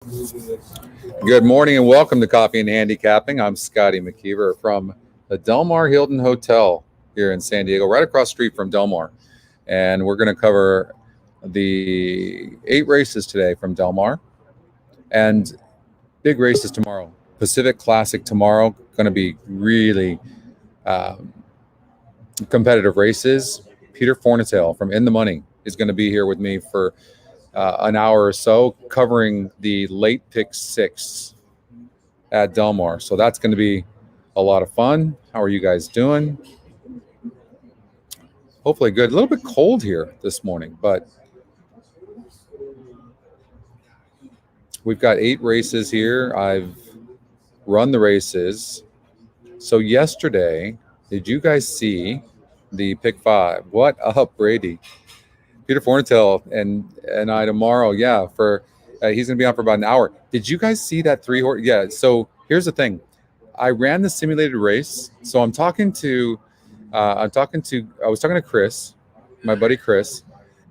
Good morning and welcome to Coffee and Handicapping. I'm Scotty McKeever from the Del Mar Hilton Hotel here in San Diego, right across the street from Del Mar. And we're going to cover the 8 races today from Del Mar and big races tomorrow. Pacific Classic tomorrow, going to be really competitive races. Peter Fornatail from In the Money is going to be here with me for an hour or so covering the late pick 6 at Del Mar. So that's going to be a lot of fun. How are you guys doing? Hopefully good. A little bit cold here this morning, but we've got 8 races here. I've run the races. So yesterday, did you guys see the pick 5? What up, Brady? Peter Fornatail and I tomorrow, for he's going to be on for about an hour. Did you guys see that 3 horse? Yeah, so here's the thing. I ran the simulated race. So I was talking to Chris, my buddy Chris,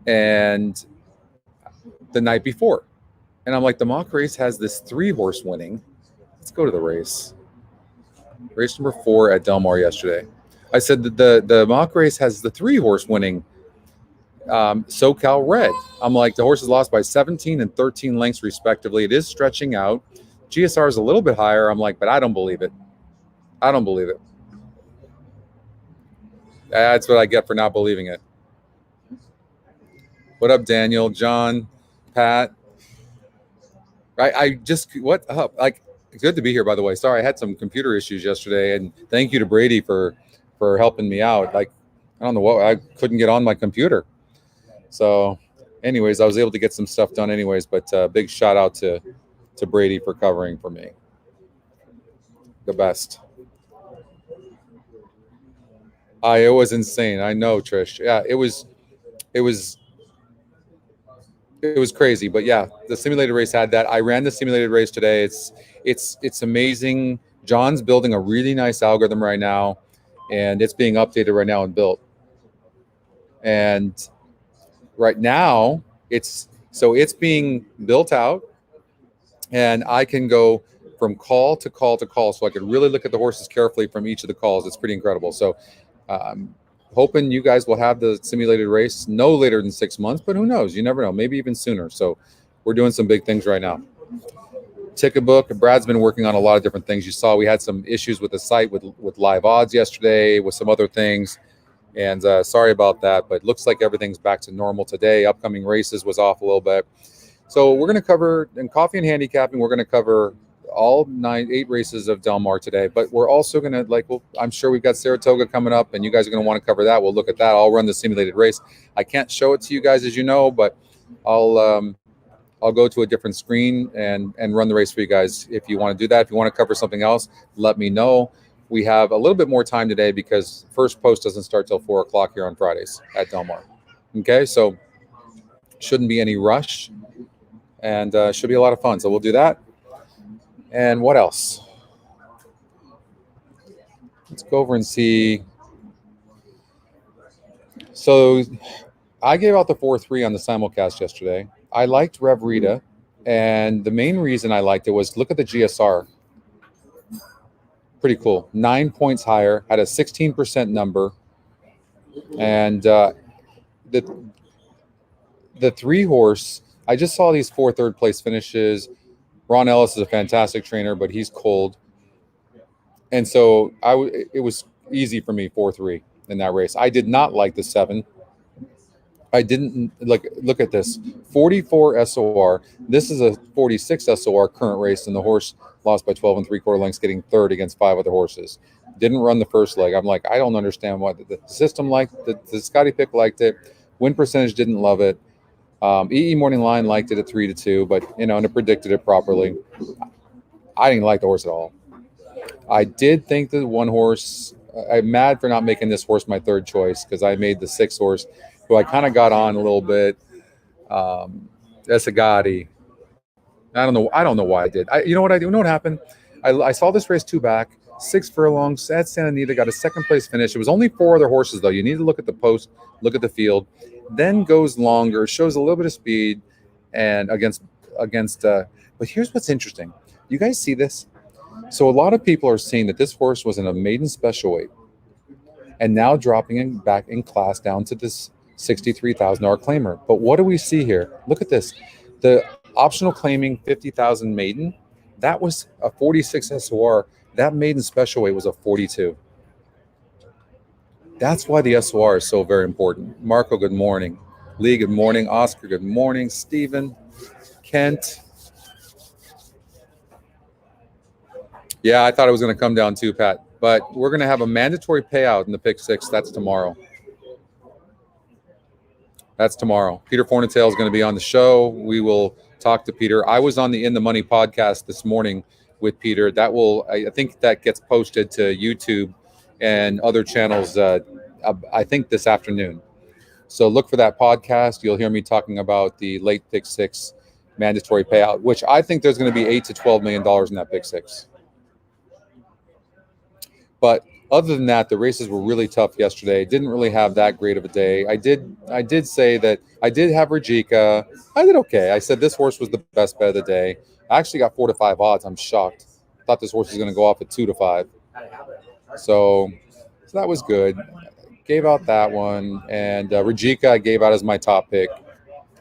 and the night before. And I'm like, the mock race has this 3 horse winning. Let's go to the race. Race number 4 at Del Mar yesterday. I said that the mock race has the 3 horse winning SoCal Red. I'm like, the horses lost by 17 and 13 lengths respectively. It is stretching out. GSR is a little bit higher. I'm like, but I don't believe it. That's what I get for not believing it. What up, Daniel, John, Pat? What up? Like, good to be here, by the way. Sorry, I had some computer issues yesterday, and thank you to Brady for helping me out. Like, I don't know what, I couldn't get on my computer. So anyways, I was able to get some stuff done anyways, but big shout out to Brady for covering for me. The best. It was insane. I know, Trish. Yeah, it was crazy, but yeah, the simulated race had that. I ran the simulated race today. It's amazing. John's building a really nice algorithm right now, and it's being updated right now and built. And right now, it's being built out, and I can go from call to call to call, so I can really look at the horses carefully from each of the calls. It's pretty incredible. So I'm hoping you guys will have the simulated race no later than 6 months, but who knows? You never know. Maybe even sooner. So we're doing some big things right now. Ticket book. Brad's been working on a lot of different things. You saw we had some issues with the site with live odds yesterday, with some other things. And sorry about that, but looks like everything's back to normal today. Upcoming races was off a little bit. So we're going to cover, in Coffee and Handicapping, we're going to cover all 8 races of Del Mar today. But we're also going to, I'm sure we've got Saratoga coming up, and you guys are going to want to cover that. We'll look at that. I'll run the simulated race. I can't show it to you guys, as you know, but I'll go to a different screen and run the race for you guys if you want to do that. If you want to cover something else, let me know. We have a little bit more time today because first post doesn't start till 4 o'clock here on Fridays at Del Mar. Okay, so shouldn't be any rush, and should be a lot of fun. So we'll do that. And what else? Let's go over and see. So I gave out the 4-3 on the simulcast yesterday. I liked Rev Rita, and the main reason I liked it was look at the GSR. Pretty cool. 9 points higher, had a 16% number. And the 3 horse, I just saw these 4 third place finishes. Ron Ellis is a fantastic trainer, but he's cold. And so it was easy for me, 4-3 in that race. I did not like the 7. I didn't look at this 44 SOR. This is a 46 SOR current race, and the horse lost by 12 3/4 lengths, getting third against 5 other horses. Didn't run the first leg. I'm like, I don't understand why the system liked the Scotty pick liked it. Win percentage didn't love it. EE Morning Line liked it at 3-2, but and it predicted it properly. I didn't like the horse at all. I did think that one horse. I'm mad for not making this horse my third choice because I made the 6 horse, who I kind of got on a little bit. Esagati. I don't know why I did. You know what I do? You know what happened? I saw this race 2 back, 6 furlongs at Santa Anita, got a second place finish. It was only 4 other horses though. You need to look at the post, look at the field, then goes longer, shows a little bit of speed, and against But here's what's interesting. You guys see this? So a lot of people are saying that this horse was in a maiden special weight and now dropping in back in class down to this $63,000 claimer. But what do we see here? Look at this. The optional claiming 50,000 maiden, that was a 46 SOR. That maiden special weight was a 42. That's why the SOR is so very important. Marco, good morning. Lee, good morning. Oscar, good morning. Stephen, Kent. Yeah, I thought it was going to come down too, Pat. But we're going to have a mandatory payout in the pick six. That's tomorrow. That's tomorrow. Peter Fornatail is going to be on the show. We will talk to Peter. I was on the In the Money podcast this morning with Peter. That will, I think that gets posted to YouTube and other channels, I think this afternoon. So look for that podcast. You'll hear me talking about the late pick six mandatory payout, which I think there's going to be $8 to $12 million in that pick six. But other than that, the races were really tough yesterday. Didn't really have that great of a day. I did say that I did have Rajika. I did okay. I said this horse was the best bet of the day. I actually got 4 to 5 odds. I'm shocked. Thought this horse was going to go off at 2 to 5. So that was good. Gave out that one. And Rajika I gave out as my top pick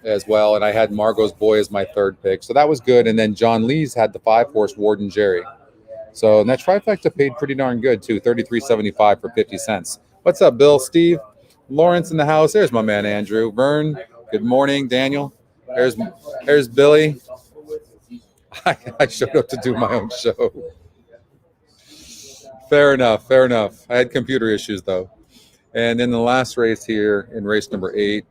as well. And I had Margot's Boy as my third pick. So that was good. And then John Lee's had the 5-horse Warden Jerry. So and that trifecta paid pretty darn good too, $33.75 for 50 cents. What's up, Bill, Steve, Lawrence in the house? There's my man Andrew. Vern, good morning. Daniel, there's Billy. I showed up to do my own show. Fair enough. I had computer issues though. And in the last race here, in race number 8,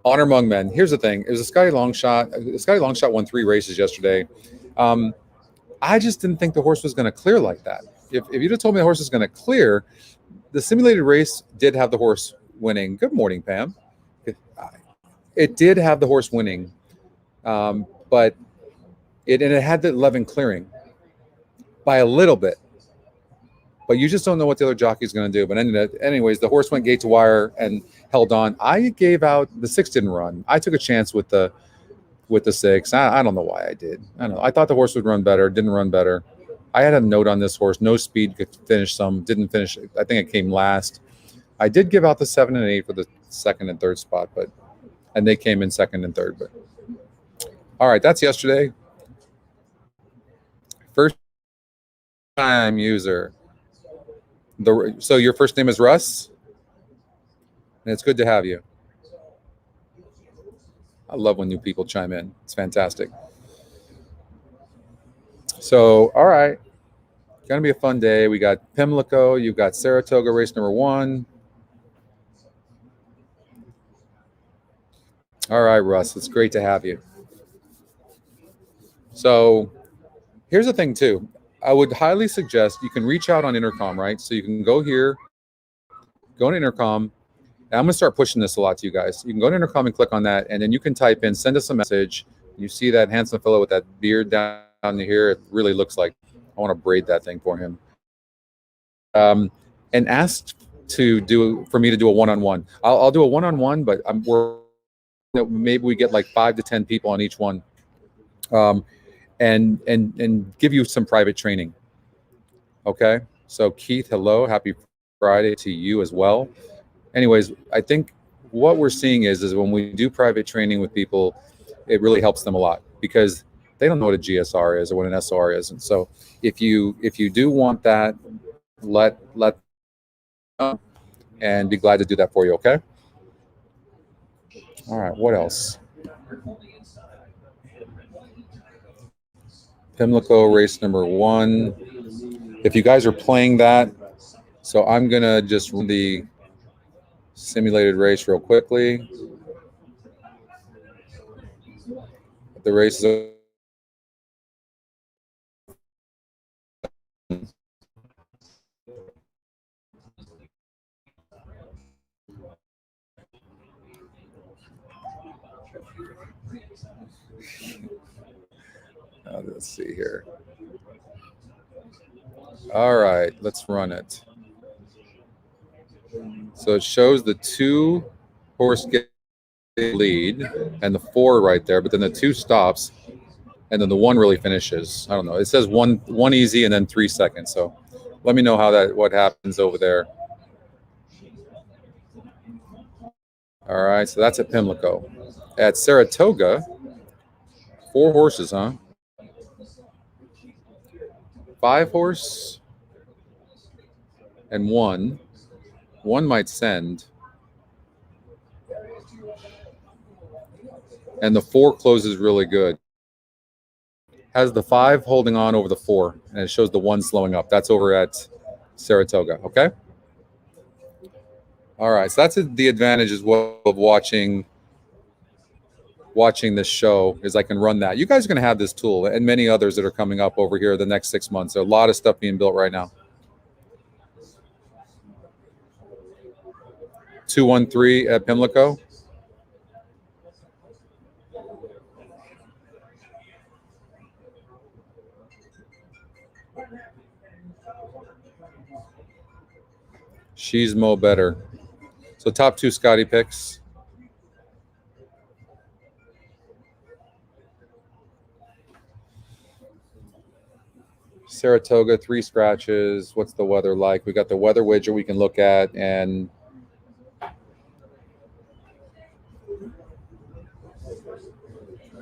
Honor Among Men. Here's the thing. It was a Scotty Longshot. Scotty Longshot won 3 races yesterday. I just didn't think the horse was going to clear like that. If you'd have told me the horse was going to clear, the simulated race did have the horse winning. Good morning, Pam. It did have the horse winning, but it had the 11 clearing by a little bit. But you just don't know what the other jockey is going to do. But anyways, the horse went gate to wire and held on. I gave out the 6 didn't run. I took a chance with the 6. I don't know why I did. I don't know. I thought the horse would run better. Didn't run better. I had a note on this horse. No speed, could finish some. Didn't finish. I think it came last. I did give out the 7 and 8 for the second and third spot, and they came in second and third. But all right, that's yesterday. First time user. So your first name is Russ, and it's good to have you. I love when new people chime in. It's fantastic. So, all right. Going to be a fun day. We got Pimlico. You've got Saratoga race number 1. All right, Russ. It's great to have you. So here's the thing, too. I would highly suggest you can reach out on Intercom, right? So you can go here, go on Intercom. And I'm going to start pushing this a lot to you guys. You can go to Intercom and click on that, and then you can type in, send us a message. You see that handsome fellow with that beard down here? It really looks like I want to braid that thing for him. And ask for me to do a one-on-one. I'll do a one-on-one, but maybe we get like 5 to 10 people on each one. And give you some private training. Okay? So Keith, hello. Happy Friday to you as well. Anyways, I think what we're seeing is when we do private training with people, it really helps them a lot because they don't know what a GSR is or what an SR is. And so if you do want that, let and be glad to do that for you, okay? All right, what else? Pimlico race number 1. If you guys are playing that, so I'm going to just run the simulated race real quickly. The race is let's see here. All right, let's run it. So it shows the 2 horse lead, and the 4 right there, but then the 2 stops, and then the 1 really finishes. I don't know. It says one easy and then 3 seconds. So let me know what happens over there. All right, so that's at Pimlico. At Saratoga, 4 horses, huh? 5 horse and 1. 1 might send. And the 4 closes really good. Has the 5 holding on over the 4, and it shows the 1 slowing up. That's over at Saratoga, okay? All right, so that's the advantage as well of watching this show, is I can run that. You guys are going to have this tool and many others that are coming up over here the next 6 months. There's a lot of stuff being built right now. 213 at Pimlico. She's Mo better. So top 2 Scotty picks. Saratoga, 3 scratches. What's the weather like? We got the weather widget we can look at, and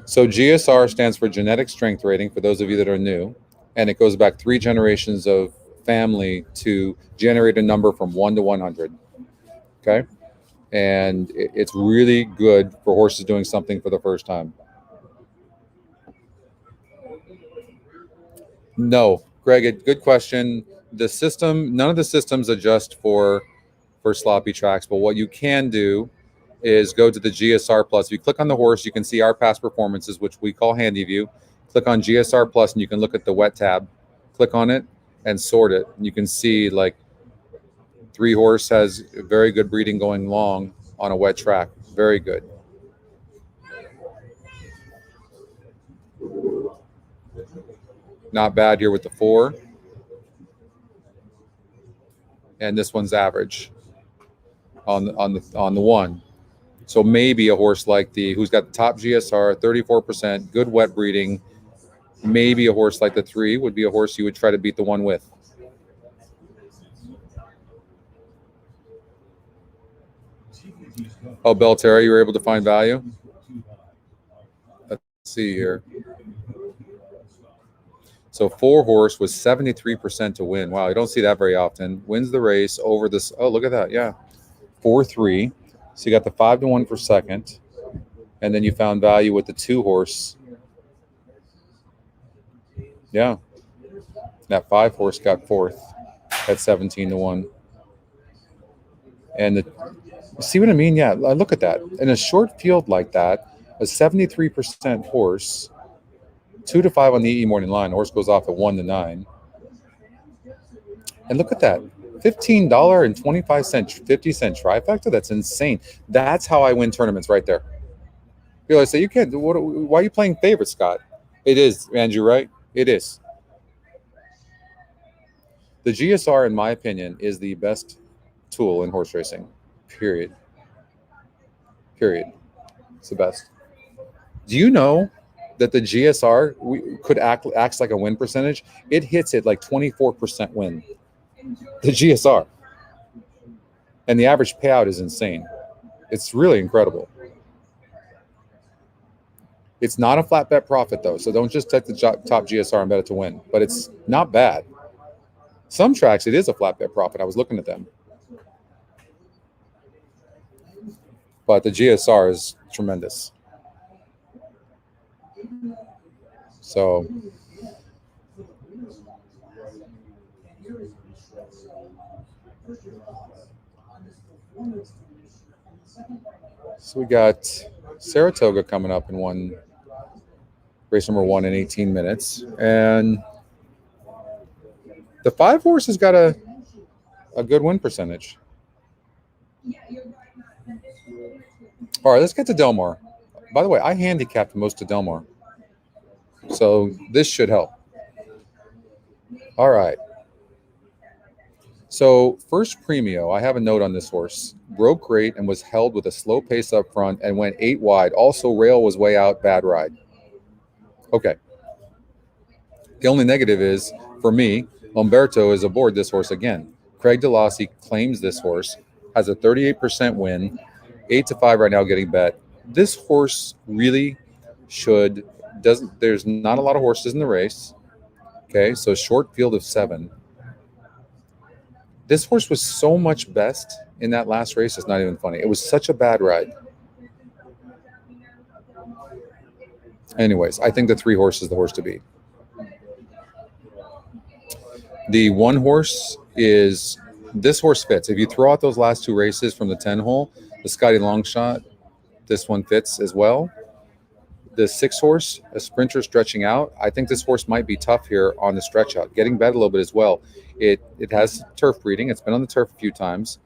so GSR stands for genetic strength rating for those of you that are new, and it goes back 3 generations of family to generate a number from 1 to 100. Okay, and it's really good for horses doing something for the first time. No, Greg, good question. The system, none of the systems adjust for sloppy tracks, but what you can do is go to the GSR Plus. If you click on the horse, you can see our past performances, which we call Handy View. Click on GSR Plus, and you can look at the wet tab. Click on it and sort it. You can see like 3 horse has very good breeding going long on a wet track. Very good. Not bad here with the 4. And this one's average on the 1. So maybe a horse like who's got the top GSR, 34%, good wet breeding. Maybe a horse like the 3 would be a horse you would try to beat the 1 with. Oh, Belterra, you were able to find value? Let's see here. So 4 horse was 73% to win. Wow, you don't see that very often. Wins the race over this. Oh, look at that. Yeah. 4-3. So you got the 5 to 1 for second. And then you found value with the 2 horse. Yeah. That 5 horse got 4th at 17 to 1. And see what I mean? Yeah, look at that. In a short field like that, a 73% horse, 2 to 5 on the EE morning line. Horse goes off at 1 to 9. And look at that. $15.25, 50-cent trifecta. That's insane. That's how I win tournaments right there. People say, you can't. Why are you playing favorites, Scott? It is, Andrew, right? It is. The GSR, in my opinion, is the best tool in horse racing. Period. It's the best. Do you know that the GSR acts like a win percentage? It hits it like 24% win. The GSR. And the average payout is insane. It's really incredible. It's not a flat bet profit, though, so don't just take the top GSR and bet it to win. But it's not bad. Some tracks, it is a flat bet profit. I was looking at them. But the GSR is tremendous. So we got Saratoga coming up in race number 1 in 18 minutes. And the 5 horse has got a good win percentage. All right, let's get to Del Mar. By the way, I handicapped most of Del Mar. So this should help. All right. So first Premio, I have a note on this horse. Broke great and was held with a slow pace up front and went 8 wide. Also, rail was way out, bad ride. Okay. The only negative is, for me, Umberto is aboard this horse again. Craig DeLossi claims this horse, has a 38% win, 8-5 right now getting bet. This horse really doesn't, there's not a lot of horses in the race. Okay, so short field of 7. This horse was so much best in that last race, it's not even funny. It was such a bad ride. Anyways, I think the 3 horse is the horse to beat. The 1 horse is, this horse fits. If you throw out those last 2 races from the 10 hole, the Scotty Longshot, this one fits as well. The 6 horse, a sprinter stretching out. I think this horse might be tough here on the stretch out, getting bet a little bit as well. It has turf breeding. It's been on the turf a few times.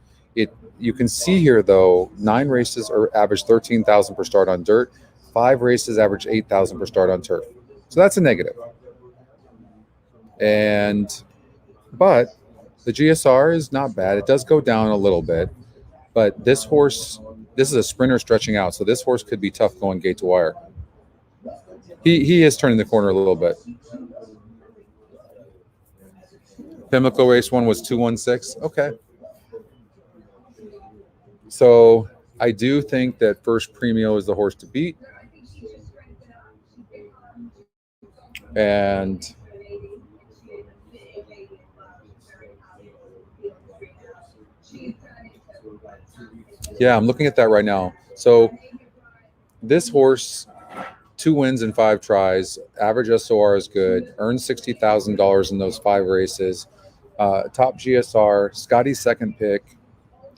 You can see here though, 9 races are average 13,000 per start on dirt. 5 races average 8,000 per start on turf. So that's a negative. But the GSR is not bad. It does go down a little bit, but this horse, this is a sprinter stretching out, so this horse could be tough going gate to wire. He is turning the corner a little bit. Pimlico race 1 was 216. Okay. So I do think that first Premio is the horse to beat. And yeah, I'm looking at that right now. So this horse, 2 wins and 5 tries, average SOR is good, earned $60,000 in those 5 races, top GSR, Scotty's second pick.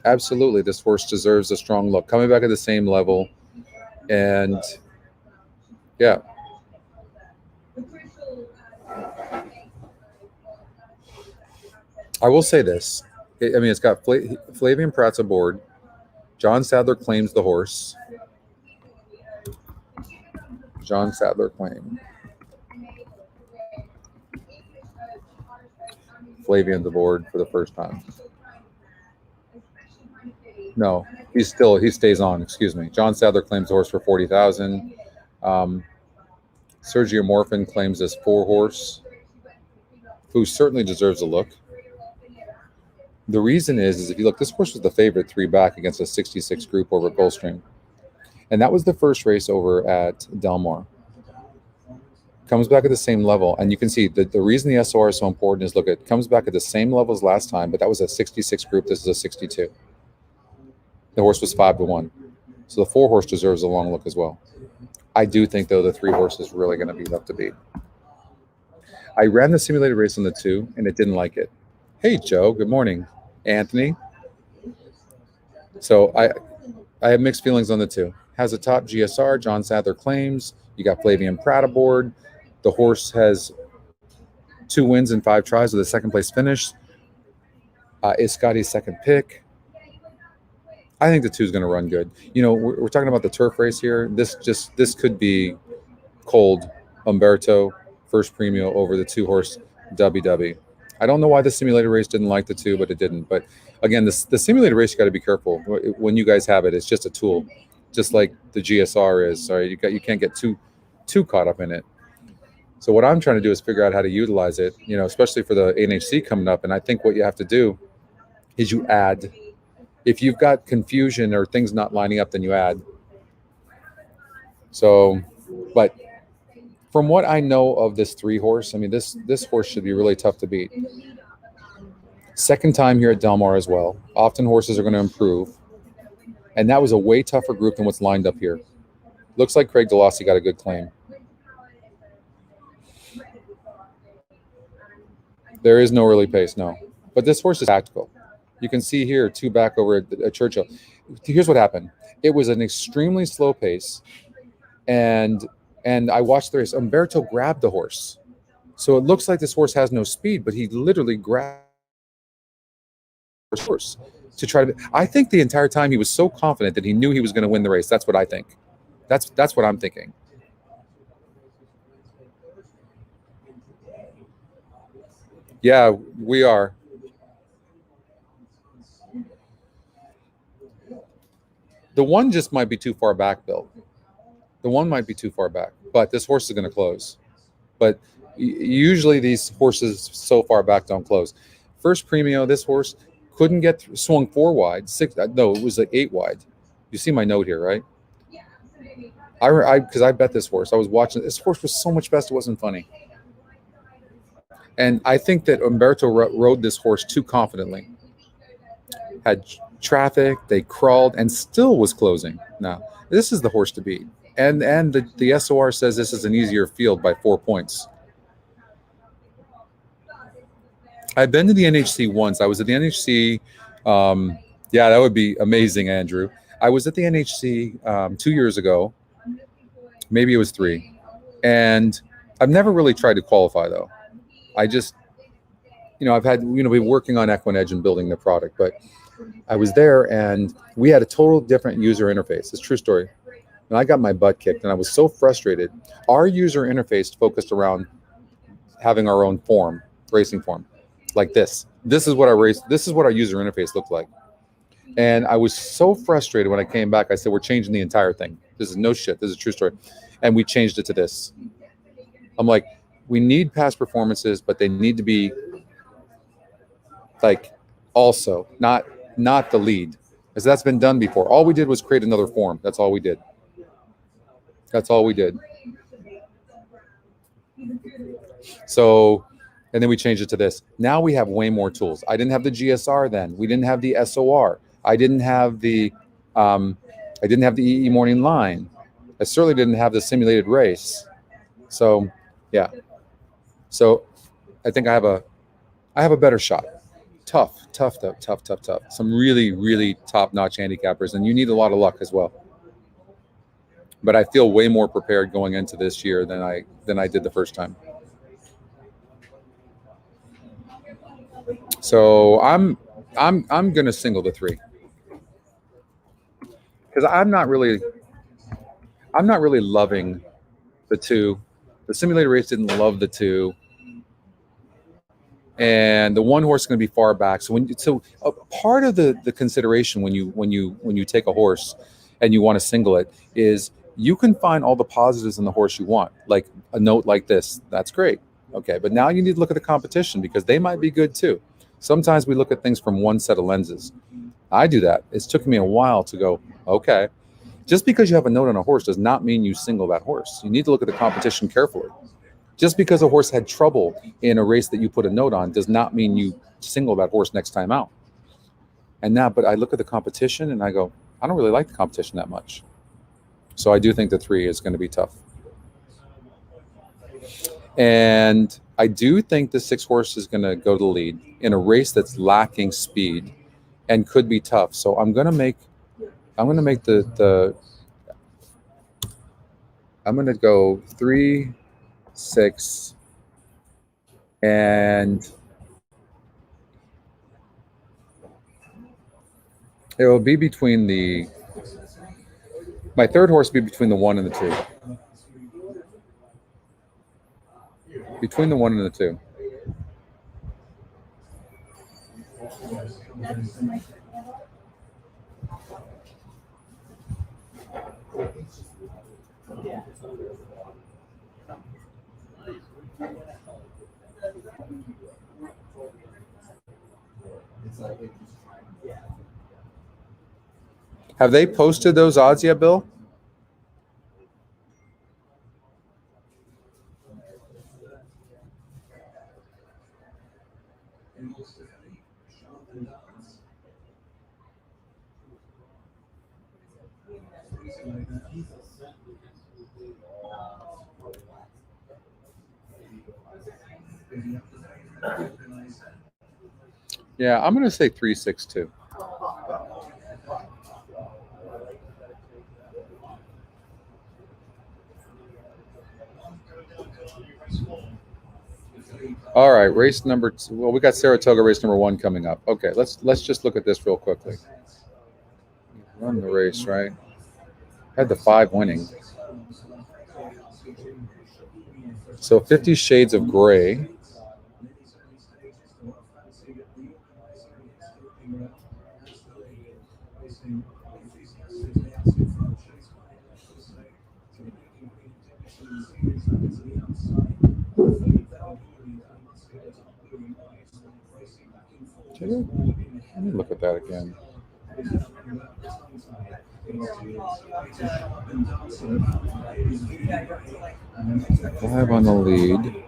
Absolutely, this horse deserves a strong look. Coming back at the same level, and yeah. I will say this. I mean, it's got Flavian Pratt's aboard. John Sadler claims the horse. John Sadler claim. Flavian's aboard for the first time. No, he stays on. Excuse me. John Sadler claims the horse for 40,000. Sergio Morfin claims this 4 horse, who certainly deserves a look. The reason is if you look, this horse was the favorite 3 back against a 66 group over at Gulfstream. And that was the first race over at Del Mar. Comes back at the same level. And you can see that the reason the SOR is so important is, look, it comes back at the same level as last time, but that was a 66 group. This is a 62. The horse was 5-1. So the 4 horse deserves a long look as well. I do think, though, the 3 horse is really going to be tough to beat. I ran the simulated race on the 2, and it didn't like it. Hey, Joe. Good morning. Anthony. So I have mixed feelings on the 2. Has a top GSR. John Sadler claims. You got Flavian Pratt aboard. The horse has 2 wins and 5 tries with a second place finish. Is Scotty's second pick. I think the 2 is going to run good. You know, we're talking about the turf race here. This could be cold. Umberto, first Premio over the 2 horse WW. I don't know why the simulated race didn't like the 2, but it didn't. But again, the simulated race, you got to be careful when you guys have it. It's just a tool, just like the GSR is. Sorry, you can't get too caught up in it. So what I'm trying to do is figure out how to utilize it. You know, especially for the NHC coming up. And I think what you have to do is you add. If you've got confusion or things not lining up, then you add. So, but from what I know of this 3 horse, I mean, this horse should be really tough to beat. Second time here at Del Mar as well. Often horses are going to improve. And that was a way tougher group than what's lined up here. Looks like Craig DeLossi got a good claim. There is no early pace, no. But this horse is tactical. You can see here 2 back over at Churchill. Here's what happened. It was an extremely slow pace. And I watched the race. Umberto grabbed the horse. So it looks like this horse has no speed, but he literally grabbed the horse to try to. I think the entire time he was so confident that he knew he was going to win the race. That's what I think. That's what I'm thinking. Yeah, we are. The one just might be too far back, Bill. The one might be too far back, but this horse is going to close. But usually these horses so far back don't close. First Premio, this horse couldn't get swung 4 wide, 6. No, it was like 8 wide. You see my note here, right? Because I bet this horse. I was watching. This horse was so much best. It wasn't funny. And I think that Umberto rode this horse too confidently. Had traffic, they crawled, and still was closing. Now, this is the horse to beat. And the SOR says this is an easier field by 4 points. I've been to the NHC once. I was at the NHC. Yeah, that would be amazing, Andrew. I was at the NHC 2 years ago. Maybe it was 3. And I've never really tried to qualify, though. I just, I've had, been working on EquinEdge and building the product, but I was there and we had a total different user interface. It's a true story. And I got my butt kicked and I was so frustrated. Our user interface focused around having our own form, racing form, like this. This is what our user interface looked like. And I was so frustrated when I came back. I said, we're changing the entire thing. This is no shit. This is a true story. And we changed it to this. I'm like, we need past performances, but they need to be like also not the lead, because that's been done before. All we did was create another form. That's all we did. That's all we did. So, and then we changed it to this. Now we have way more tools. I didn't have the GSR then. We didn't have the SOR. I didn't have the EE morning line. I certainly didn't have the simulated race. So, yeah. So, I think I have a better shot. Tough. Some really, really top-notch handicappers, and you need a lot of luck as well. But I feel way more prepared going into this year than I did the first time. So I'm gonna single the 3 because I'm not really loving the 2. The simulated race didn't love the 2. And the 1 horse is going to be far back. So part of the consideration when you take a horse and you want to single it is you can find all the positives in the horse you want, like a note like this. That's great. Okay, but now you need to look at the competition because they might be good too. Sometimes we look at things from one set of lenses. I do that. It's took me a while to go, okay. Just because you have a note on a horse does not mean you single that horse. You need to look at the competition carefully. Just because a horse had trouble in a race that you put a note on does not mean you single that horse next time out. And now, but I look at the competition and I go, I don't really like the competition that much. So I do think the 3 is going to be tough. And I do think the 6 horse is going to go to the lead in a race that's lacking speed and could be tough. So I'm going to go 3, 6, and it will be between my 3rd horse will be between the 1 and the 2. Between the 1 and the 2. Have they posted those odds yet, Bill? Yeah, I'm going to say 3-6-2. All right, race number 2. Well, we got Saratoga race number 1 coming up. Okay, let's just look at this real quickly. Run the race, right? Had the 5 winning. So 50 Shades of Gray. Let me look at that again. 5 on the lead.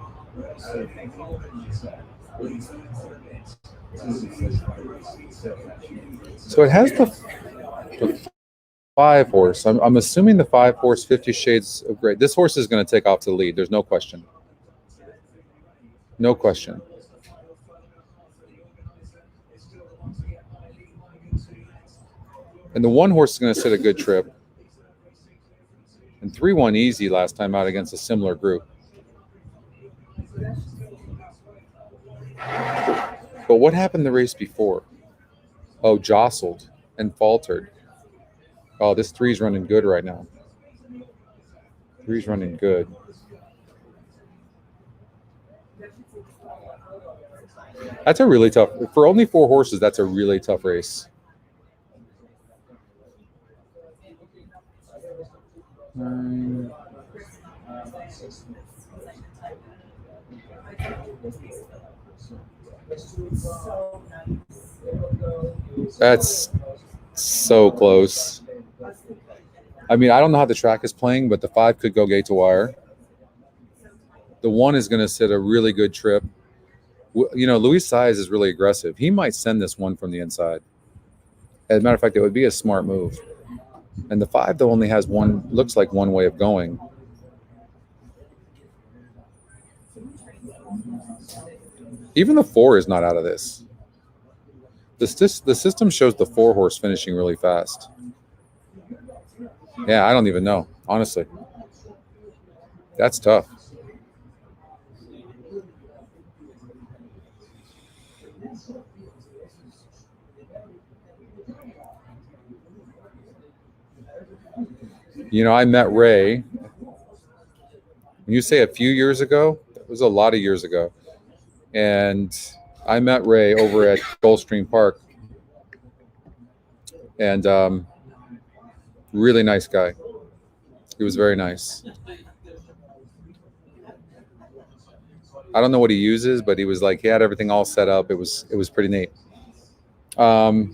So it has the 5 horse. I'm assuming the 5 horse, 50 Shades of Grey. This horse is going to take off to the lead. There's no question. No question. And the 1 horse is going to sit a good trip. And 3-1 easy last time out against a similar group. But what happened the race before? Oh, jostled and faltered. Oh, this 3's running good right now. 3's running good. That's a really tough, for only 4 horses, that's a really tough race. That's so close. I mean, I don't know how the track is playing, but the 5 could go gate to wire. The 1 is going to sit a really good trip. You know, Luis Saez is really aggressive. He might send this 1 from the inside. As a matter of fact, it would be a smart move. And the 5, though, only has one, looks like one way of going. Even the 4 is not out of this. The system shows the 4 horse finishing really fast. Yeah, I don't even know, honestly. That's tough. You know, I met Ray. When you say a few years ago, it was a lot of years ago. And I met Ray over at Gulfstream Park. And really nice guy. He was very nice. I don't know what he uses, but he was like, he had everything all set up. It was pretty neat. All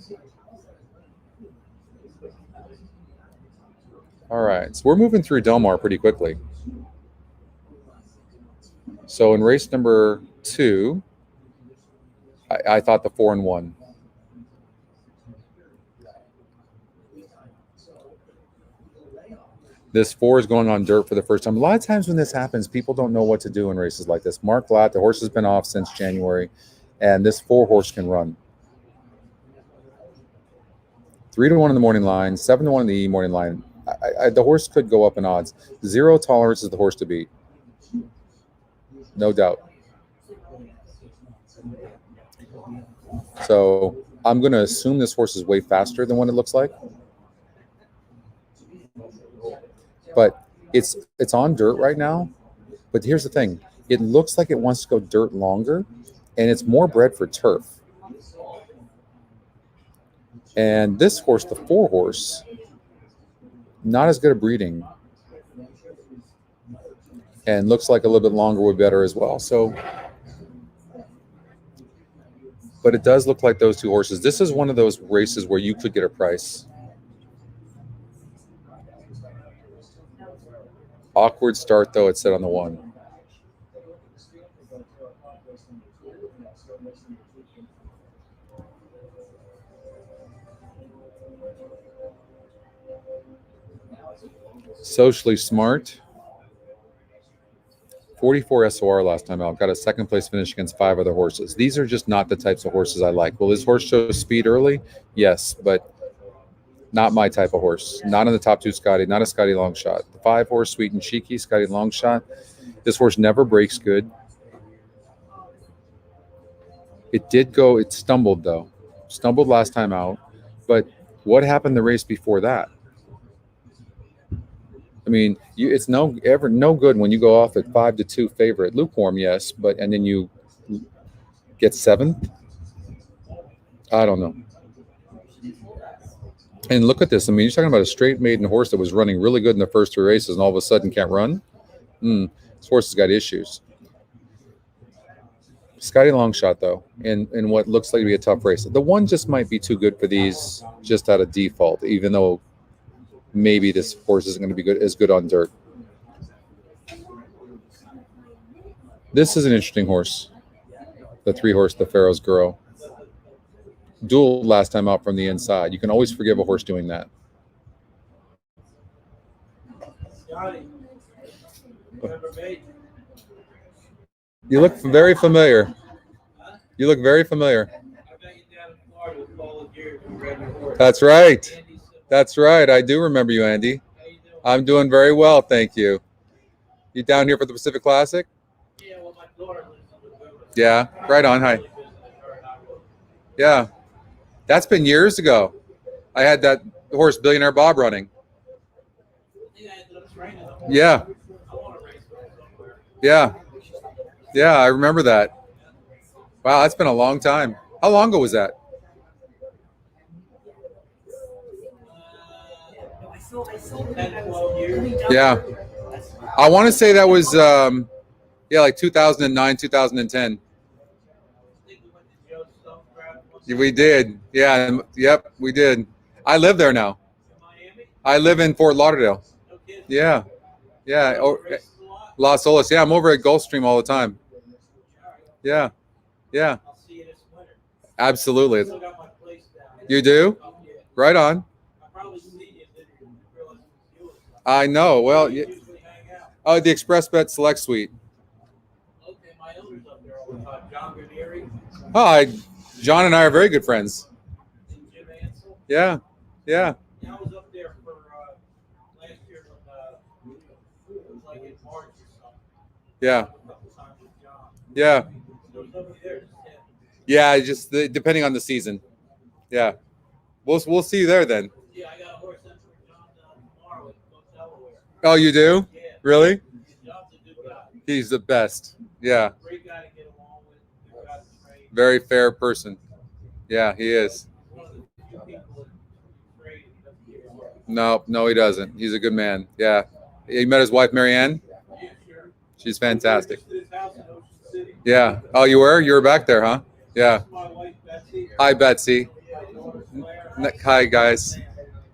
right, so we're moving through Del Mar pretty quickly. So in race number 2, I thought the 4 and 1. This 4 is going on dirt for the first time. A lot of times when this happens, people don't know what to do in races like this. Mark Blatt, the horse has been off since January, and this 4 horse can run. 3-1 in the morning line, 7-1 in the morning line. The horse could go up in odds. 0 tolerance is the horse to beat. No doubt. So I'm going to assume this horse is way faster than what it looks like. But it's on dirt right now. But here's the thing. It looks like it wants to go dirt longer, and it's more bred for turf. And this horse, the 4 horse, not as good at breeding. And looks like a little bit longer would be better as well. So, but it does look like those 2 horses. This is one of those races where you could get a price. Awkward start, though. It set on the 1. Socially Smart. 44 SOR last time out. Got a 2nd place finish against 5 other horses. These are just not the types of horses I like. Will this horse show speed early? Yes, but not my type of horse. Not in the top 2 Scotty. Not a Scotty long shot. The 5 horse, Sweet and Cheeky, Scotty long shot. This horse never breaks good. It stumbled though. Stumbled last time out. But what happened the race before that? I mean, it's no good when you go off at 5-2 favorite. Lukewarm, yes, and then you get 7th. I don't know. And look at this. I mean, you're talking about a straight maiden horse that was running really good in the first 3 races and all of a sudden can't run. This horse has got issues. Scotty long shot though, in what looks like to be a tough race. The one just might be too good for these just out of default, even though maybe this horse isn't going to be as good on dirt. This is an interesting horse. The 3-horse, the Pharaoh's Girl. Duel last time out from the inside. You can always forgive a horse doing that. You look very familiar. You look very familiar. That's right. That's right. I do remember you, Andy. I'm doing very well, thank you. You down here for the Pacific Classic? Yeah, right on. Hi. Yeah. That's been years ago. I had that horse, Billionaire Bob, running. Yeah. Yeah. Yeah, I remember that. Wow, that's been a long time. How long ago was that? Yeah. I want to say that was, like 2009, 2010. We did. Yeah. Yep, we did. I live there now. I live in Fort Lauderdale. Yeah. Yeah. Las Olas. Yeah, I'm over at Gulfstream all the time. Yeah. Yeah. Absolutely. You do? Right on. I know. Well, oh, the Express Bet Select Suite. Oh, John and I are very good friends. Yeah. Yeah. I was up there for last year when it was like in March or something. Yeah. Yeah. Yeah, just depending on the season. Yeah. We'll see you there then. Yeah, I got a horse in for John tomorrow in Delaware. Oh, you do? Yeah. Really? John's a good guy. He's the best. Yeah. Great guy to get along with. Good guy to train. Very fair person. Yeah, he is. One of the few people that train he doesn't give a horse. No, he doesn't. He's a good man. Yeah. You met his wife, Marianne? Yeah, sure. She's fantastic. His house in Ocean City. Yeah. Oh, you were? You were back there, huh? Yeah. My wife, Betsy. Hi, Betsy. Hi, guys.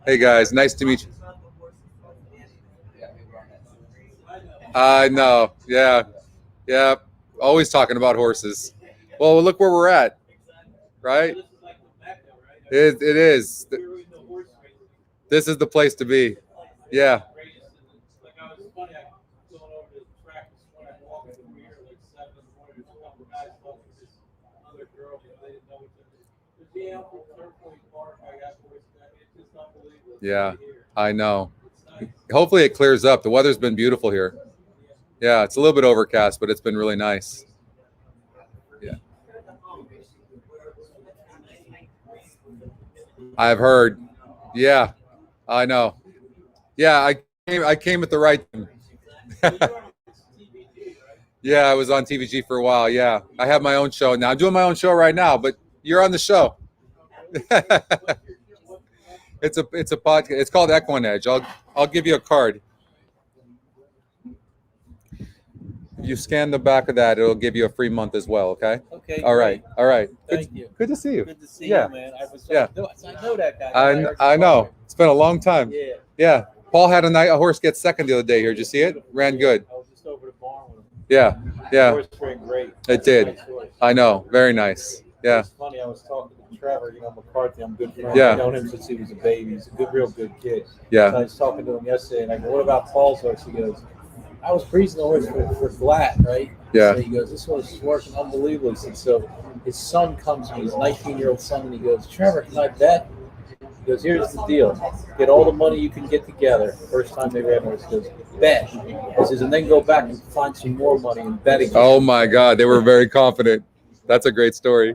Hey, guys. Nice to meet you. I know. Yeah. Yeah. Always talking about horses. Well, look where we're at. Right? This is like the Mecca, right? It is. We were in the horse racing. This is the place to be. Yeah. Like I was funny, I was going over to the track this morning, I walked over here like 7 in the morning, there's a couple guys talking to this other girl, they didn't know each other. There's the Ample Turf Point Park, I got horse back. It's just unbelievable. Yeah, I know. Hopefully it clears up. The weather's been beautiful here. Yeah, it's a little bit overcast, but it's been really nice. Yeah. I've heard. Yeah, I know. Yeah, I came at the right time. Yeah, I was on TVG for a while. Yeah, I have my own show now. I'm doing my own show right now, but you're on the show. It's a podcast. It's called EquinEdge. I'll give you a card. If you scan the back of that, it'll give you a free month as well. Okay. Okay. All right. Great. All right. Thank you. Good to see you. Good to see Yeah. you, man. I know that guy. I know. It's been a long time. Yeah. Yeah. Paul had a horse get second the other day here. Did you see it? Ran good. I was just over the barn with him. Yeah. The Yeah. horse ran great. It did. Nice horse. I know. Very nice. Yeah. It's funny. I was talking to Trevor. McCarthy. I'm good friends. Yeah. I've known him since he was a baby. He's a real good kid. Yeah. So I was talking to him yesterday, and I go, "What about Paul's horse?" He goes, "I was breezing the horse for Glatt, right?" Yeah. So he goes, "This horse is working unbelievably." So his son comes to me, his 19-year-old son, and he goes, "Trevor, can I bet?" He goes, "Here's the deal. Get all the money you can get together." First time they ran horse, he goes, "Bet." He says, "And then go back and find some more money and bet again." Oh my God, they were very confident. That's a great story.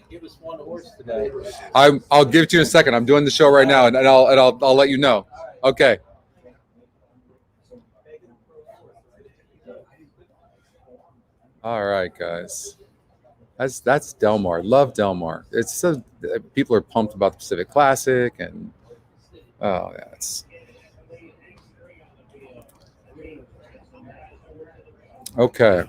Give us one horse today. I'll give it to you in a second. I'm doing the show right now, and I'll let you know. Okay. All right, guys. That's Del Mar. Love Del Mar. It's so people are pumped about the Pacific Classic, and oh yeah, Okay.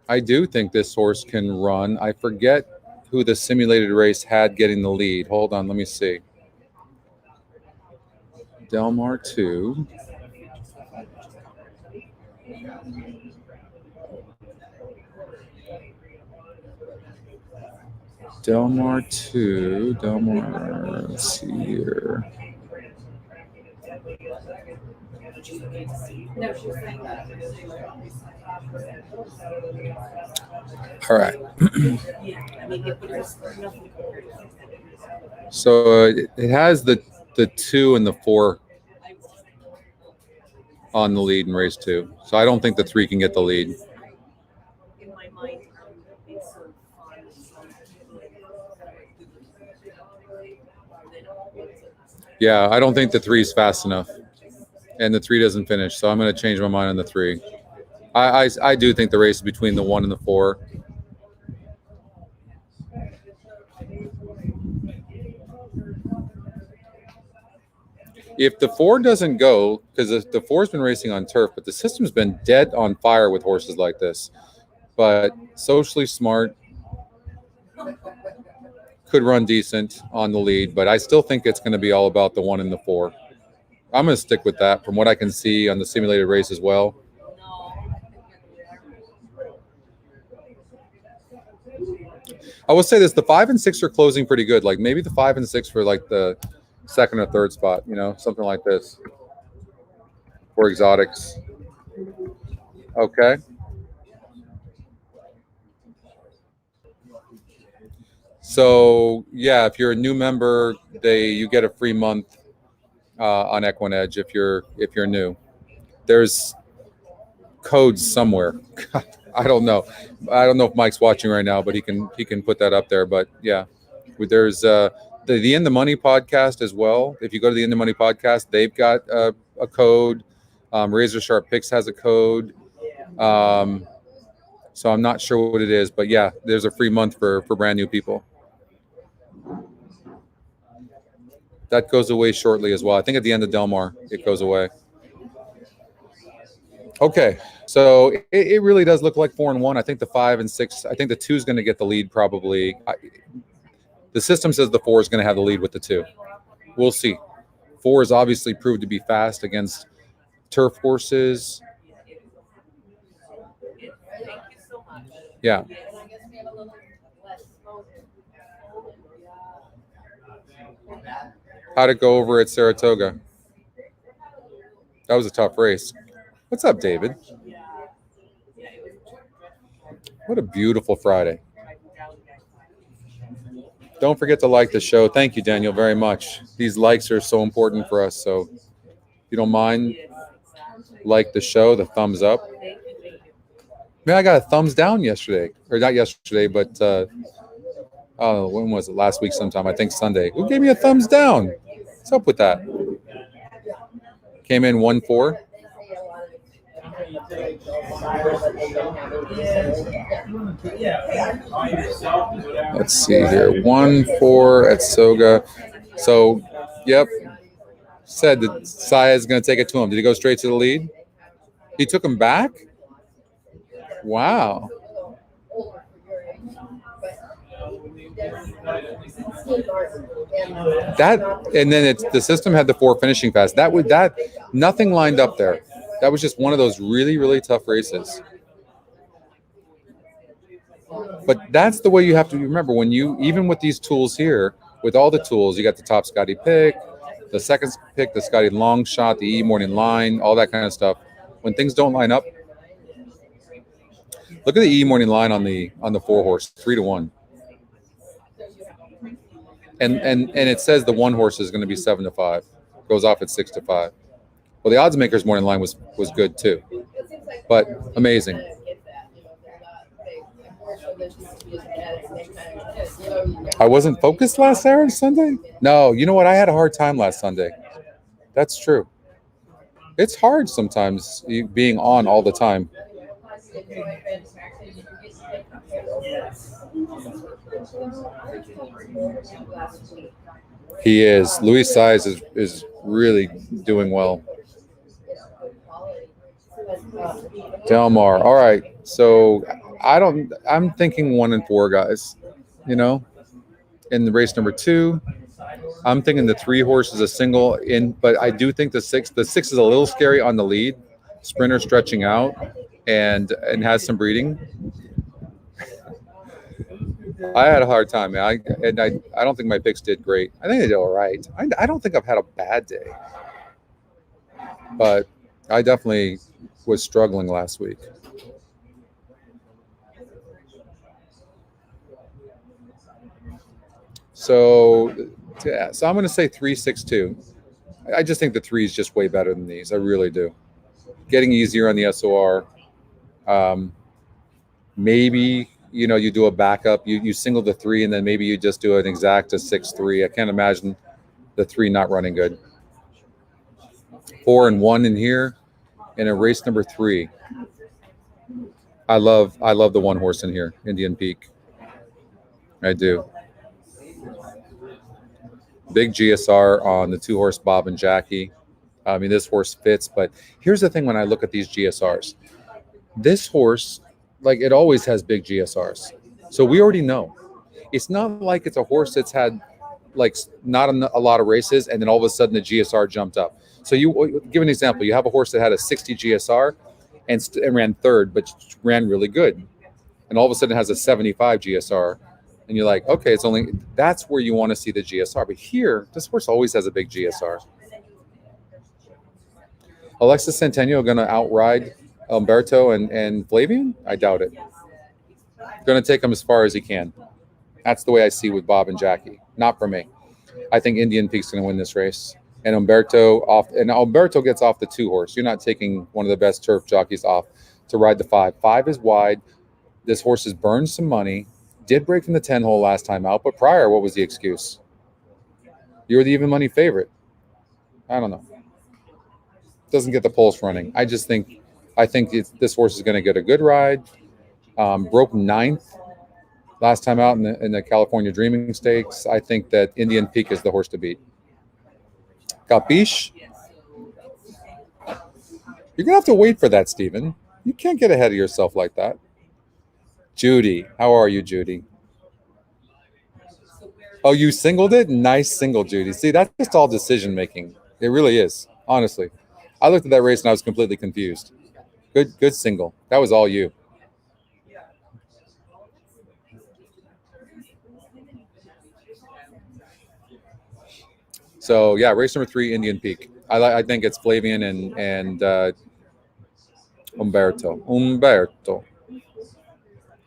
I do think this horse can run. I forget who the simulated race had getting the lead. Hold on, let me see. Del Mar 2. Del Mar 2. Del Mar, let's see here. All right. So it has the 2 and the 4 on the lead in race 2. So I don't think the 3 can get the lead. Yeah, I don't think the 3 is fast enough, and the 3 doesn't finish. So I'm going to change my mind on the 3. I do think the race is between the 1 and the 4. If the 4 doesn't go, because the 4's been racing on turf, but the system's been dead on fire with horses like this. But socially smart, could run decent on the lead, but I still think it's going to be all about the 1 and the 4. I'm going to stick with that from what I can see on the simulated race as well. I will say this, the 5 and 6 are closing pretty good. Like maybe the 5 and 6 for like the 2nd or 3rd spot, you know, something like this for exotics. Okay. So yeah, if you're a new member, you get a free month on EquinEdge if you're new. There's codes somewhere. I don't know if Mike's watching right now, but he can put that up there. But yeah, there's the In the Money podcast as well. If you go to the In the Money podcast, they've got a code. Razor Sharp Picks has a code. So I'm not sure what it is, but yeah, there's a free month for brand new people. That goes away shortly as well. I think at the end of Del Mar, it goes away. Okay, so it really does look like 4 and 1. I think the 5 and 6. I think the 2 is going to get the lead probably. The system says the 4 is going to have the lead with the 2. We'll see. 4 is obviously proved to be fast against turf horses. Yeah. How'd it go over at Saratoga? That was a tough race. What's up, David? What a beautiful Friday. Don't forget to like the show. Thank you, Daniel, very much. These likes are so important for us. So if you don't mind, like the show, the thumbs up. Man, I got a thumbs down yesterday. Or not yesterday, but when was it? Last week sometime. I think Sunday. Who gave me a thumbs down? What's up with that? Came in 1-4. Let's see here. 1-4 at Soga. So, yep. Said that Saya is going to take it to him. Did he go straight to the lead? He took him back? Wow. That, and then the system had the 4 finishing fast. That nothing lined up there. That was just one of those really, really tough races. But that's the way you have to remember when even with these tools here, with all the tools, you got the top Scotty pick, the second pick, the Scotty long shot, the E morning line, all that kind of stuff. When things don't line up, look at the E morning line on the 4 horse, 3-1. And it says the 1 horse is going to be 7-5. Goes off at 6-5. Well, the odds makers morning line was good too, but amazing. I wasn't focused last Sunday. No, you know what? I had a hard time last Sunday. That's true. It's hard sometimes being on all the time. He is. Luis Saez is really doing well. Del Mar. All right. So I'm thinking 1 and 4 guys, you know, in the race number 2. I'm thinking the 3 horse is a single in, but I do think the 6 is a little scary on the lead. Sprinter stretching out and has some breeding. I had a hard time, man. I don't think my picks did great. I think they did all right. I don't think I've had a bad day, but I definitely was struggling last week. So, yeah, so I'm going to say 3-6-2. I just think the 3 is just way better than these. I really do. Getting easier on the SOR. Maybe, you know, you do a backup. You single the 3, and then maybe you just do an exact 6-3. I can't imagine the 3 not running good. 4 and 1 in here, in a race number 3. I love the 1 horse in here, Indian Peak. I do. Big GSR on the 2 horse Bob and Jackie. I mean, this horse fits, but here's the thing when I look at these GSRs. This horse, like, it always has big GSRs. So we already know. It's not like it's a horse that's had, like, not a lot of races, and then all of a sudden the GSR jumped up. So you give an example. You have a horse that had a 60 GSR and ran 3rd, but ran really good. And all of a sudden it has a 75 GSR. And you're like, okay, that's where you want to see the GSR. But here, this horse always has a big GSR. Alexis Centennial going to outride Umberto and Flavian? I doubt it. Going to take him as far as he can. That's the way I see with Bob and Jackie. Not for me. I think Indian Peak's going to win this race. And Umberto gets off the 2 horse. You're not taking one of the best turf jockeys off to ride the 5. 5 is wide. This horse has burned some money. Did break from the 10 hole last time out, but prior, what was the excuse? You were the even money favorite. I don't know. Doesn't get the pulse running. I think this horse is going to get a good ride. Broke 9th last time out in the California Dreaming Stakes. I think that Indian Peak is the horse to beat. Capiche? You're going to have to wait for that, Stephen. You can't get ahead of yourself like that. Judy. How are you, Judy? Oh, you singled it? Nice single, Judy. See, that's just all decision-making. It really is, honestly. I looked at that race and I was completely confused. Good single. That was all you. So, yeah, race number 3, Indian Peak. I think it's Flavian and Umberto.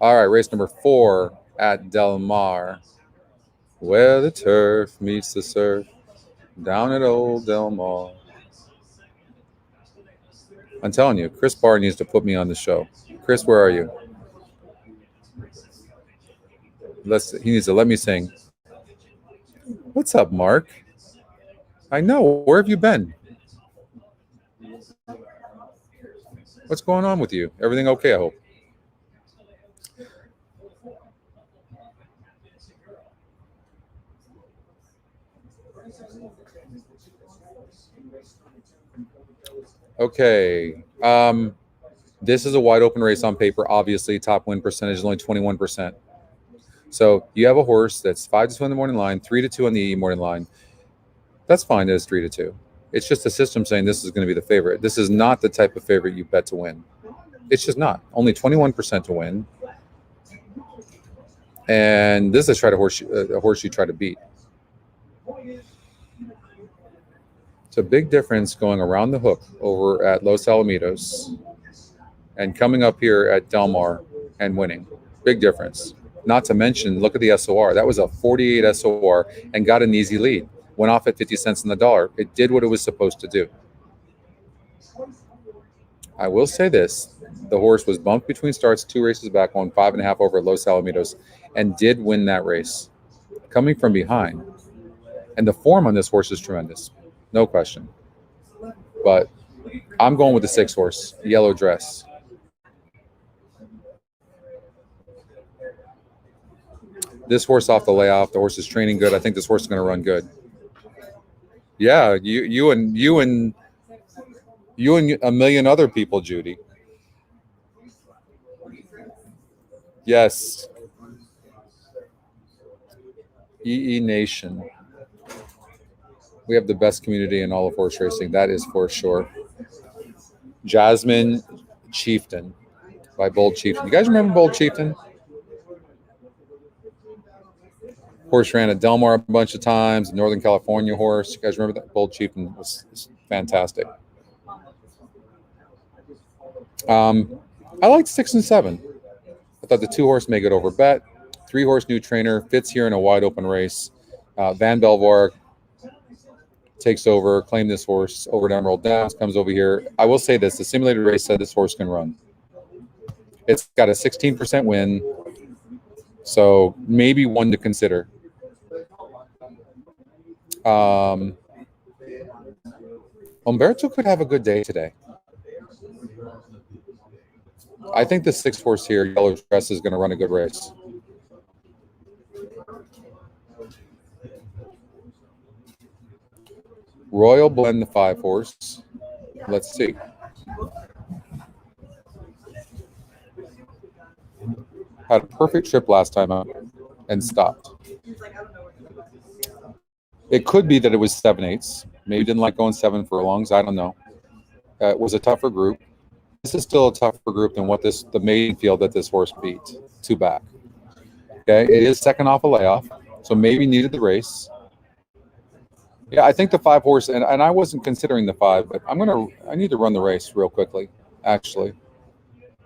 All right, race number 4 at Del Mar, where the turf meets the surf, down at old Del Mar. I'm telling you, Chris Barr needs to put me on the show. Chris, where are you? He needs to let me sing. What's up, Mark? I know. Where have you been? What's going on with you? Everything okay, I hope? Okay. This is a wide open race on paper. Obviously, top win percentage is only 21%. So you have a horse that's 5-2 on the morning line, 3-2 on the morning line. That's fine. It's 3-2. It's just the system saying this is going to be the favorite. This is not the type of favorite you bet to win. It's just not. Only 21% to win. And this is a horse you try to beat. It's a big difference going around the hook over at Los Alamitos and coming up here at Del Mar and winning. Big difference. Not to mention, look at the SOR. That was a 48 SOR and got an easy lead. Went off at 50 cents on the dollar. It did what it was supposed to do. I will say this. The horse was bumped between starts 2 races back, won 5.5 over at Los Alamitos, and did win that race, coming from behind. And the form on this horse is tremendous. No question. But I'm going with the 6 horse, yellow dress. This horse off the layoff, the horse is training good. I think this horse is going to run good. Yeah, you and a million other people, Judy. Yes, EE Nation. We have the best community in all of horse racing. That is for sure. Jasmine Chieftain by Bold Chieftain. You guys remember Bold Chieftain? Horse ran at Del Mar a bunch of times. Northern California horse. You guys remember that? Bold Chieftain was fantastic. I liked 6 and 7. I thought the 2 horse may get over bet. 3 horse new trainer fits here in a wide open race. Van Belvoir takes over, claimed this horse over at Emerald Downs, comes over here. I will say this: the simulated race said this horse can run. It's got a 16% win, so maybe one to consider. Umberto could have a good day today. I think the 6 horse here, Yellow Dress, is going to run a good race. Royal Blend, the 5 horse. Let's see. Had a perfect trip last time out and stopped. It could be that it was 7/8. Maybe didn't like going 7 furlongs. I don't know. It was a tougher group. This is still a tougher group than what the maiden field that this horse beat. 2 back. Okay, it is second off a layoff, so maybe needed the race. Yeah, I think the 5 horse, and I wasn't considering the 5, but I need to run the race real quickly, actually.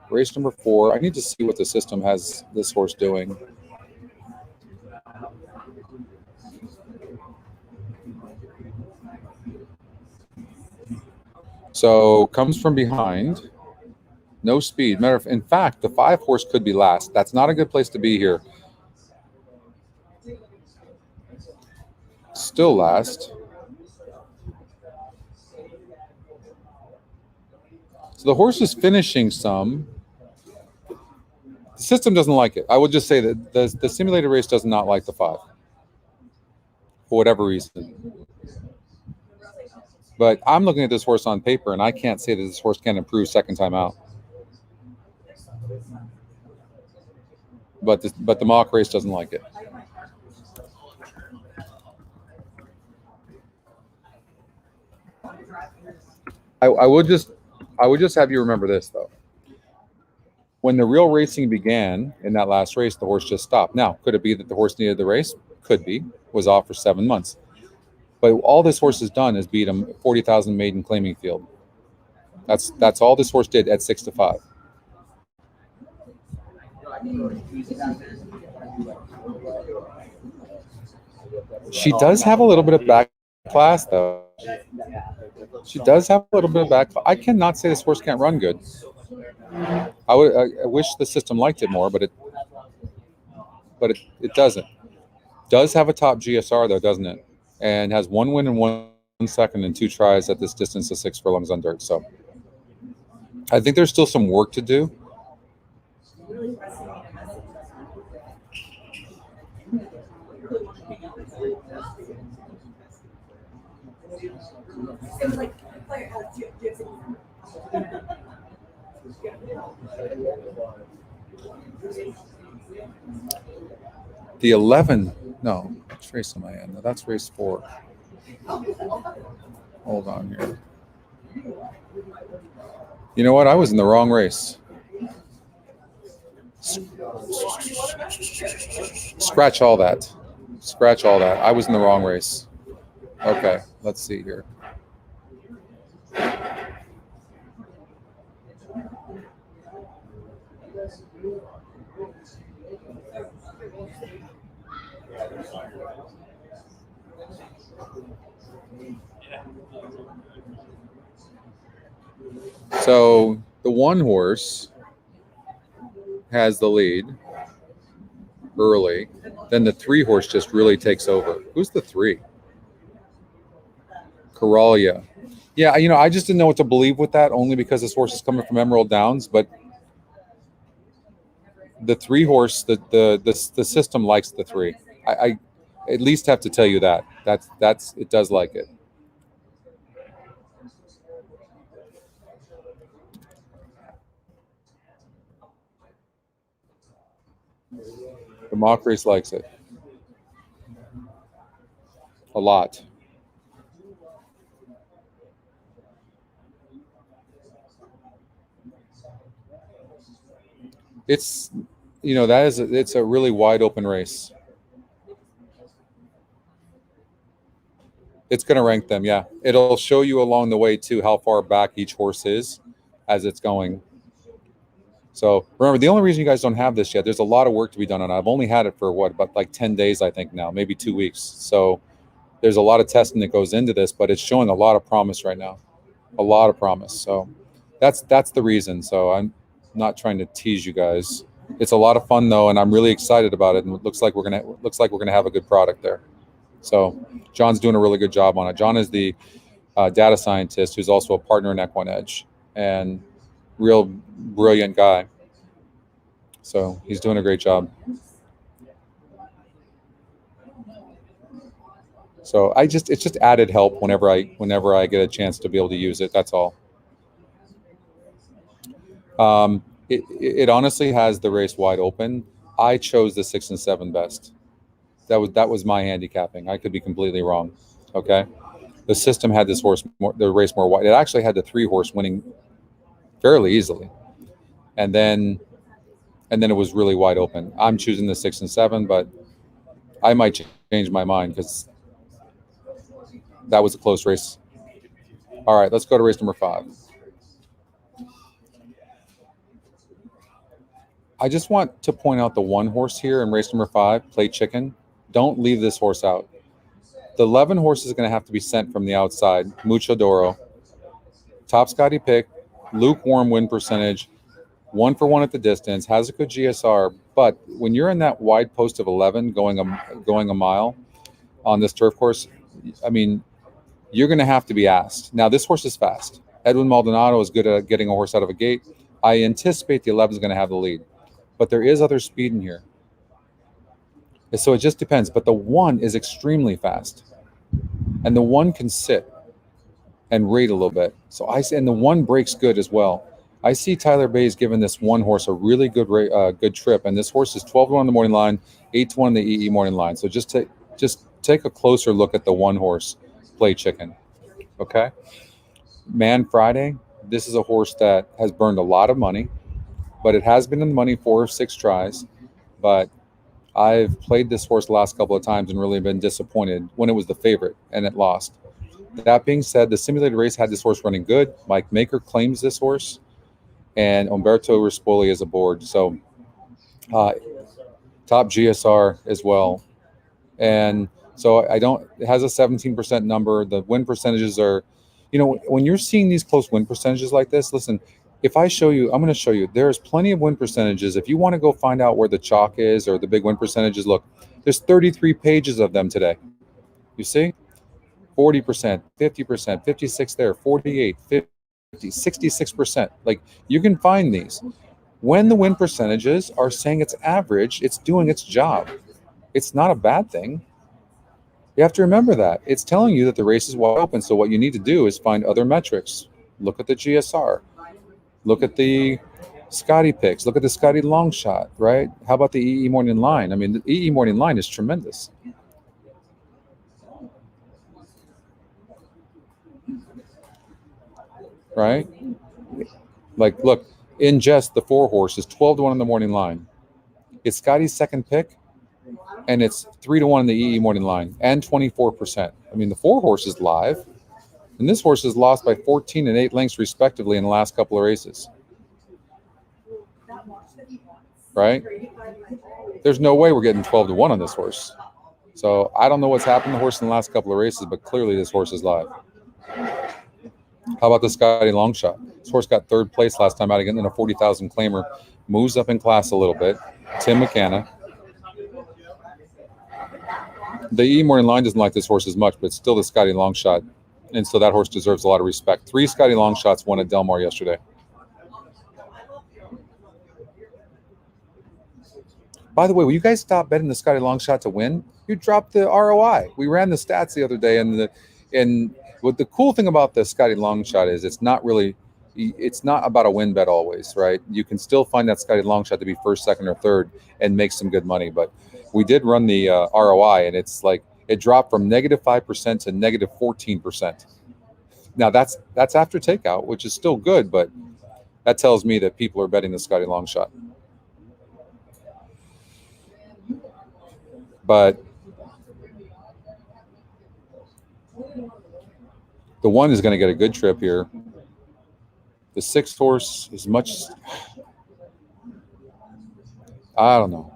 Race number 4. I need to see what the system has this horse doing. So comes from behind, no speed. In fact, the 5 horse could be last. That's not a good place to be here. Still last. So the horse is finishing some. The system doesn't like it. I would just say that the simulated race does not like the 5 for whatever reason. But I'm looking at this horse on paper, and I can't say that this horse can improve second time out. But the mock race doesn't like it. I would just have you remember this, though. When the real racing began in that last race, the horse just stopped. Now, could it be that the horse needed the race? Could be. Was off for 7 months. But all this horse has done is beat him 40,000 maiden claiming field. That's all this horse did at 6-5. She does have a little bit of back class, though. She does have a little bit of back. I cannot say this horse can't run good. I wish the system liked it more, but it doesn't. Does have a top GSR though, doesn't it? And has 1 win and 1 second in 2 tries at this distance of 6 furlongs on dirt. So I think there's still some work to do. The 11, no, which race am I in? No, that's race 4. Hold on here. You know what? I was in the wrong race. Scratch all that. Scratch all that. I was in the wrong race. Okay, let's see here. So the 1 horse has the lead early. Then the 3 horse just really takes over. Who's the 3? Coralia. Yeah, I just didn't know what to believe with that, only because this horse is coming from Emerald Downs. But the 3 horse, the system likes the 3. I at least have to tell you that. That's it does like it. mock race likes it a lot. It's, it's a really wide open race. It's going to rank them, yeah. It'll show you along the way too how far back each horse is as it's going. So remember, the only reason you guys don't have this yet, there's a lot of work to be done on it. I've only had it for about like 10 days, I think now, maybe 2 weeks. So there's a lot of testing that goes into this, but it's showing a lot of promise right now, a lot of promise. So that's the reason. So I'm not trying to tease you guys. It's a lot of fun though, and I'm really excited about it. And it looks like we're gonna have a good product there. So John's doing a really good job on it. John is the data scientist who's also a partner in EquinEdge, and real brilliant guy. So he's doing a great job. So it's just added help whenever I get a chance to be able to use it. That's all. It honestly has the race wide open. I chose the 6 and 7 best. That was my handicapping. I could be completely wrong. Okay, the system had this horse the race more wide. It actually had the 3 horse winning fairly easily, and then it was really wide open. I'm choosing the 6 and 7, but I might change my mind because that was a close race. All right, let's go to race number 5. I just want to point out the 1 horse here in race number 5, Play Chicken. Don't leave this horse out. The 11 horse is going to have to be sent from the outside. Mucho Doro, top Scotty pick, lukewarm win percentage, 1 for 1 at the distance, has a good GSR. But when you're in that wide post of 11 going a mile on this turf course, I mean, you're going to have to be asked. Now, this horse is fast. Edwin Maldonado is good at getting a horse out of a gate. I anticipate the 11 is going to have the lead. But there is other speed in here. So it just depends. But the 1 is extremely fast. And the 1 can sit and rate a little bit. So and the 1 breaks good as well. I see Tyler Bayes giving this 1 horse a really good good trip. And this horse is 12-1 on the morning line, 8-1 on the EE morning line. So just take a closer look at the 1 horse, Play Chicken. Okay? Man Friday, this is a horse that has burned a lot of money, but it has been in the money 4 or 6 tries. But I've played this horse the last couple of times and really been disappointed when it was the favorite and it lost. That being said, the simulated race had this horse running good. Mike Maker claims this horse, and Umberto Rispoli is aboard. So top GSR as well. And so it has a 17% number. The win percentages are, when you're seeing these close win percentages like this, listen, if I show you, I'm going to show you, there's plenty of win percentages. If you want to go find out where the chalk is or the big win percentages, look, there's 33 pages of them today. You see? 40%, 50%, 56 there, 48, 50, 66%. Like, you can find these. When the win percentages are saying it's average, it's doing its job. It's not a bad thing. You have to remember that. It's telling you that the race is wide open. So what you need to do is find other metrics. Look at the GSR. Look at the Scotty picks. Look at the Scotty long shot, right? How about the EE morning line? I mean, the EE morning line is tremendous. Right? Like, look, in just the 4 horse is 12-1 on the morning line. It's Scotty's second pick, and it's 3-1 in the EE morning line, and 24%. I mean, the 4 horse is live. And this horse has lost by 14 and 8 lengths respectively in the last couple of races. Right? There's no way we're getting 12-1 on this horse. So I don't know what's happened to the horse in the last couple of races, but clearly this horse is live. How about the Scotty long shot? This horse got 3rd place last time out again in a 40,000 claimer. Moves up in class a little bit. Tim McKenna. The E morning line doesn't like this horse as much, but it's still the Scotty long shot. And so that horse deserves a lot of respect. 3 Scotty long shots won at Del Mar yesterday. By the way, will you guys stop betting the Scotty long shot to win? You dropped the ROI. We ran the stats the other day, and what the cool thing about the Scotty long shot is it's not about a win bet always, right? You can still find that Scotty long shot to be 1st, 2nd, or 3rd and make some good money. But we did run the ROI, and it's like it dropped from -5% to -14%. Now that's after takeout, which is still good, but that tells me that people are betting the Scotty long shot. But the 1 is going to get a good trip here. The 6th horse is much, I don't know.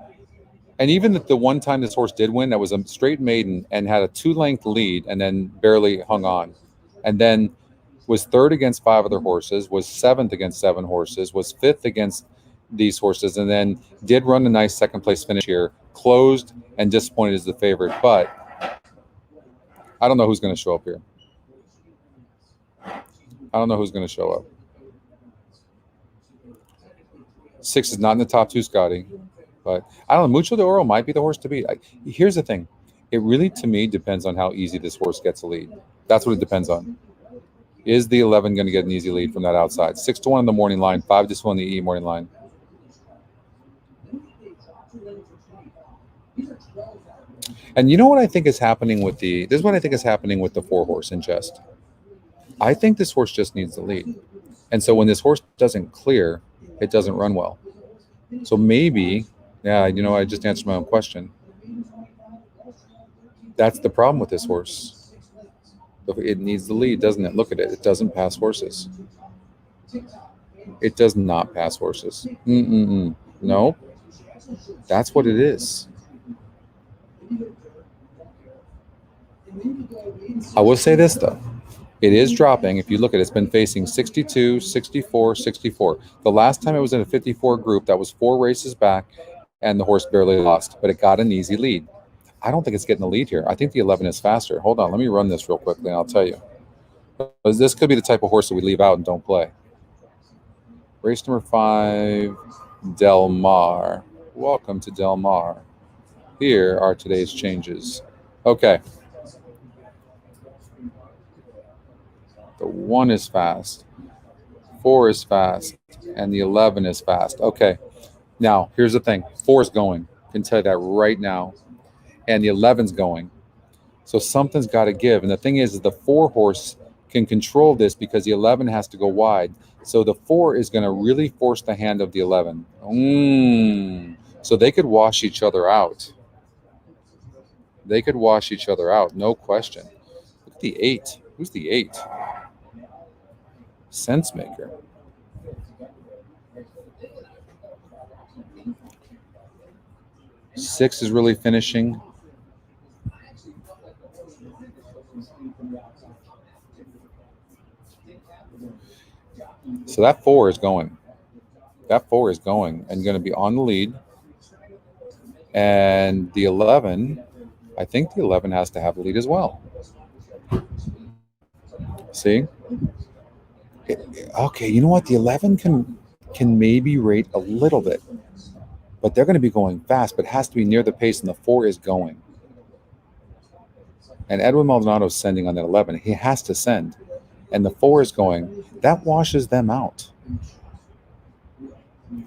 And even the one time this horse did win, that was a straight maiden and had a 2-length lead and then barely hung on. And then was 3rd against 5 other horses, was 7th against 7 horses, was 5th against these horses, and then did run a nice 2nd place finish here, closed and disappointed as the favorite. But I don't know who's going to show up here. I don't know who's going to show up. 6 is not in the top 2, Scotty. But I don't know. Mucho de Oro might be the horse to beat. Here's the thing. It really, to me, depends on how easy this horse gets a lead. That's what it depends on. Is the 11 going to get an easy lead from that outside? 6-1 in the morning line, 5-1 in the E morning line. And you know what I think is happening with this is what I think is happening with the 4 horse in Jest. I think this horse just needs the lead. And so when this horse doesn't clear, it doesn't run well. So maybe, yeah, I just answered my own question. That's the problem with this horse. It needs the lead, doesn't it? Look at it. It doesn't pass horses. It does not pass horses. No. That's what it is. I will say this, though. It is dropping. If you look at it, it's been facing 62, 64, 64. The last time it was in a 54 group, that was 4 races back, and the horse barely lost, but it got an easy lead. I don't think it's getting the lead here. I think the 11 is faster. Hold on. Let me run this real quickly, and I'll tell you. This could be the type of horse that we leave out and don't play. Race number 5, Del Mar. Welcome to Del Mar. Here are today's changes. Okay. The 1 is fast, 4 is fast, and the 11 is fast. Okay. Now, here's the thing. 4 is going. I can tell you that right now. And the 11's going. So something's got to give. And the thing is the 4 horse can control this because the 11 has to go wide. So the 4 is going to really force the hand of the 11. So they could wash each other out. They could wash each other out, no question. Look at the 8. Who's the 8? Sense maker. Six is really finishing. So that 4 is going. That 4 is going and going to be on the lead. And the 11, I think the 11 has to have a lead as well. See? Okay, you know what? The 11 can maybe rate a little bit. But they're going to be going fast, but it has to be near the pace, and the 4 is going. And Edwin Maldonado's sending on that 11. He has to send. And the 4 is going. That washes them out.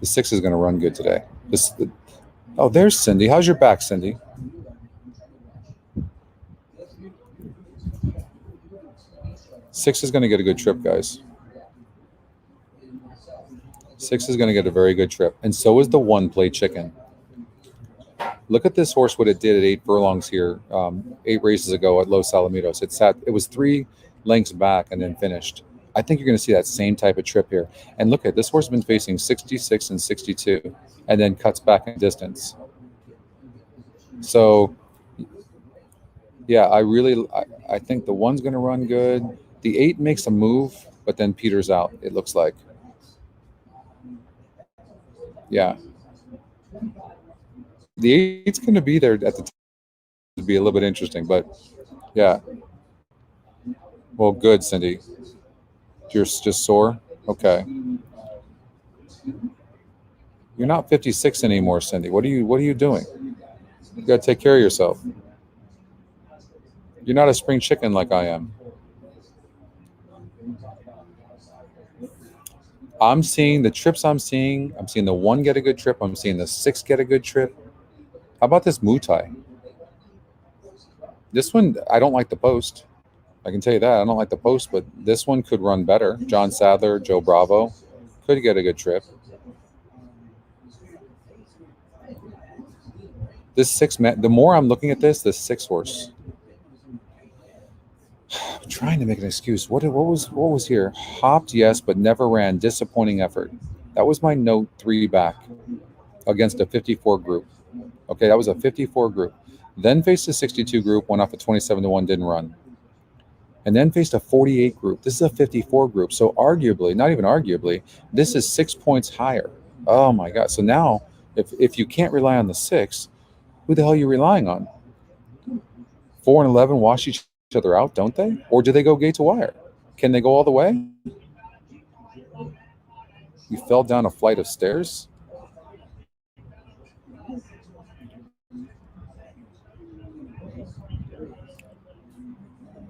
The 6 is going to run good today. Oh, there's Cindy. How's your back, Cindy? Six is going to get a good trip, guys. 6 is going to get a very good trip. And so is the 1 Play Chicken. Look at this horse, what it did at 8 furlongs here, 8 races ago at Los Alamitos. It was 3 lengths back and then finished. I think you're going to see that same type of trip here. And look at this horse has been facing 66 and 62 and then cuts back in distance. So, yeah, I think the 1's going to run good. The 8 makes a move, but then peters out, it looks like. Yeah. The 8's going to be there at the time. It would be a little bit interesting, but yeah. Well, good, Cindy. You're just sore? Okay. You're not 56 anymore, Cindy. What are you doing? You got to take care of yourself. You're not a spring chicken like I am. I'm seeing the trips I'm seeing the 1 get a good trip. I'm seeing the 6 get a good trip. How about this Muay? This one, I don't like the post. I can tell you that. I don't like the post, but this one could run better. John Sadler, Joe Bravo could get a good trip. This six man, the more I'm looking at this 6-horse. I'm trying to make an excuse. What was here? Hopped, yes, but never ran. Disappointing effort. That was my note 3 back against a 54 group. Okay, that was a 54 group. Then faced a 62 group, went off a 27-1, didn't run. And then faced a 48 group. This is a 54 group. So arguably, not even arguably, this is 6 points higher. Oh my God. So now, if you can't rely on the 6, who the hell are you relying on? 4 and 11 wash each other out, don't they? Or do they go gate to wire? Can they go all the way? You fell down a flight of stairs?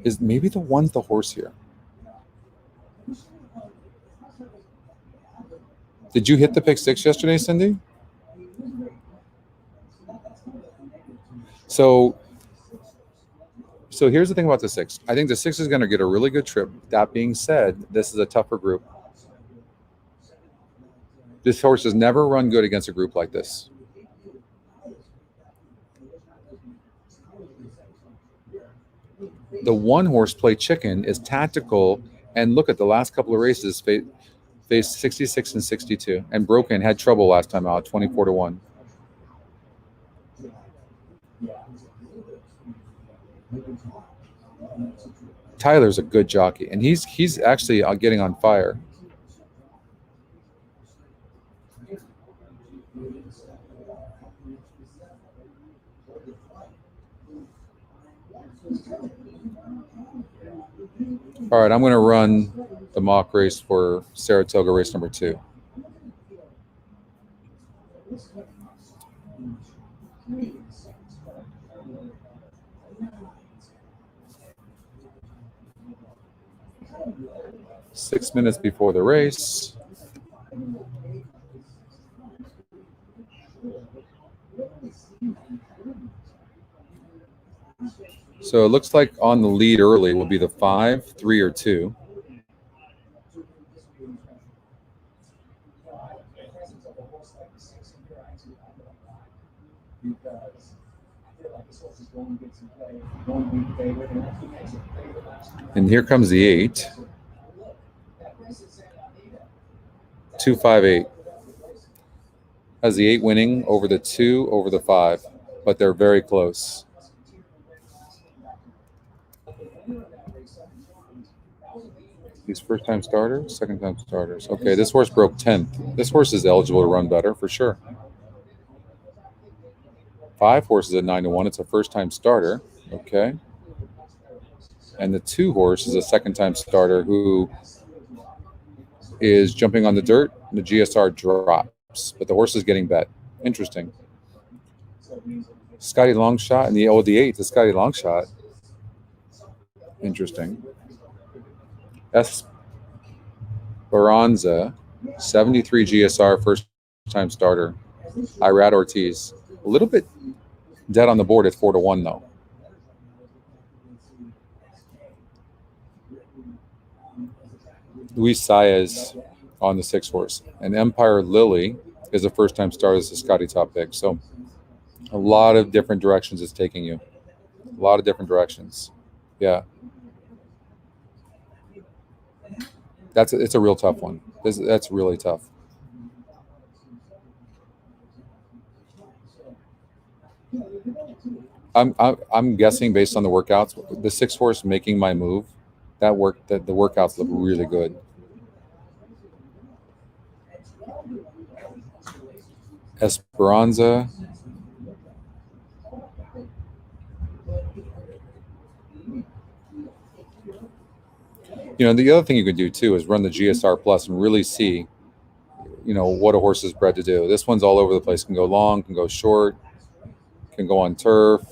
Is maybe the one's the horse here? Did you hit the pick 6 yesterday, Cindy? So here's the thing about the 6. I think the 6 is going to get a really good trip. That being said, this is a tougher group. This horse has never run good against a group like this. The 1 horse play chicken is tactical, and look at the last couple of races faced 66 and 62, and Broken had trouble last time out, 24-1. Tyler's a good jockey, and he's actually getting on fire. All right, I'm going to run the mock race for Saratoga race number 2. Six minutes before the race. So it looks like on the lead early will be the 5, 3, or 2. And here comes the 8. 2, 5, 8. Has the 8 winning over the 2, over the 5, but they're very close. These first-time starters, second-time starters. Okay, this horse broke 10th. This horse is eligible to run better for sure. 5 horses at 9-1. It's a first-time starter. Okay. And the 2 horse is a second-time starter who is jumping on the dirt. The GSR drops, but the horse is getting bet. Interesting. Scotty Longshot and the 8, the Scotty Longshot. Interesting. Esperanza, 73 GSR, first-time starter. Irad Ortiz. A little bit dead on the board at 4-1, though. Luis Saez on the 6 horse. And Empire Lily is a first-time starter as a Scotty top pick. So a lot of different directions it's taking you. A lot of different directions. Yeah. It's a real tough one. That's really tough. I'm guessing based on the workouts, the 6 horse making my move, the workouts look really good. Esperanza. The other thing you can do too is run the GSR Plus and really see, what a horse is bred to do. This one's all over the place. Can go long, can go short, can go on turf.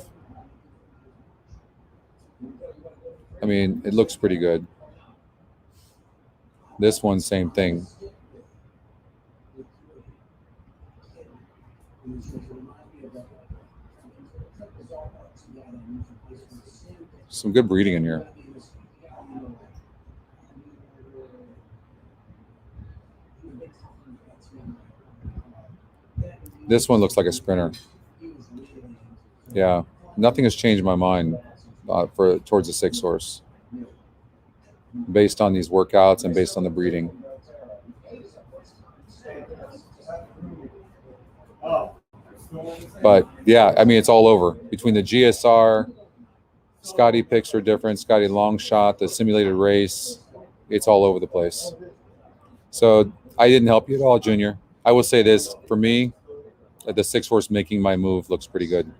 I mean, it looks pretty good. This one, same thing. Some good breeding in here. This one looks like a sprinter. Yeah, nothing has changed my mind towards the 6 horse, based on these workouts and based on the breeding. But yeah, I mean, it's all over between the GSR, Scotty picks are different, Scotty long shot, the simulated race. It's all over the place. So I didn't help you at all, Junior. I will say this, for me, the 6 horse making my move looks pretty good.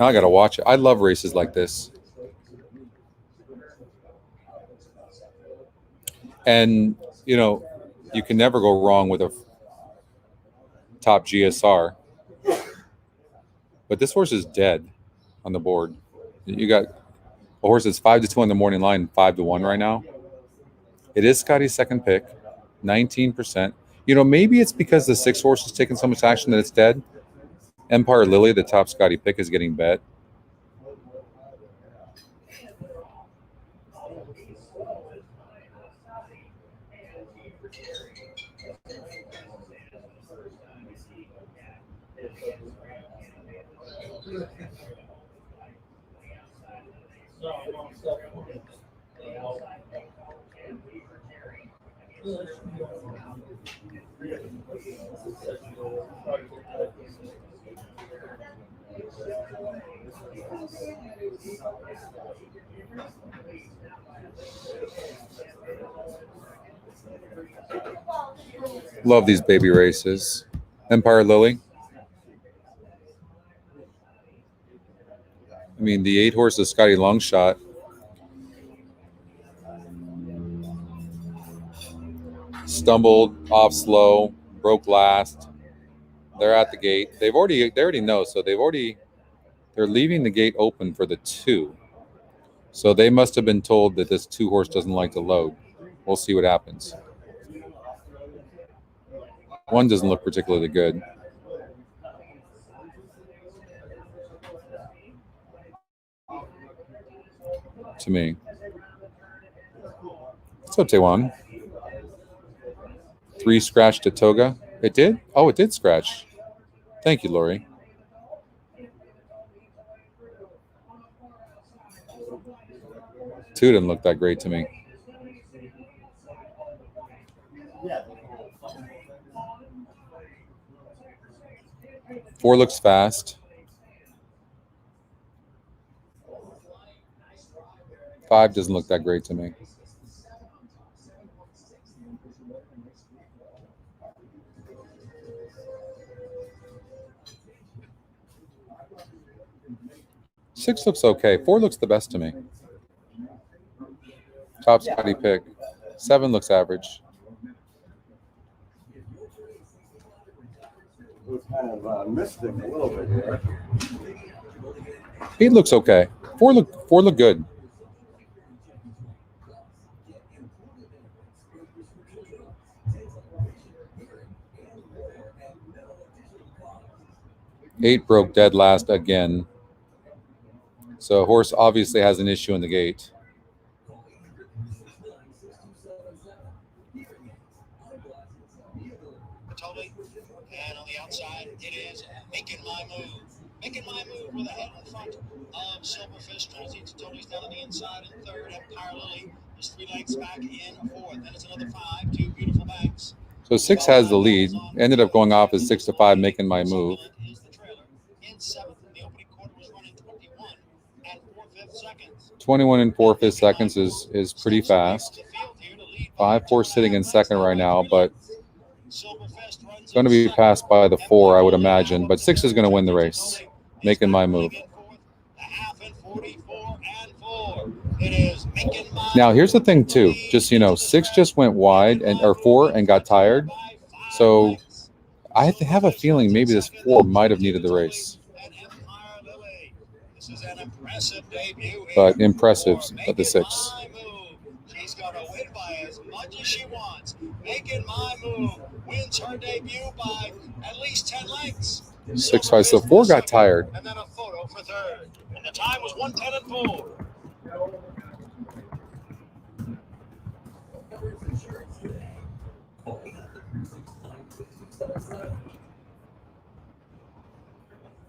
Now I got to watch it. I love races like this. And, you know, you can never go wrong with a top GSR. But this horse is dead on the board. You got a horse that's 5-2 on the morning line, 5-1 right now. It is Scotty's second pick, 19%. You know, maybe it's because the 6 horse is taking so much action that it's dead. Empire Lily, the top Scotty pick, is getting bet. Love these baby races. Empire Lily. I mean, the 8 horse is Scotty Longshot. Stumbled off slow, broke last. They're at the gate. They already know, so they're leaving the gate open for the 2. So they must have been told that this 2 horse doesn't like to load. We'll see what happens. 1 doesn't look particularly good. To me. What's up, Taiwan? 3 scratched to Toga. It did? Oh, it did scratch. Thank you, Lori. Two didn't look that great to me. Four looks fast. 5 doesn't look that great to me. Six looks okay. 4 looks the best to me. Top Scotty pick. 7 looks average. It was kind of mystic a little bit here. 8 looks okay. 4 look good. Eight broke dead last again. So horse obviously has an issue in the gate. Totally. And on the outside, it is making my move. Making my move with a head in front of Silverfish. Transites Totally down on the inside in third. Empire Lily is 3 lengths back in fourth. Then it's another 5. 2 beautiful banks. So 6 has the lead. Ended up going off as 6-5, making my move. In seventh, the opening quarter was running 21 and 4/5 seconds. 21 and 4/5 seconds is pretty fast. 5-4 sitting in second right now, but it's going to be passed by the 4, I would imagine. But 6 is going to win the race, making my move. Now, here's the thing, too. Just, 6 just went wide, or 4 and got tired. So I have a feeling maybe this 4 might have needed the race. But impressive at the 6. She's going to win by as much as she wants. Making my move wins her debut by at least 10 lengths. 6.5. So 4 got tired. And then a photo for third. And the time was 1:10 and 4.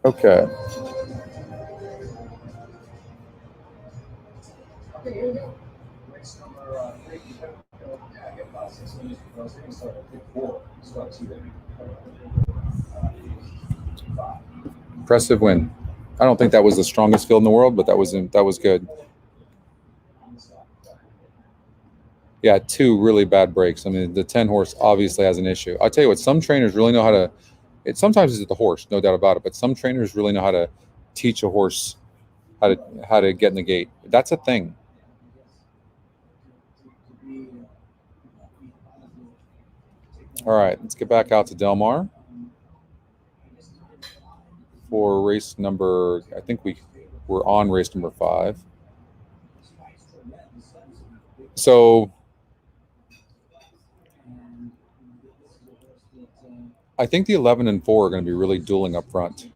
Okay. Impressive win. I don't think that was the strongest field in the world, but that was good. Yeah, 2 really bad breaks. I mean, the 10 horse obviously has an issue. I'll tell you what, some trainers really know how to. Sometimes it's the horse, no doubt about it, but some trainers really know how to teach a horse how to get in the gate. That's a thing. All right, let's get back out to Del Mar for race number. I think we're on race number 5. So I think the 11 and 4 are going to be really dueling up front.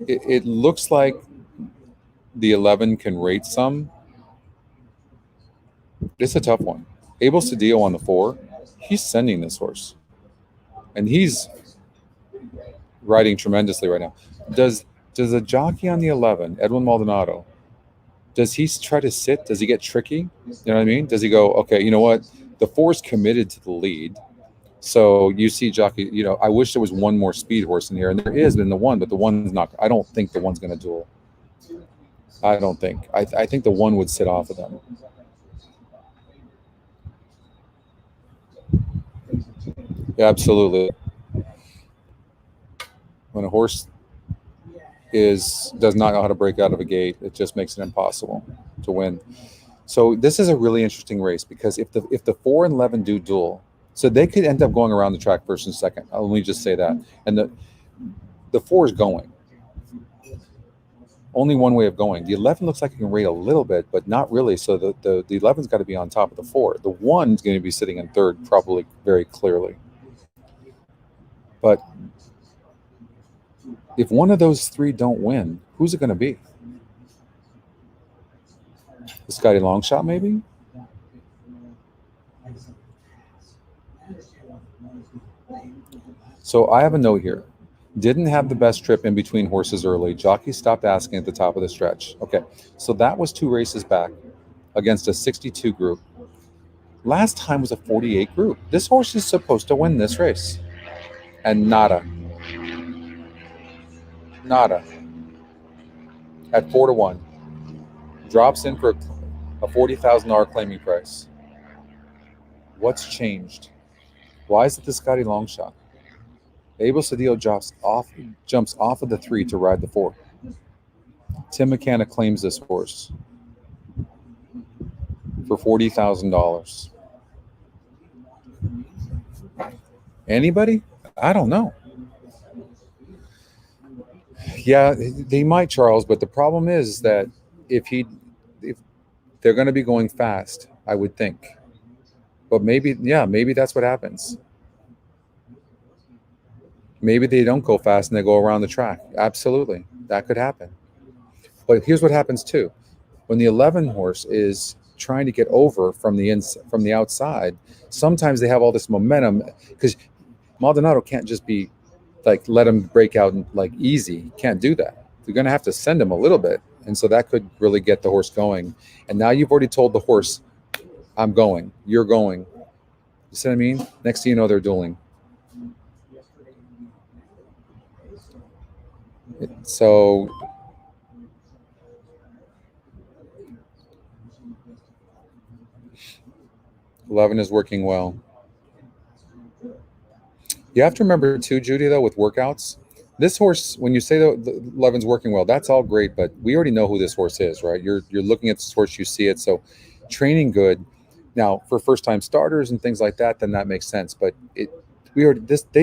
It looks like the 11 can rate some. It's a tough one. Abel Cedillo on the 4, he's sending this horse. And he's riding tremendously right now. Does a jockey on the 11, Edwin Maldonado, does he try to sit? Does he get tricky? You know what I mean? Does he go, okay, you know what? The 4's committed to the lead. So you see jockey, I wish there was one more speed horse in here. And there is in the 1, but the 1's not. I don't think the 1's going to duel. I don't think. I think the 1 would sit off of them. Yeah, absolutely. When a horse does not know how to break out of a gate, it just makes it impossible to win. So this is a really interesting race because if the 4 and 11 do duel, so they could end up going around the track first and second. Let me just say that. And the 4 is going. Only one way of going. The 11 looks like it can rate a little bit, but not really. So the 11's got to be on top of the 4. The 1's going to be sitting in third, probably very clearly. But if one of those 3 don't win, who's it going to be? The Scotty Longshot, maybe? So I have a note here. Didn't have the best trip in between horses early. Jockey stopped asking at the top of the stretch. Okay, so that was 2 races back against a 62 group. Last time was a 48 group. This horse is supposed to win this race. And nada. At 4-1. Drops in for a $40,000 claiming price. What's changed? Why is it the Scotty Longshot? Abel Cedillo jumps off of the 3 to ride the 4. Tim McKenna claims this horse for $40,000. Anybody? I don't know. Yeah, they might, Charles, but the problem is that if they're going to be going fast, I would think. But maybe that's what happens. Maybe they don't go fast and they go around the track. Absolutely. That could happen. But here's what happens too. When the 11 horse is trying to get over from the outside, sometimes they have all this momentum because Maldonado can't just be like let him break out and like easy. He can't do that. You're going to have to send him a little bit. And so that could really get the horse going. And now you've already told the horse, I'm going, you're going. You see what I mean? Next thing you know, they're dueling. So $11 is working well. You have to remember too, Judy, though, with workouts, this horse, when you say the 11's working well, that's all great, but we already know who this horse is, right? You're looking at this horse, you see it. So training good. Now, for first-time starters and things like that, then that makes sense. But they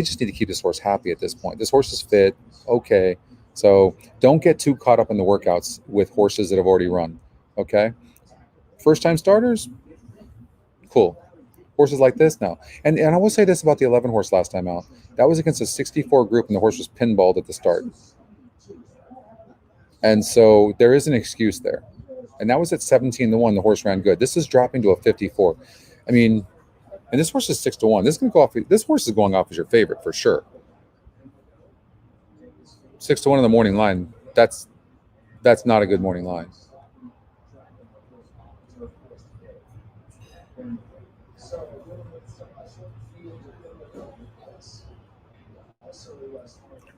just need to keep this horse happy at this point. This horse is fit, okay. So don't get too caught up in the workouts with horses that have already run, okay? First-time starters, cool. Horses like this now. And I will say this about the 11 horse last time out. That was against a 64 group, and the horse was pinballed at the start. And so there is an excuse there. And that was at 17-1. The horse ran good. This is dropping to a 54. I mean, and this horse is 6-1. This can go off. This horse is going off as your favorite for sure. 6-1 in the morning line. That's not a good morning line.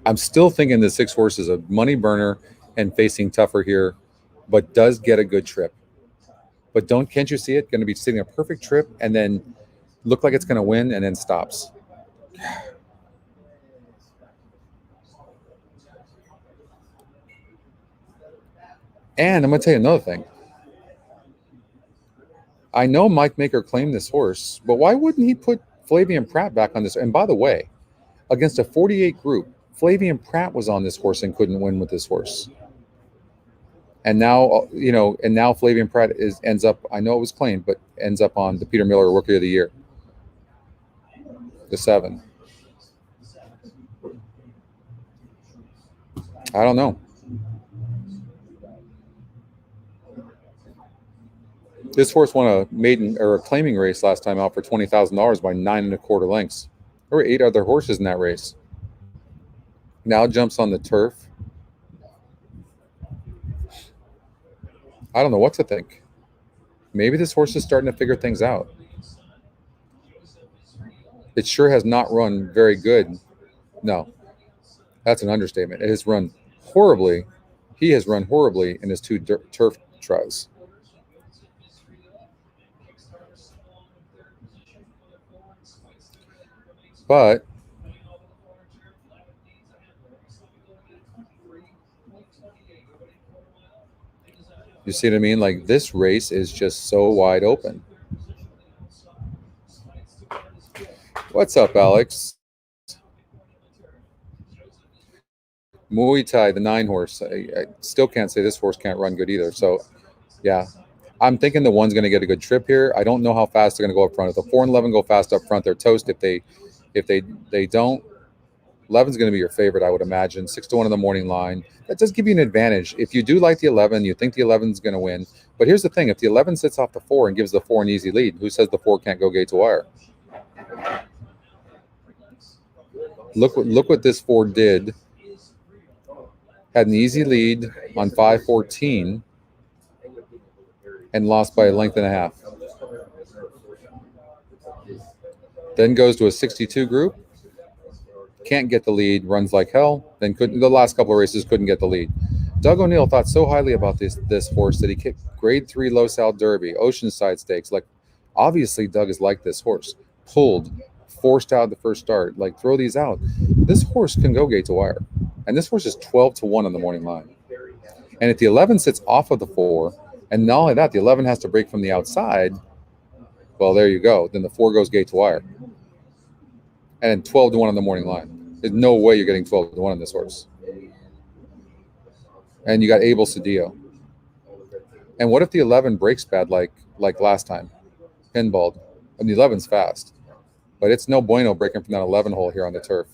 I'm still thinking the 6 horse is a money burner and facing tougher here, but does get a good trip. But can't you see it? Going to be sitting a perfect trip and then look like it's going to win and then stops. And I'm going to tell you another thing. I know Mike Maker claimed this horse, but why wouldn't he put Flavian Pratt back on this? And by the way, against a 48 group, Flavian Pratt was on this horse and couldn't win with this horse. And now, now Flavian Pratt ends up, I know it was claimed, but ends up on the Peter Miller Rookie of the Year. The 7. I don't know. This horse won a maiden or a claiming race last time out for $20,000 by 9 1/4 lengths. There were 8 other horses in that race. Now jumps on the turf. I don't know what to think. Maybe this horse is starting to figure things out. It sure has not run very good. No, that's an understatement. It has run horribly. He has run horribly in his 2 turf trials. But you see what I mean? Like, this race is just so wide open. What's up, Alex? Muay Thai, the 9 horse. I still can't say this horse can't run good either. So, yeah. I'm thinking the 1's going to get a good trip here. I don't know how fast they're going to go up front. If the 4 and 11 go fast up front, they're toast. If they don't, 11's going to be your favorite, I would imagine. 6-1 in the morning line. That does give you an advantage. If you do like the 11, you think the 11's going to win. But here's the thing. If the 11 sits off the 4 and gives the 4 an easy lead, who says the 4 can't go gate to wire? Look what this 4 did. Had an easy lead on 5-14 and lost by a length and a half. Then goes to a 62 group. Can't get the lead, runs like hell. Then the last couple of races couldn't get the lead. Doug O'Neill thought so highly about this horse that he kicked grade 3 Los Al Derby, Oceanside Stakes. Like, obviously Doug is like this horse. Pulled, forced out the first start. Like, throw these out. This horse can go gate to wire. And this horse is 12-1 on the morning line. And if the 11 sits off of the 4, and not only that, the 11 has to break from the outside, well, there you go. Then the 4 goes gate to wire. And then 12-1 on the morning line. There's no way you're getting 12-1 on this horse. And you got Abel Cedillo. And what if the 11 breaks bad like last time? Pinballed. And the 11's fast. But it's no bueno breaking from that 11 hole here on the turf.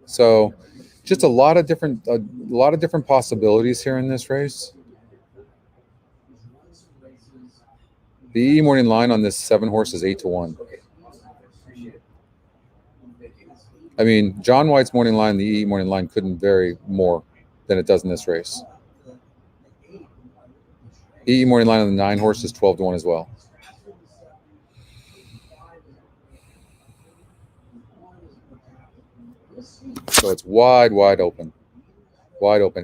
So just a lot of different possibilities here in this race. The E morning line on this 7 horse is 8-1. I mean, John White's morning line, the E morning line couldn't vary more than it does in this race. E morning line on the 9 horse is 12-1 as well. So it's wide open,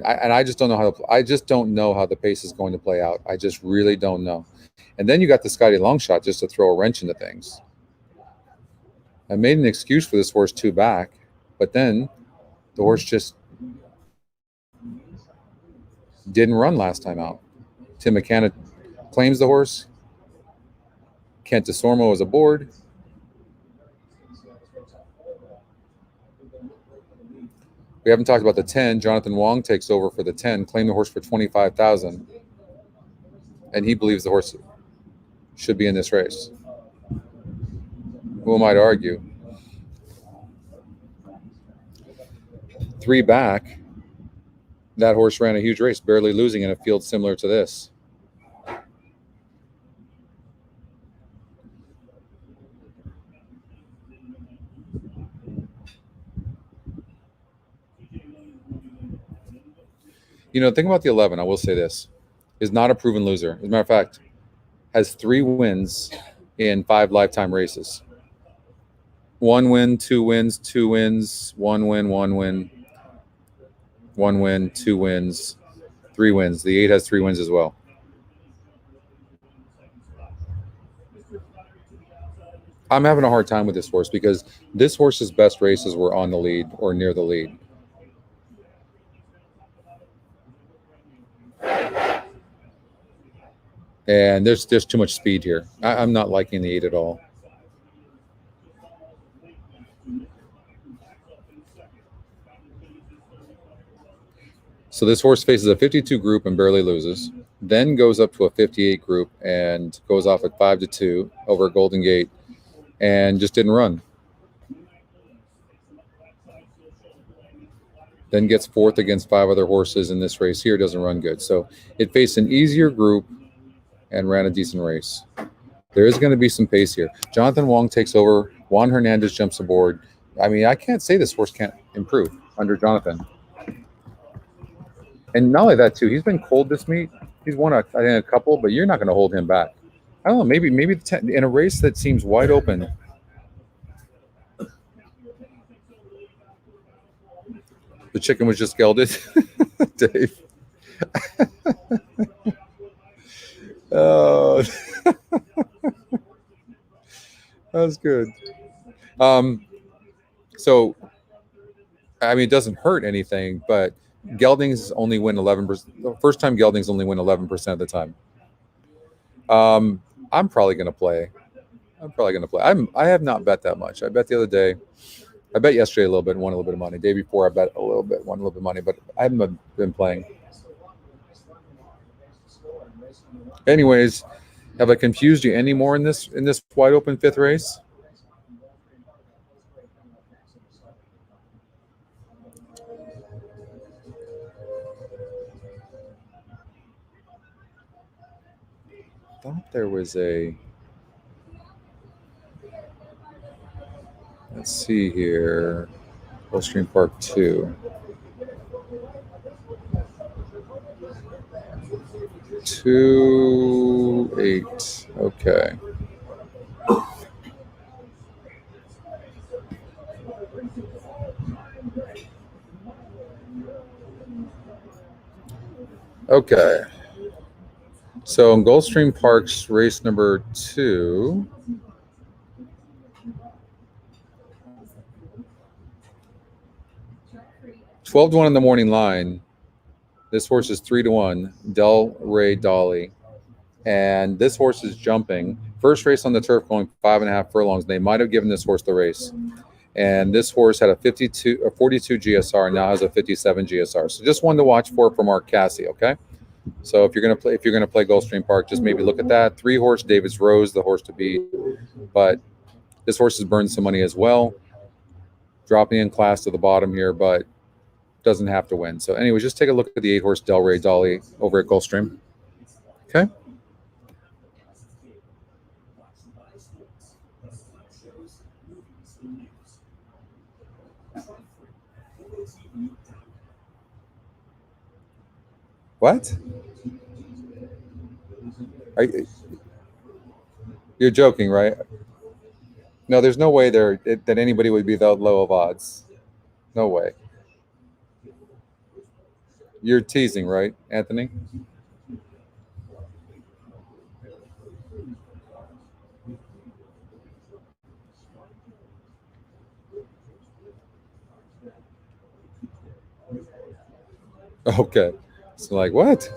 I just don't know how the pace is going to play out. I just really don't know. And then you got the Scotty long shot just to throw a wrench into things. I made an excuse for this horse 2 back, but then the horse just didn't run last time out. Tim McCann claims the horse. Kent DeSormo is aboard. We haven't talked about the 10. Jonathan Wong takes over for the 10, claimed the horse for $25,000, and he believes the horse should be in this race. Who am I to argue? 3 back, that horse ran a huge race, barely losing in a field similar to this. You know, think about the 11. I will say this is not a proven loser. As a matter of fact, has 3 wins in 5 lifetime races. 1 win, 2 wins, 2 wins, 1 win, 1 win, 1 win, 2 wins, 3 wins. The 8 has 3 wins as well. I'm having a hard time with this horse because this horse's best races were on the lead or near the lead. And there's too much speed here. I'm not liking the 8 at all. So this horse faces a 52 group and barely loses, then goes up to a 58 group and goes off at 5-2 over Golden Gate and just didn't run. Then gets 4th against 5 other horses in this race here, doesn't run good. So it faced an easier group and ran a decent race. There is going to be some pace here. Jonathan Wong takes over. Juan Hernandez jumps aboard. I mean, I can't say this horse can't improve under Jonathan. And not only that, too, he's been cold this meet. He's won, I think, a couple, but you're not going to hold him back. I don't know, maybe in a race that seems wide open. The chicken was just gelded, Dave. Oh, that's good. So, I mean, it doesn't hurt anything, but geldings only win 11%. The first time geldings only win 11% of the time. I'm probably going to play. I have not bet that much. I bet the other day. I bet yesterday a little bit and won a little bit of money. Day before I bet a little bit, won a little bit of money, but I haven't been playing. Anyways, have I confused you any more in this wide open 5th race? I thought there was a. Let's see here. Gulfstream Park 2. 2-8. Okay. Okay. So in Gulfstream Park's race number 2. $12-1 in the morning line. This horse is 3-1, Del Rey Dolly. And this horse is jumping. First race on the turf going 5.5 furlongs. They might have given this horse the race. And this horse had a 42 GSR and now has a 57 GSR. So just one to watch for Mark Cassie, okay? So if you're gonna play Gulfstream Park, just maybe look at that. 3-horse David's Rose, the horse to beat. But this horse has burned some money as well. Dropping in class to the bottom here, but doesn't have to win. So anyways, just take a look at the 8-horse Del Rey Dolly over at Gulfstream. Okay. What? You're joking, right? No, there's no way that anybody would be that low of odds. No way. You're teasing, right, Anthony? Okay. So like, what?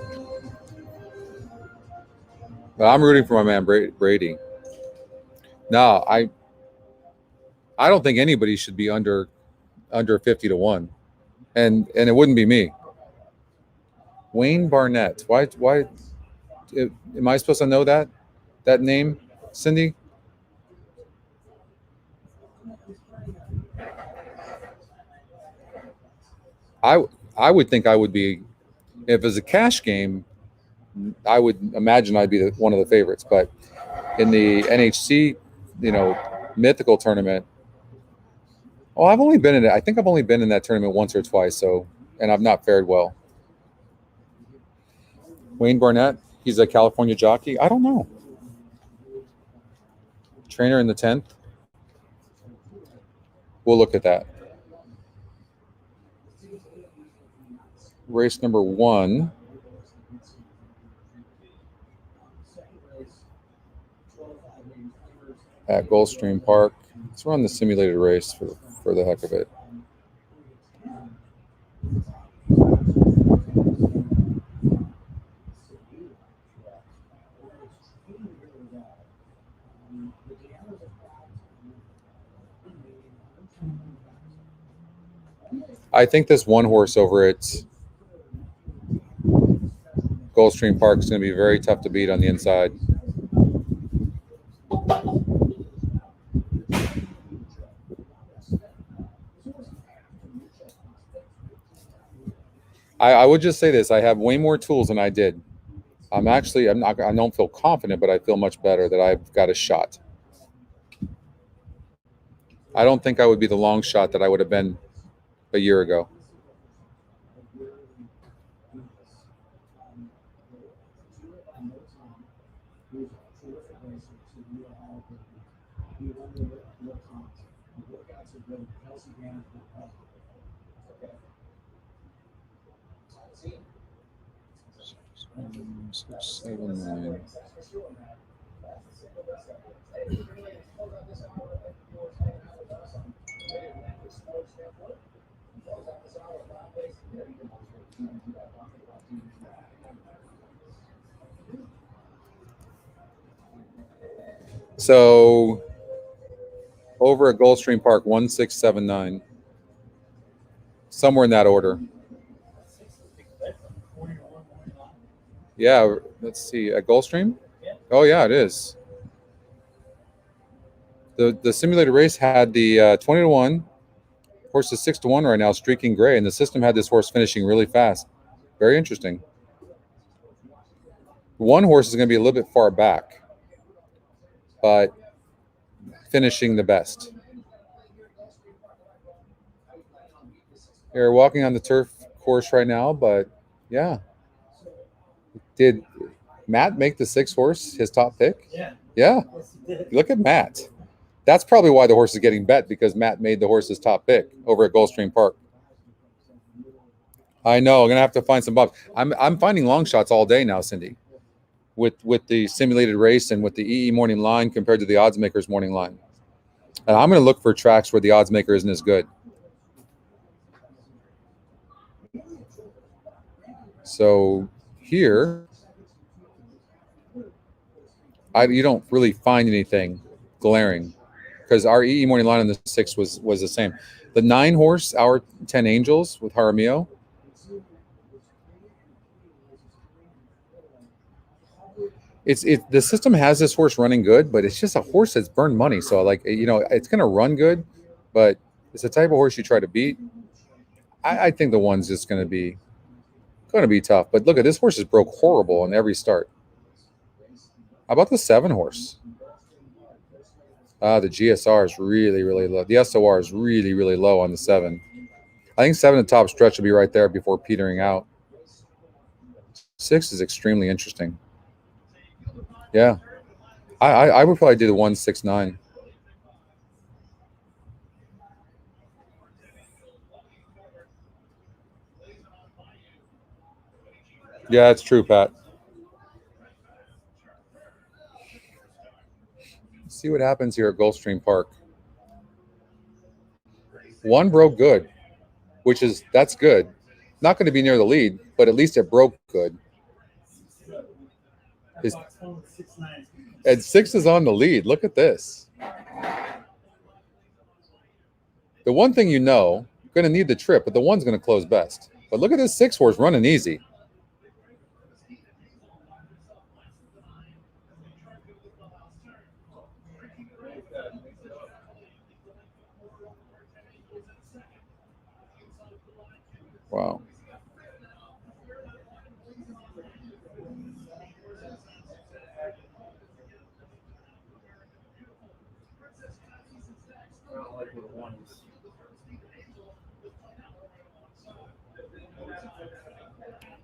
Well, I'm rooting for my man Brady. No, I don't think anybody should be under 50-1. and it wouldn't be me. Wayne Barnett. Why? Am I supposed to know that name, Cindy? I would think I would be, if it's a cash game, I would imagine I'd be one of the favorites. But in the NHC, mythical tournament, I've only been in it. I think I've only been in that tournament once or twice. So, and I've not fared well. Wayne Barnett, he's a California jockey. I don't know. Trainer in the 10th. We'll look at that. Race number 1. At Gulfstream Park. Let's run the simulated race for the heck of it. I think this one horse over at Gulfstream Park is going to be very tough to beat on the inside. I would just say this: I have way more tools than I did. I don't feel confident, but I feel much better that I've got a shot. I don't think I would be the long shot that I would have been a year ago. Six, 7, 9. So over at Gulfstream Park, 1, 6, 7, 9. Somewhere in that order. Yeah, let's see. At Gulfstream? Oh, yeah, it is. The simulated race had the 20-1. Horse is 6-1 right now, streaking gray, and the system had this horse finishing really fast. Very interesting. One horse is going to be a little bit far back, but finishing the best. They're walking on the turf course right now, but yeah. Did Matt make the 6 horse his top pick? Yeah. Yeah. Look at Matt. That's probably why the horse is getting bet, because Matt made the horse his top pick over at Gulfstream Park. I know. I'm gonna have to find some bucks. I'm finding long shots all day now, Cindy, with the simulated race and with the EE morning line compared to the odds makers morning line. And I'm gonna look for tracks where the odds maker isn't as good. So here, you don't really find anything glaring, because our EE morning line on the 6 was the same. The 9 horse, our 10 Angels with Jaramillo. The system has this horse running good, but it's just a horse that's burned money. So it's going to run good, but it's the type of horse you try to beat. I think the one's just going to be tough. But look at this horse is broke horrible in every start. How about the 7 horse? The GSR is really, really low. The SOR is really, really low on the 7. I think 7 at the top stretch will be right there before petering out. 6 is extremely interesting. Yeah. I would probably do the 1, 6, 9. Yeah, it's true, Pat. Let's see what happens here at Gulfstream Park. 1 broke good, that's good. Not going to be near the lead, but at least it broke good. And 6 is on the lead. Look at this. The one thing going to need the trip, but the 1's going to close best. But look at this 6 horse running easy. Wow.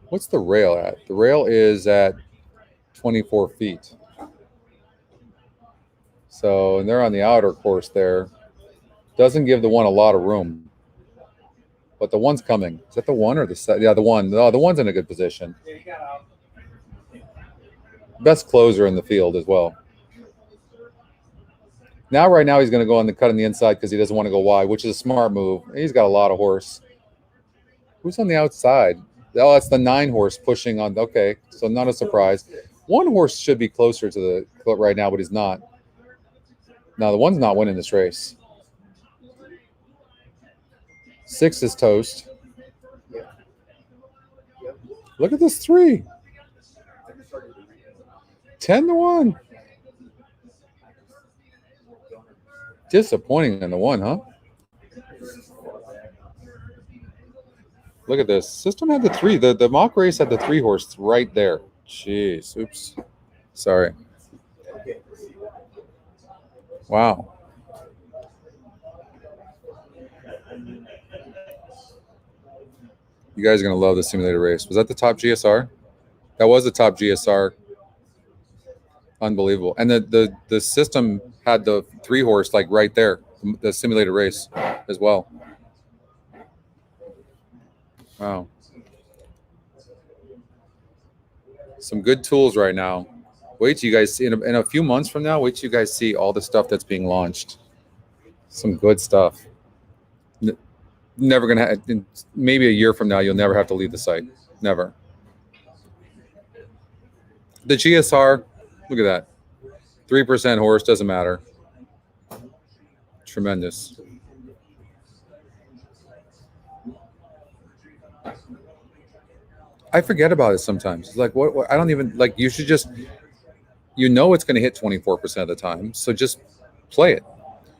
What's the rail at? The rail is at 24 feet. So, and they're on the outer course there. Doesn't give the 1 a lot of room. But the 1's coming. Is that the 1 or the set? Yeah, the 1. No, the 1's in a good position. Best closer in the field as well. Now, right now, he's going to go on the cut on the inside because he doesn't want to go wide, which is a smart move. He's got a lot of horse. Who's on the outside? Oh, that's the 9 horse pushing on. Okay, so not a surprise. 1 horse should be closer to the clip right now, but he's not. Now, the 1's not winning this race. 6 is toast. Look at this 3. 10-1. Disappointing in the 1, huh? Look at this. System had the 3. The mock race had the 3 horse right there. Jeez. Oops. Sorry. Wow. You guys are going to love the simulated race. Was that the top GSR? That was the top GSR. Unbelievable. And the system had the 3 horse like right there, the simulated race as well. Wow. Some good tools right now. Wait till you guys see, in a few months from now, wait till you guys see all the stuff that's being launched. Some good stuff. Never going to have, maybe a year from now, you'll never have to leave the site. Never. The GSR, look at that. 3% horse, doesn't matter. Tremendous. I forget about it sometimes. It's like, what I don't even, like, you should just, you know it's going to hit 24% of the time, so just play it.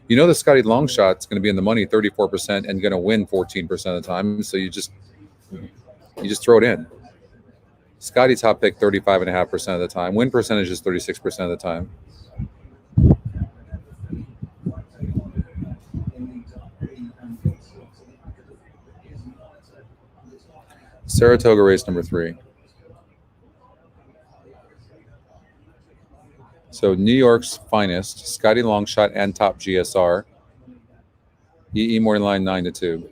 You know the Scotty long shot's going to be in the money 34% and going to win 14% of the time, so you just throw it in. Scotty top pick 35.5% of the time. Win percentage is 36% of the time. Saratoga race number 3. So New York's finest, Scotty Longshot and top GSR. EE morning line 9-2.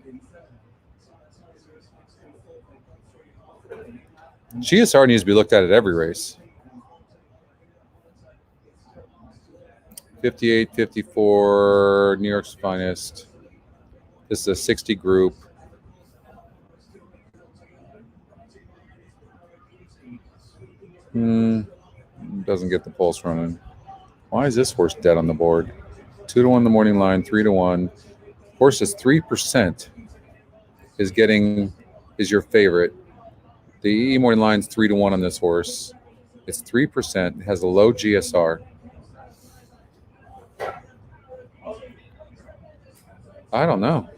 GSR needs to be looked at every race. 58, 54, New York's finest. This is a 60 group. Doesn't get the pulse running. Why is this horse dead on the board? 2-1 the morning line, 3-1. Horse is 3% is your favorite. The EE morning line's 3-1 on this horse. It's 3%. It has a low GSR. I don't know.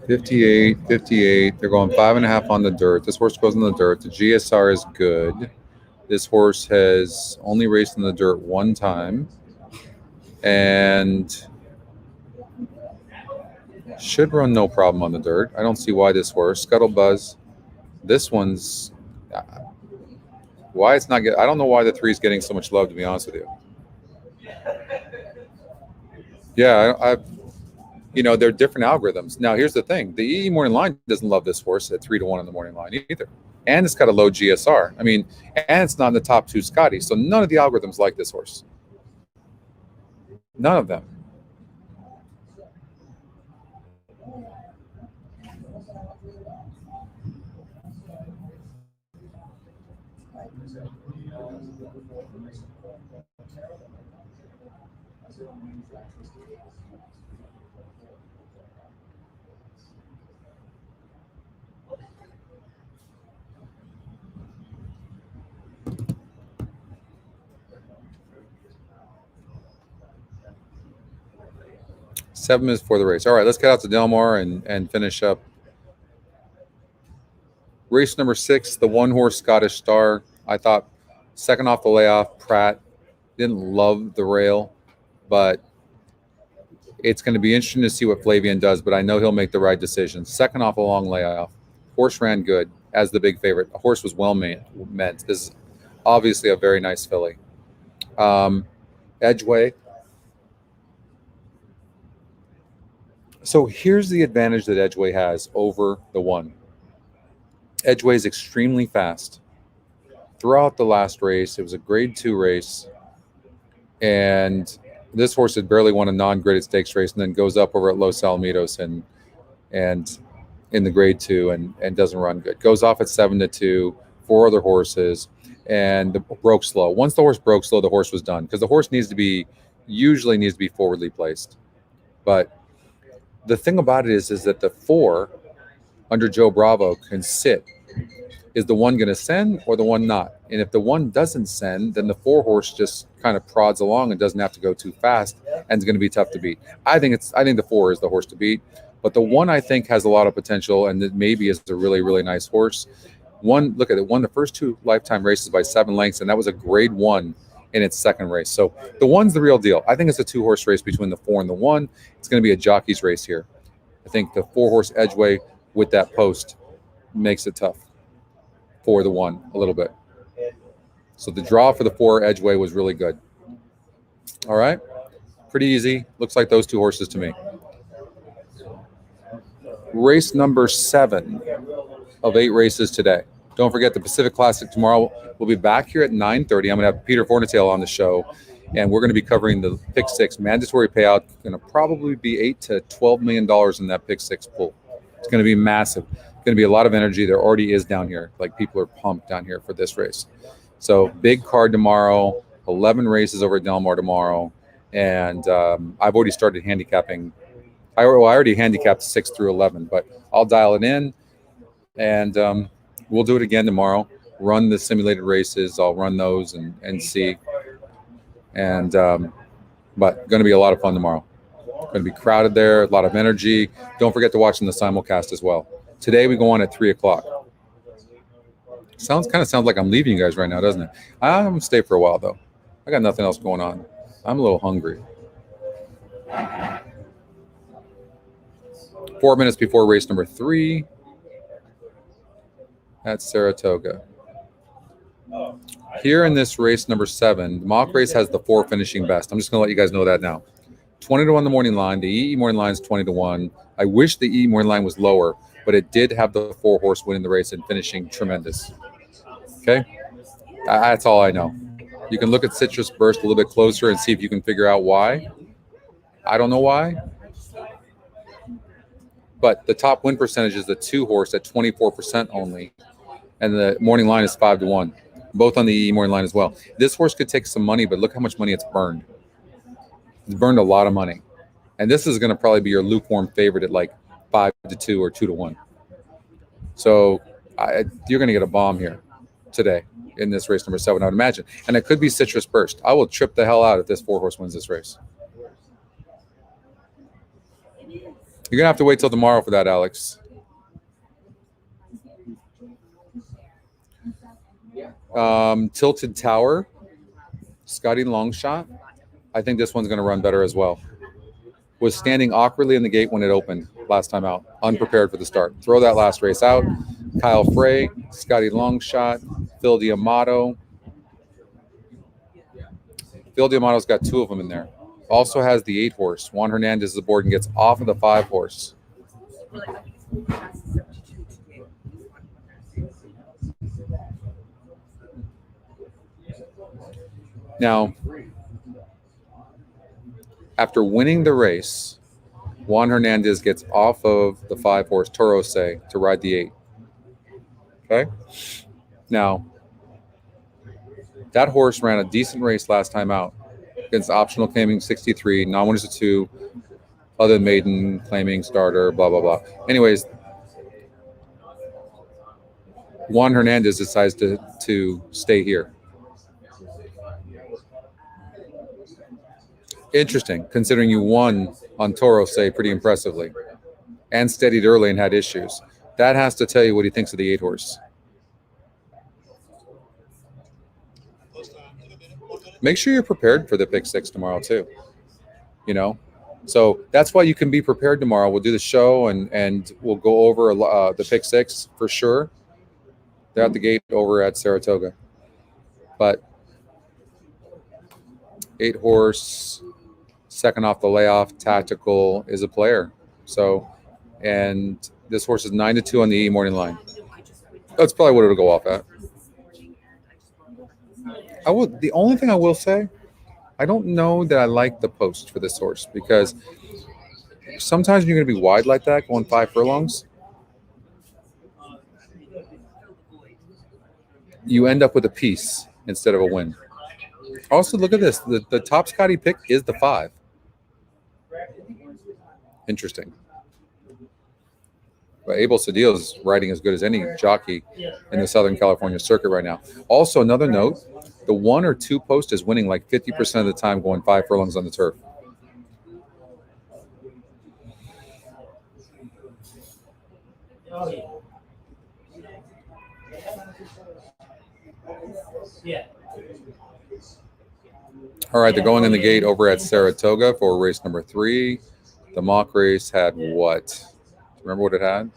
$58. They're going 5.5 on the dirt. This horse goes in the dirt. The GSR is good. This horse has only raced in the dirt 1 time and should run no problem on the dirt. I don't see why this horse, Scuttle Buzz, this one's why it's not get. I don't know why the 3 is getting so much love, to be honest with you. Yeah, I've they're different algorithms. Now, here's the thing. The EE morning line doesn't love this horse at 3-1 in the morning line either. And it's got a low GSR. I mean, and it's not in the top 2 Scotty. So none of the algorithms like this horse. None of them. 7 minutes before the race. All right, let's get out to Del Mar and finish up. Race number 6, the one-horse Scottish Star. I thought second off the layoff, Pratt. Didn't love the rail, but it's going to be interesting to see what Flavian does, but I know he'll make the right decision. Second off a long layoff. Horse ran good as the big favorite. The horse was well meant. This is obviously a very nice filly. Edgeway. So here's the advantage that Edgeway has over the one. Edgeway is extremely fast. Throughout the last race, it was a grade 2 race, and this horse had barely won a non-graded stakes race and then goes up over at Los Alamitos and in the grade 2 and doesn't run good. Goes off at 7-2, 4 other horses, and broke slow. Once the horse broke slow, the horse was done because the horse usually needs to be forwardly placed. But the thing about it is that the 4 under Joe Bravo can sit. Is the 1 going to send or the 1 not? And if the 1 doesn't send, then the 4 horse just kind of prods along and doesn't have to go too fast and it's going to be tough to beat. I think the 4 is the horse to beat, but the 1 I think has a lot of potential and it maybe is a really, really nice horse. Look at it, won the first 2 lifetime races by 7 lengths, and that was a grade 1 in its second race. So the 1's the real deal. I think it's a 2-horse race between the 4 and the 1. It's going to be a jockey's race here. I think the 4-horse Edgeway with that post makes it tough for the 1 a little bit. So the draw for the 4 Edgeway was really good. All right. Pretty easy. Looks like those 2 horses to me. Race number 7 of 8 races today. Don't forget the Pacific Classic tomorrow. We'll be back here at 9:30. I'm going to have Peter Fornatail on the show, and we're going to be covering the Pick 6 mandatory payout. Going to probably be $8 to $12 million in that Pick 6 pool. It's going to be massive. It's going to be a lot of energy. There already is down here. Like, people are pumped down here for this race. So big card tomorrow. 11 races over at Del Mar tomorrow, and I've already started handicapping. I already handicapped 6 through 11, but I'll dial it in, and we'll do it again tomorrow. Run the simulated races. I'll run those and see. And but going to be a lot of fun tomorrow. Going to be crowded there, a lot of energy. Don't forget to watch in the simulcast as well. Today we go on at 3 o'clock. Sounds like I'm leaving you guys right now, doesn't it? I'm going to stay for a while, though. I got nothing else going on. I'm a little hungry. 4 minutes before race number 3 at Saratoga. Here in this race number 7, the mock race has the 4 finishing best. I'm just going to let you guys know that now. 20 to 1 the morning line. The EE morning line is 20 to 1. I wish the EE morning line was lower, but it did have the 4 horse winning the race and finishing tremendous. Okay? That's all I know. You can look at Citrus Burst a little bit closer and see if you can figure out why. I don't know why. But the top win percentage is the 2 horse at 24% only. And the morning line is 5 to 1. Both on the EE morning line as well. This horse could take some money, but look how much money it's burned. It's burned a lot of money. And this is going to probably be your lukewarm favorite at like 5 to 2 or 2 to 1. So you're going to get a bomb here today in this race number 7, I would imagine. And it could be Citrus Burst. I will trip the hell out if this 4 horse wins this race. You're going to have to wait till tomorrow for that, Alex. Tilted Tower, Scotty Longshot. I think this one's going to run better as well. Was standing awkwardly in the gate when it opened last time out, unprepared for the start. Throw that last race out. Kyle Frey, Scotty Longshot, Phil D'Amato. Phil D'Amato's got 2 of them in there. Also has the 8 horse. Juan Hernandez is aboard and gets off of the 5 horse. Now, after winning the race, Juan Hernandez gets off of the 5 horse Torose to ride the 8. Okay? Now, That horse ran a decent race last time out against optional claiming 63, non-winners of 2, other than maiden claiming starter, blah, blah, blah. Anyways, Juan Hernandez decides to stay here. Interesting, considering you won on Toro, say, pretty impressively and steadied early and had issues. That has to tell you what he thinks of the 8 horse. Make sure you're prepared for the pick 6 tomorrow too. You know, so that's why you can be prepared tomorrow. We'll do the show and we'll go over the pick 6 for sure. They're at the gate over at Saratoga, but 8 horse, second off the layoff, tactical is a player. So, and this horse is 9-2 on the morning line. That's probably what it'll go off at. The only thing I will say, I don't know that I like the post for this horse, because sometimes you're going to be wide like that, going 5 furlongs. You end up with a piece instead of a win. Also, look at this. The top Scotty pick is the 5. Interesting. But Abel Cedillo is riding as good as any jockey in the Southern California circuit right now. Also, another note, the 1 or 2 post is winning like 50% of the time going 5 furlongs on the turf. All right, they're going in the gate over at Saratoga for race number 3. The mock race had what? Remember what it had?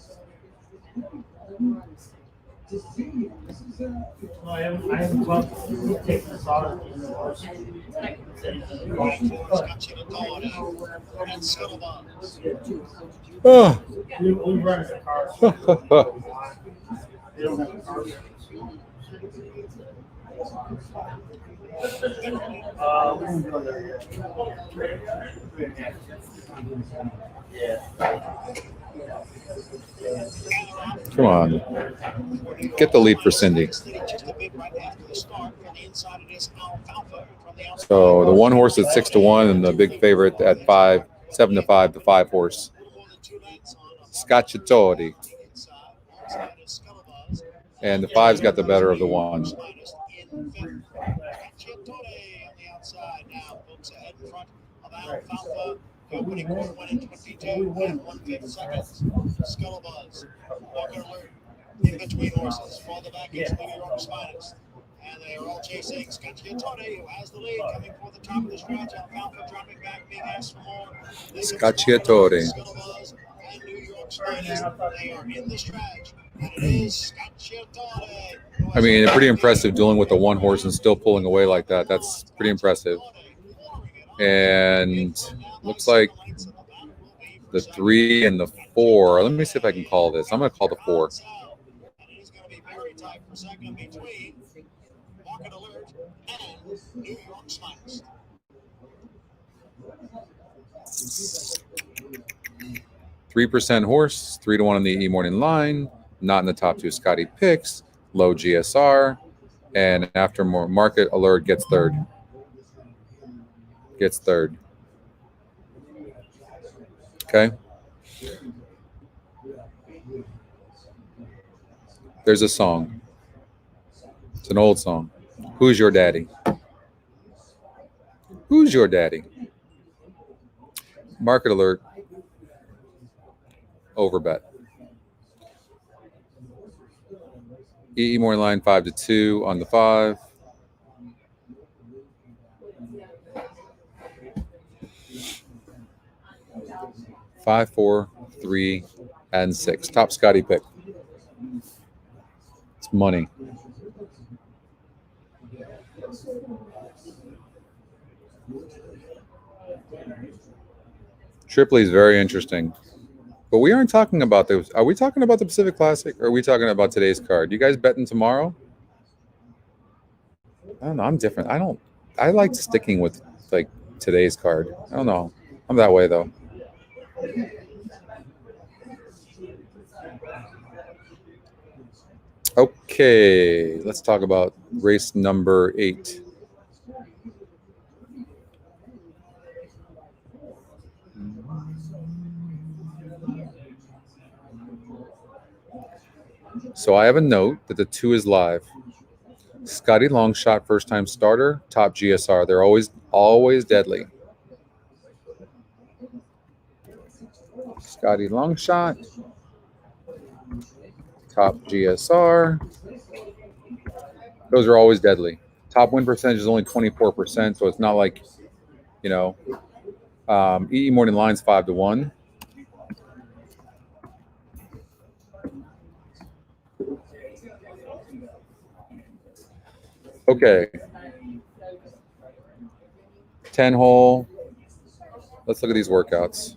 I haven't talked to take this on. Oh. We run the car. They don't have a car. We can go there. Come on. Get the lead for Cindy. So the 1 horse at 6-1 and the big favorite at 7-5, the 5 horse. Scacciatori. And the 5's got the better of the 1. Opening quarter went in 22 and 1/5 seconds. Scullabuzz, Walker Alert, in between horses. Farther back is New York's finest. And they are all chasing Scacciatore, who has the lead, coming for the top of the stretch. Alfalfa dropping back, being asked for more. Scacciatore. Scullabuzz and New York's finest. They are in the stretch. And it is Scacciatore. I mean, pretty impressive dealing with the 1 horse and still pulling away like that. That's pretty impressive. And looks like the 3 and the 4. Let me see if I can call this. I'm going to call the 4. It's going to be very tight for second between Market Alert and New York's finest. 3% horse, 3-1 on the morning line. Not in the top 2 Scotty picks. Low GSR. And after Market Alert gets 3rd. Gets 3rd. Okay. There's a song. It's an old song. Who's your daddy? Who's your daddy? Market Alert. Overbet. EE morning line 5-2 on the 5. Five, 4, 3, and 6. Top Scotty pick. It's money. Tripoli is very interesting. But we aren't talking about those. Are we talking about the Pacific Classic, or are we talking about today's card? You guys betting tomorrow? I don't know. I'm different. I like sticking with like today's card. I don't know. I'm that way though. Okay, let's talk about race number 8. So I have a note that the 2 is live. Scotty Longshot, first time starter, top GSR. They're always deadly. Scotty Longshot, top GSR. Those are always deadly. Top win percentage is only 24%, so it's not like, you know, EE Morning Line's 5-1. Okay. 10 hole. Let's look at these workouts.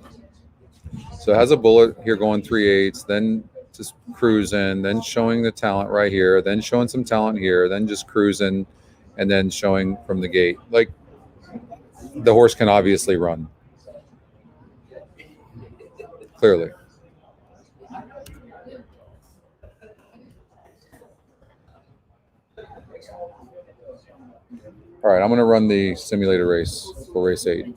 So it has a bullet here going 3/8, then just cruising, then showing the talent right here, then showing some talent here, then just cruising, and then showing from the gate. Like, the horse can obviously run. Clearly. All right, I'm going to run the simulator race for race 8.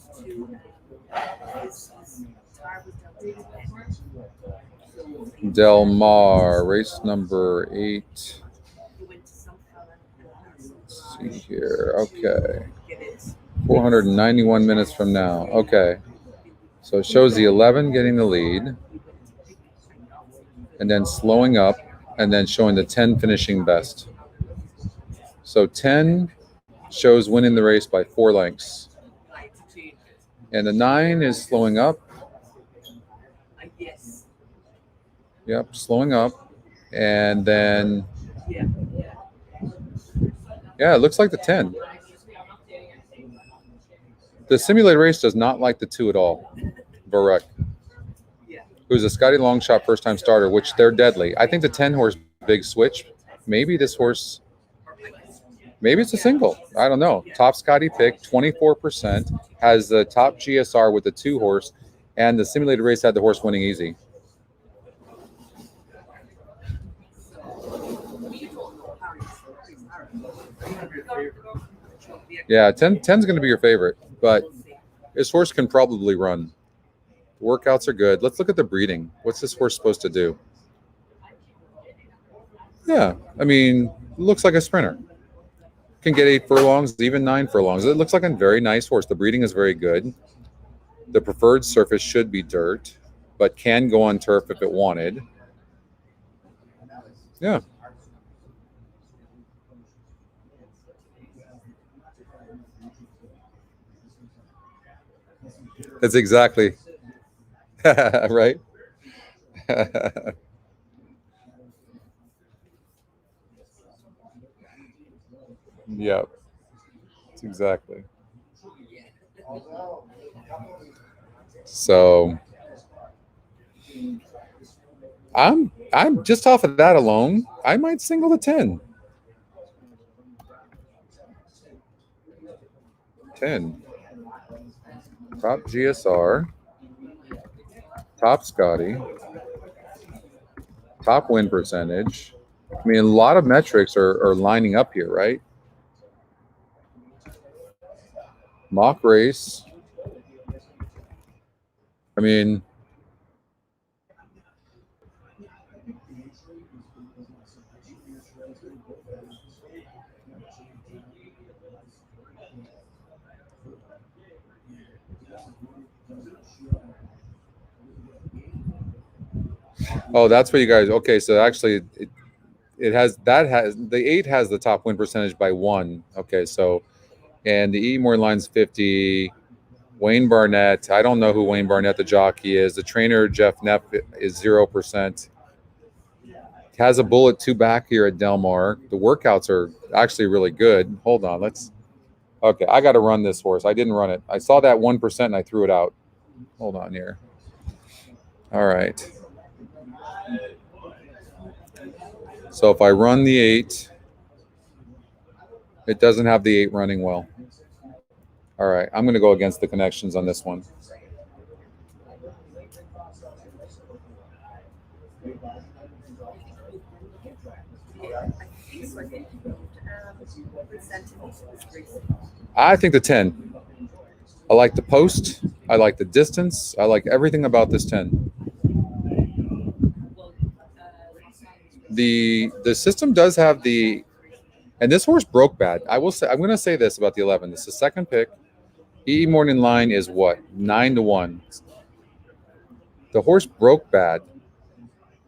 Del Mar, race number 8. Let's see here. Okay. 491 minutes from now. Okay. So it shows the 11 getting the lead, and then slowing up, and then showing the 10 finishing best. So 10 shows winning the race by 4 lengths. And the 9 is slowing up. Yep, slowing up. And then, yeah, it looks like the 10. The simulated race does not like the 2 at all. Varek, who's a Scotty Longshot first-time starter, which they're deadly. I think the 10 horse big switch. Maybe this horse, maybe it's a single. I don't know. Top Scotty pick, 24%, has the top GSR with the 2 horse, and the simulated race had the horse winning easy. Yeah, 10's going to be your favorite, but this horse can probably run. The workouts are good. Let's look at the breeding. What's this horse supposed to do? Yeah, I mean, looks like a sprinter. Can get 8 furlongs, even 9 furlongs. It looks like a very nice horse. The breeding is very good. The preferred surface should be dirt, but can go on turf if it wanted. Yeah. That's exactly right. Yeah, that's exactly. So I'm just off of that alone, I might single the 10. 10. Top GSR, top Scotty, top win percentage. I mean, a lot of metrics are lining up here, right? Mock race. I mean, oh, that's what you guys. Okay, so actually, it has the 8 has the top win percentage by 1. Okay, so, and the E more lines 50. Wayne Barnett. I don't know who Wayne Barnett, the jockey, is. The trainer Jeff Neff is 0%. Has a bullet 2 back here at Del Mar. The workouts are actually really good. Hold on, okay, I got to run this horse. I didn't run it. I saw that 1% and I threw it out. Hold on here. All right. So if I run the 8, it doesn't have the 8 running well. All right, I'm going to go against the connections on this one. I think the 10. I like the post. I like the distance. I like everything about this 10. The system does have the, and this horse broke bad. I will say, I'm going to say this about the 11. This is the second pick. EE Morning line is what? 9-1. The horse broke bad.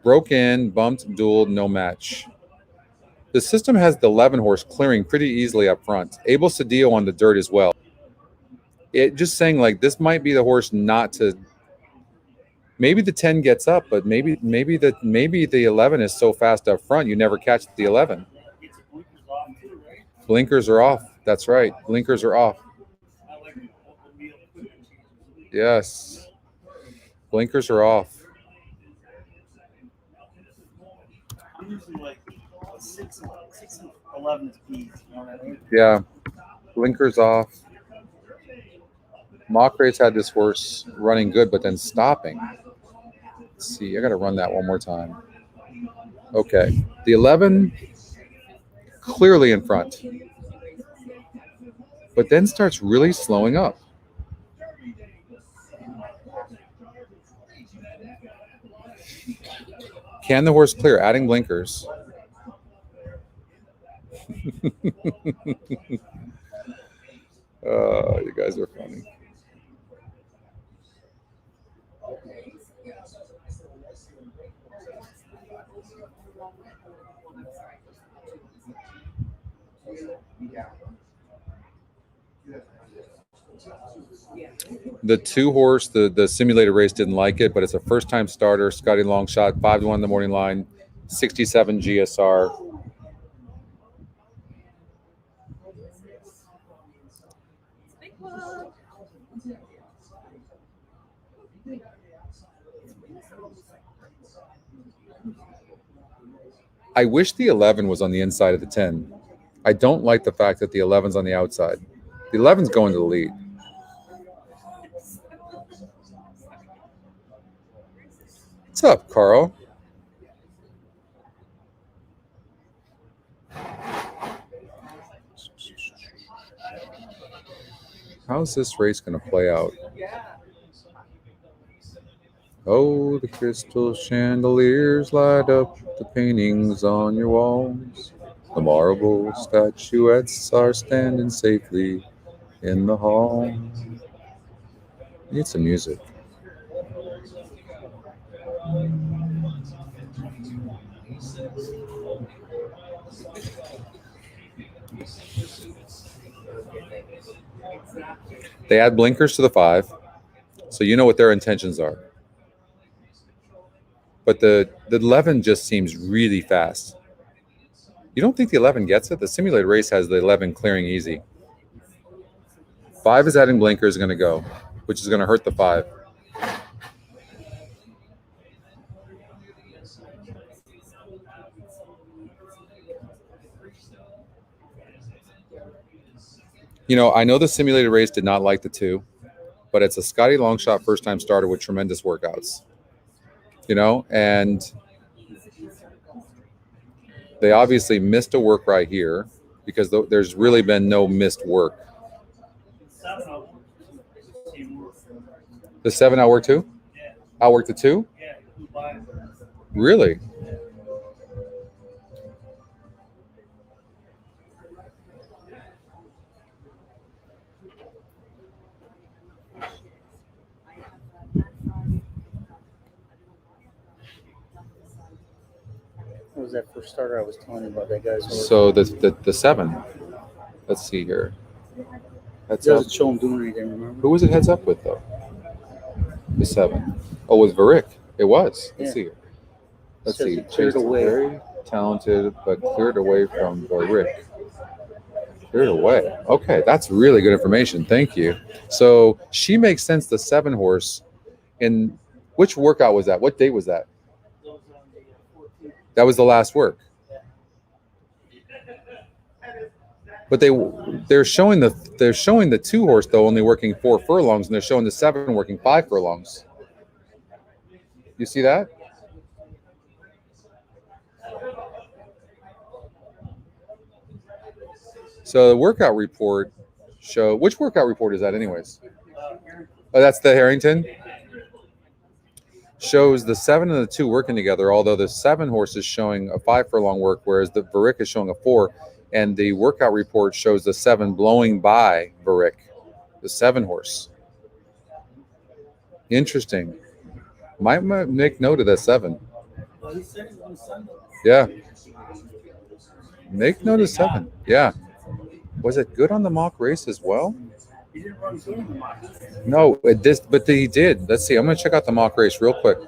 Broke in, bumped, dueled, no match. The system has the 11 horse clearing pretty easily up front. Abel Cedillo on the dirt as well. It just saying like this might be the horse not to. Maybe the 10 gets up, but maybe the 11 is so fast up front you never catch the 11. Blinkers are off. That's right. Blinkers are off. Yes. Blinkers are off. I'm usually like 6 and 11 is P's, you know what I mean? Yeah. Blinkers off. Mock-Race had this horse running good, but then stopping. Let's see. I got to run that one more time. Okay. The 11 clearly in front, but then starts really slowing up. Can the horse clear? Adding blinkers. You guys are funny. The 2 horse, the simulated race didn't like it, but it's a first time starter. Scotty Longshot, 5-1 the morning line, 67 GSR. I wish the 11 was on the inside of the 10. I don't like the fact that the 11's on the outside. The 11's going to the lead. What's up, Carl? How's this race going to play out? Oh, the crystal chandeliers light up the paintings on your walls. The marble statuettes are standing safely in the hall. Need some music. They add blinkers to the 5, so you know what their intentions are. But the 11 just seems really fast. You don't think the 11 gets it? The simulated race has the 11 clearing easy. 5 is adding blinkers, going to go, which is going to hurt the 5. You know, I know the simulated race did not like the 2, but it's a Scotty Longshot first-time starter with tremendous workouts. You know, and they obviously missed a work right here because there's really been no missed work. The 7 outwork 2? Outwork the 2? Really? What was that first starter I was telling you about? That guy's. So the 7. Let's see here. Heads It doesn't up. show him doing anything, remember? Who was it heads up with, though? The 7. Oh, with Varick. It was. Let's Yeah. see here. Let's Says see. it cleared Chased away. very talented, but cleared away from Varick. Cleared away. Okay, that's really good information. Thank you. So she makes sense, the 7 horse. In which workout was that? What date was that? That was the last work. But they're showing the 2 horse though only working 4 furlongs, and they're showing the 7 working 5 furlongs. You see that? So the workout report show, which workout report is that anyways? Oh, that's the Harrington. Shows the 7 and the 2 working together, although the 7 horse is showing a 5 furlong work, whereas the Varick is showing a 4. And the workout report shows the 7 blowing by Varick, the 7 horse. Interesting. Might make note of that 7. Well, he said he's on Sunday. Yeah. Make note of 7. Yeah. Was it good on the mock race as well? He didn't run good in the mock. No, but he did. Let's see. I'm going to check out the mock race real quick.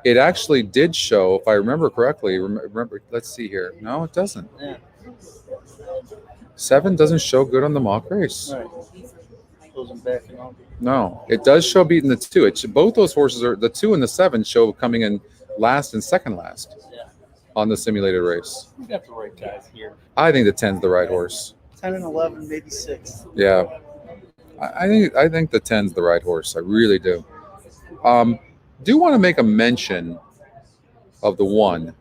It actually did show, if I remember correctly. Remember, let's see here. No, it doesn't. Yeah. 7 doesn't show good on the mock race. Right. Goes him back and on. No, it does show beating the 2. Both those horses are the 2 and the 7 show coming in last and second last on the simulated race. We got the right guys here. I think the 10's the right horse. 10 and 11, maybe 6. Yeah, I think the 10's the right horse. I really do. Do want to make a mention of the 1.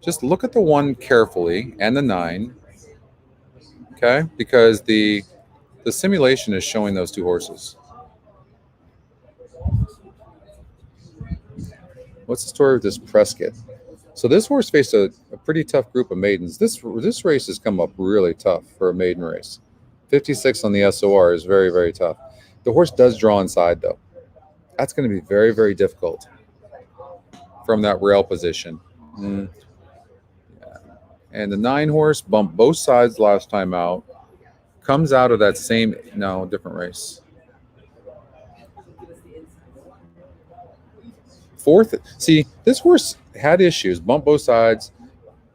Just look at the 1 carefully and the 9. Okay, because the simulation is showing those 2 horses. What's the story with this Prescott? So this horse faced a pretty tough group of maidens. This race has come up really tough for a maiden race. 56 on the SOR is very, very tough. The horse does draw inside, though. That's going to be very, very difficult from that rail position. Yeah. And the 9 horse bumped both sides last time out. Comes out of that same, no, different race. 4th. See, this horse had issues, bumped both sides,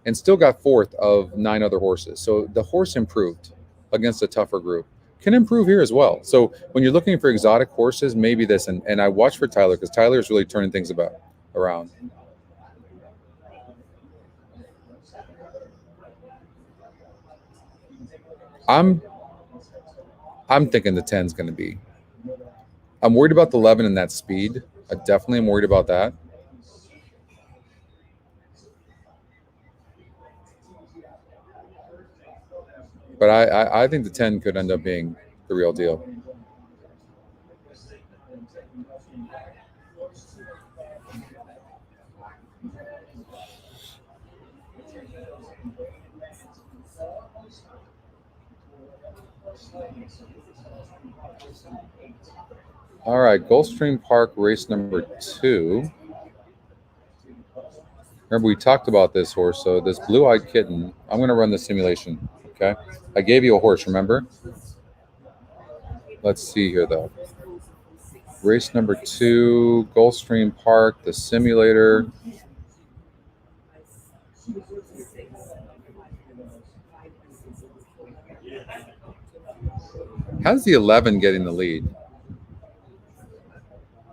and still got 4th of 9 other horses. So the horse improved against a tougher group. Can improve here as well. So when you're looking for exotic horses, maybe this, and I watch for Tyler because Tyler is really turning things around. I'm thinking the 10's going to be. I'm worried about the 11 and that speed. I definitely am worried about that. But I think the 10 could end up being the real deal. All right, Gulfstream Park race number 2. Remember, we talked about this horse. So this Blue-Eyed Kitten, I'm going to run the simulation, okay? I gave you a horse, remember? Let's see here, though. Race number 2, Gulfstream Park, the simulator. How's the 11 getting the lead?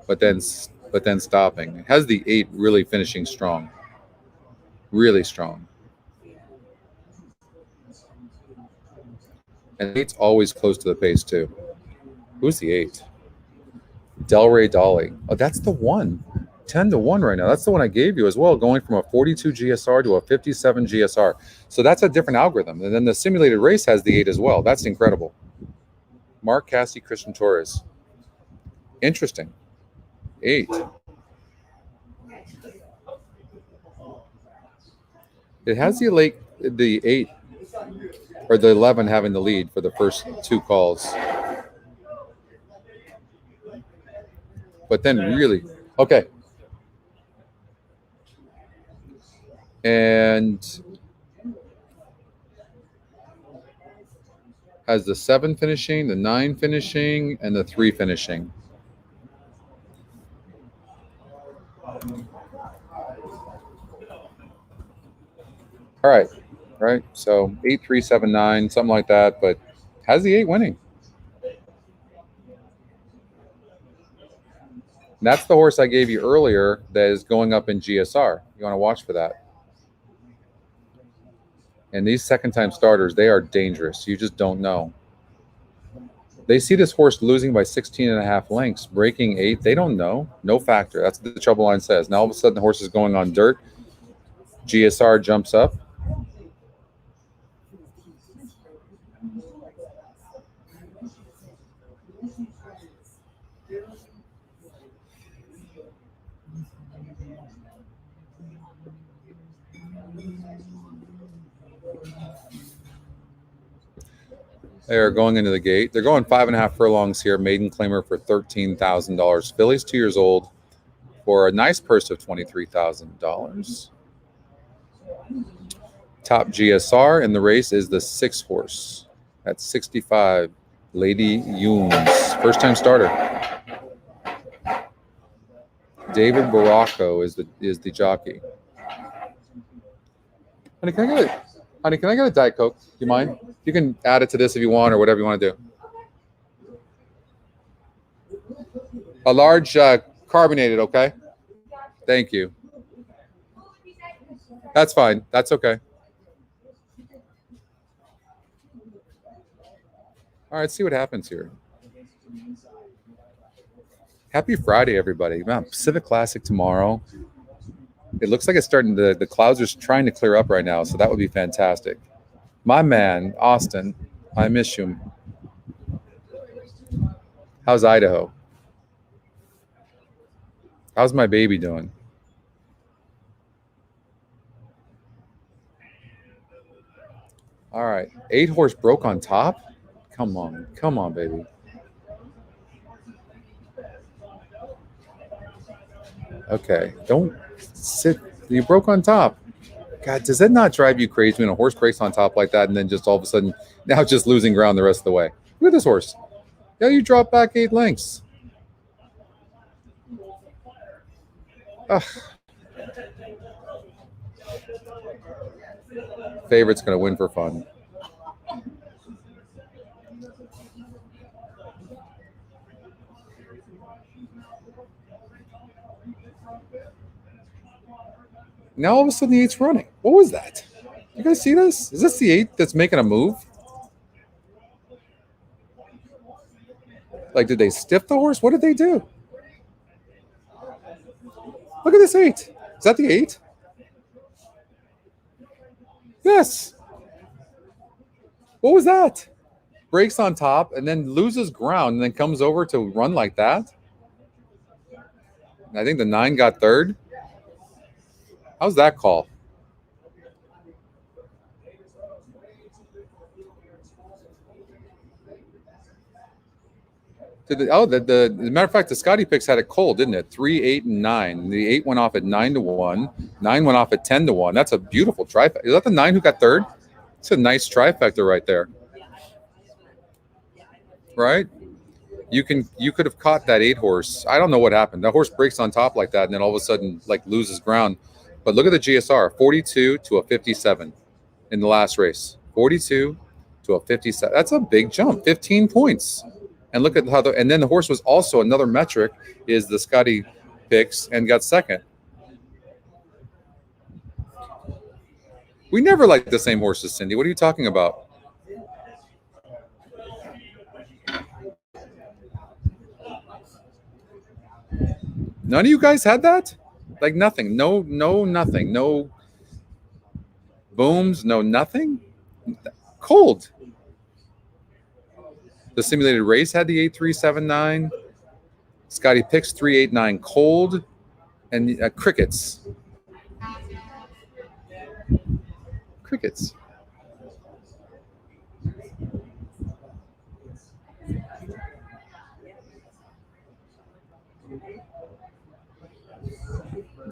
But then stopping. How's the 8 really finishing strong? Really strong. And 8's always close to the pace too. Who's the 8? Delray Dolly. Oh, that's the 1. 10-1 right now. That's the one I gave you as well, going from a 42 GSR to a 57 GSR. So that's a different algorithm. And then the simulated race has the 8 as well. That's incredible. Mark Cassie, Christian Torres. Interesting. 8. It has the 8 or the 11 having the lead for the first 2 calls. But then really, okay. And has the 7 finishing, the 9 finishing, and the 3 finishing. All right, right. So 8, 3, 7, 9, something like that. But has the 8 winning? And that's the horse I gave you earlier that is going up in GSR. You want to watch for that. And these second-time starters, they are dangerous. You just don't know. They see this horse losing by 16.5 lengths, breaking 8. They don't know. No factor. That's what the trouble line says. Now all of a sudden the horse is going on dirt. GSR jumps up. They are going into the gate. They're going 5.5 furlongs here. Maiden claimer for $13,000. Filly's 2 years old for a nice purse of $23,000. Top GSR in the race is the 6 horse at 65. Lady Younes, first time starter. David Baracco is the jockey. Honey, can I get a Diet Coke? Do you mind? You can add it to this if you want, or whatever you want to do. A large carbonated, okay? Thank you. That's fine. That's okay. All right, let's see what happens here. Happy Friday, everybody. Man, Pacific Classic tomorrow. It looks like it's starting to, the clouds are trying to clear up right now, so that would be fantastic. My man, Austin, I miss you. How's Idaho? How's my baby doing? All right, 8 horse broke on top. Come on, baby. Okay, don't sit. You broke on top. God, does that not drive you crazy when a horse breaks on top like that and then just all of a sudden now just losing ground the rest of the way? Look at this horse. Yeah, you drop back 8 lengths. Ugh. Favorite's going to win for fun. Now all of a sudden the 8's running. What was that? You guys see this? Is this the 8 that's making a move? Like, did they stiff the horse? What did they do? Look at this 8. Is that the 8? Yes. What was that? Breaks on top and then loses ground and then comes over to run like that. I think the 9 got third. How's that call? The matter of fact, the Scotty picks had it cold, didn't it? 3, 8, and 9. The 8 went off at 9-1. 9 went off at 10-1. That's a beautiful trifecta. Is that the 9 who got third? It's a nice trifecta right there. Right? You could have caught that 8 horse. I don't know what happened. That horse breaks on top like that, and then all of a sudden like loses ground. But look at the GSR, 42 to a 57 in the last race. 42 to a 57. That's a big jump, 15 points. And look at how and then the horse was also another metric is the Scotty picks and got second. We never liked the same horses, Cindy. What are you talking about? None of you guys had that? Like nothing. No, nothing. No booms, no nothing. Cold. The simulated race had the 8379. Scotty picks 389 cold, and crickets. Crickets.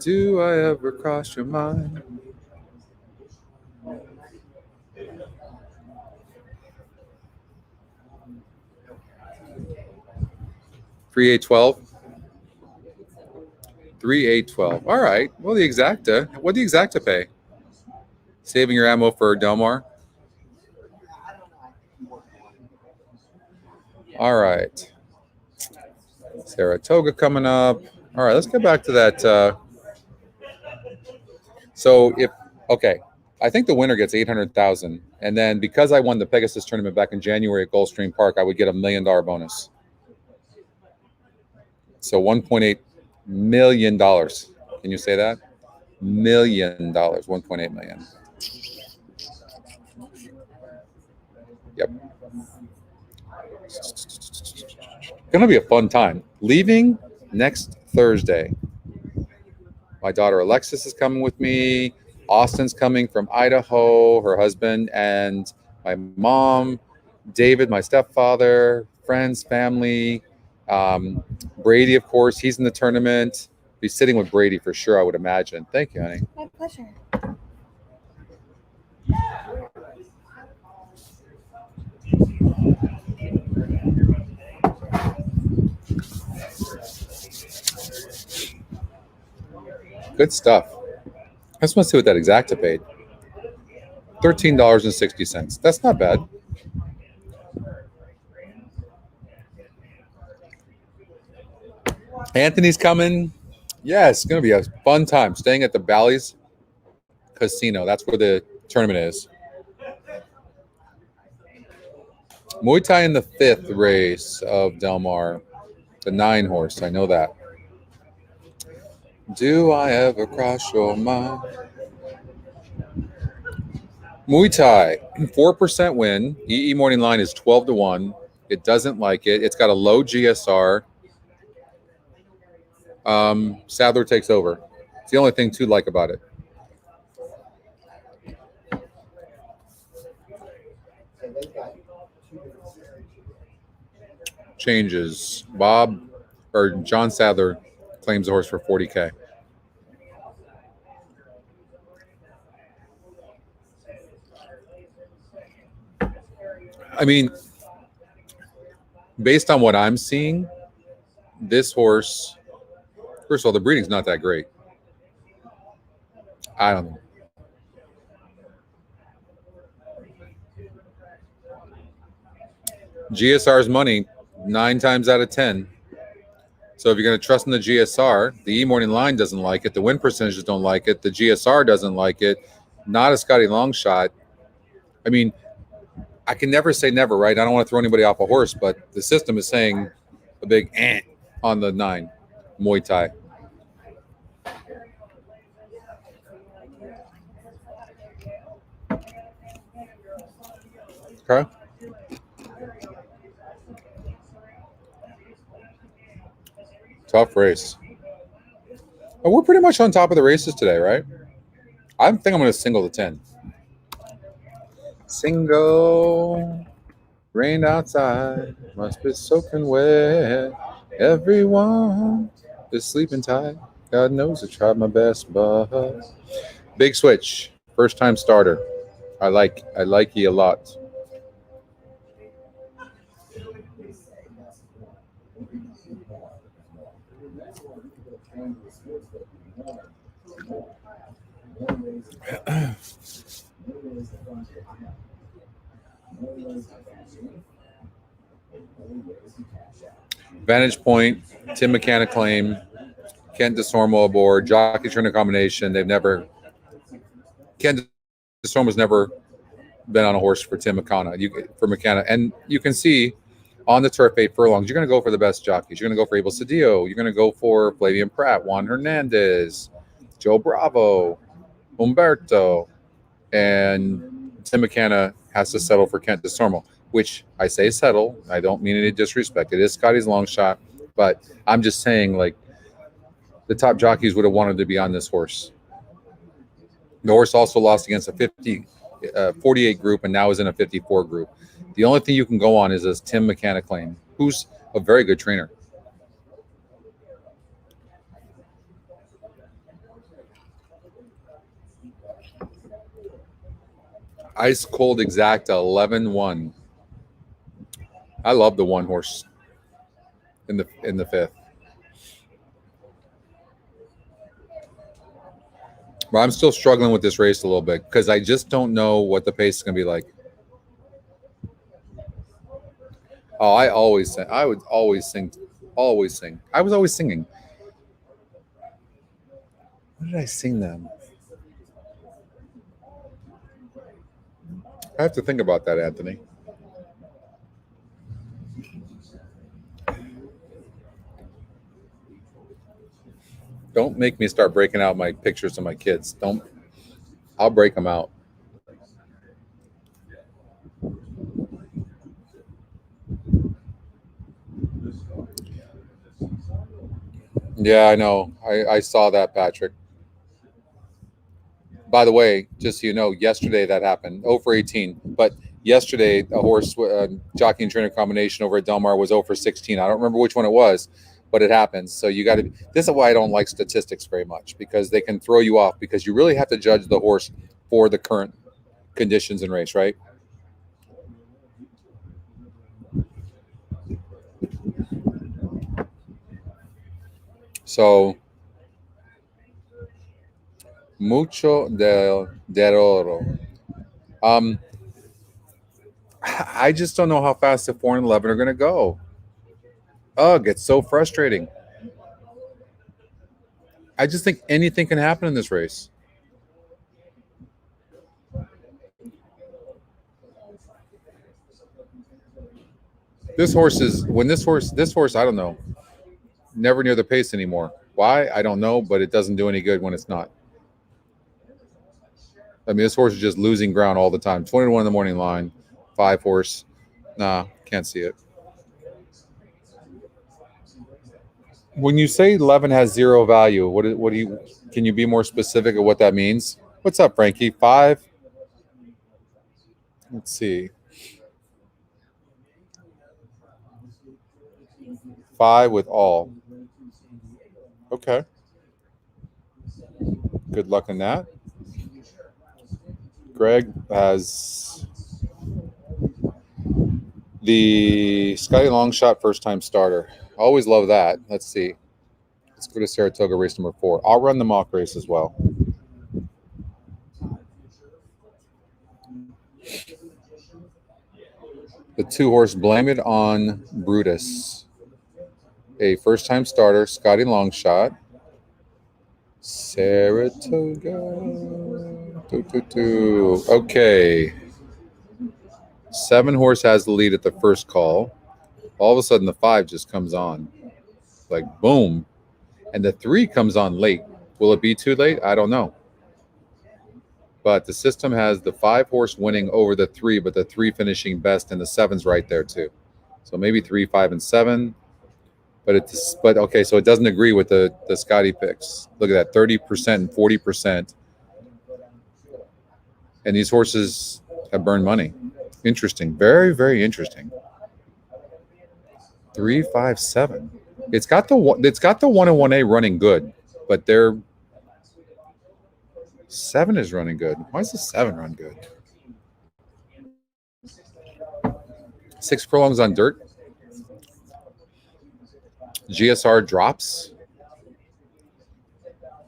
Do I ever cross your mind? Three 812. 3 812. All right. Well, the exacta. What did the exacta pay? Saving your ammo for Delmar. All right. Saratoga coming up. All right. Let's get back to that. So I think the winner gets 800,000, and then because I won the Pegasus tournament back in January at Gulfstream Park, I would get $1 million bonus. So $1.8 million. Can you say that? $1 million. 1.8 million. Yep. Gonna be a fun time. Leaving next Thursday. My daughter Alexis is coming with me. Austin's coming from Idaho, her husband, and my mom, David, my stepfather, friends, family. Brady, of course, he's in the tournament. Be sitting with Brady for sure, I would imagine. Thank you, honey. My pleasure. Good stuff. I just want to see what that exacta paid. $13.60. That's not bad. Anthony's coming. Yeah, it's going to be a fun time. Staying at the Bally's Casino. That's where the tournament is. Muay Thai in the 5th race of Del Mar. The 9 horse. I know that. Do I ever cross your mind? Muay Thai, 4% win. EE morning line is 12-1. It doesn't like it. It's got a low GSR. Sadler takes over. It's the only thing to like about it. Changes. John Sadler claims the horse for $40K. I mean, based on what I'm seeing, this horse, first of all, the breeding's not that great. I don't know. GSR's money 9 times out of 10. So if you're going to trust in the GSR, the E-morning line doesn't like it. The win percentages don't like it. The GSR doesn't like it. Not a Scotty long shot. I mean, I can never say never, right? I don't want to throw anybody off a horse, but the system is saying a big on the 9, Muay Thai. Okay. Tough race. But we're pretty much on top of the races today, right? I think I'm going to single the 10. Single. Rain outside. Must be soaking wet. Everyone is sleeping tight. God knows I tried my best, but big switch. First time starter. I like you a lot. Vantage Point, Tim McCann claim, Kent DeSormo aboard, jockey turner combination. Kent DeSormo's never been on a horse for Tim McCann. And you can see on the turf 8 furlongs, you're going to go for the best jockeys. You're going to go for Abel Cedillo. You're going to go for Flavian Pratt, Juan Hernandez, Joe Bravo, Humberto, and Tim McCann has to settle for Kent DeSormo, which I say settle. I don't mean any disrespect. It is Scotty's long shot, but I'm just saying, like, the top jockeys would have wanted to be on this horse. The horse also lost against a 48 group and now is in a 54 group. The only thing you can go on is this Tim McCann claim, who's a very good trainer. Ice cold exacta 11-1. I love the 1 horse in the 5th. But I'm still struggling with this race a little bit because I just don't know what the pace is going to be like. Oh, I always sing. I would always sing. Always sing. I was always singing. What did I sing then? I have to think about that, Anthony. Don't make me start breaking out my pictures of my kids. Don't. I'll break them out. Yeah, I know. I saw that, Patrick. By the way, just so you know, yesterday that happened. 0 for 18. But yesterday, a horse jockey and trainer combination over at Del Mar was 0 for 16. I don't remember which one it was, but it happens. So you got to. This is why I don't like statistics very much, because they can throw you off, because you really have to judge the horse for the current conditions in race, right? So mucho del oro. I just don't know how fast the 4 and 11 are going to go. Ugh, it's so frustrating. I just think anything can happen in this race. This horse, I don't know, never near the pace anymore. Why? I don't know, but it doesn't do any good when it's not. I mean, this horse is just losing ground all the time. 20-1 in the morning line, 5 horse. Nah, can't see it. When you say 11 has 0 value, what do you? Can you be more specific of what that means? What's up, Frankie? 5. Let's see. 5 with all. Okay. Good luck in that. Greg has the Scotty Longshot first time starter. Always love that. Let's see. Let's go to Saratoga race number 4. I'll run the mock race as well. The 2 horse Blame It on Brutus. A first time starter, Scotty Longshot. Saratoga. Okay. 7 horse has the lead at the first call. All of a sudden, the 5 just comes on. Like, boom. And the 3 comes on late. Will it be too late? I don't know. But the system has the 5 horse winning over the 3, but the 3 finishing best, and the 7's right there too. So maybe 3, 5, and 7. But okay, so it doesn't agree with the Scotty picks. Look at that, 30% and 40%. And these horses have burned money. Interesting. Very, very interesting. 3, 5, 7. It's got the 1 and 1A running good, but their 7 is running good. Why is the 7 run good? 6 furlongs on dirt. GSR drops.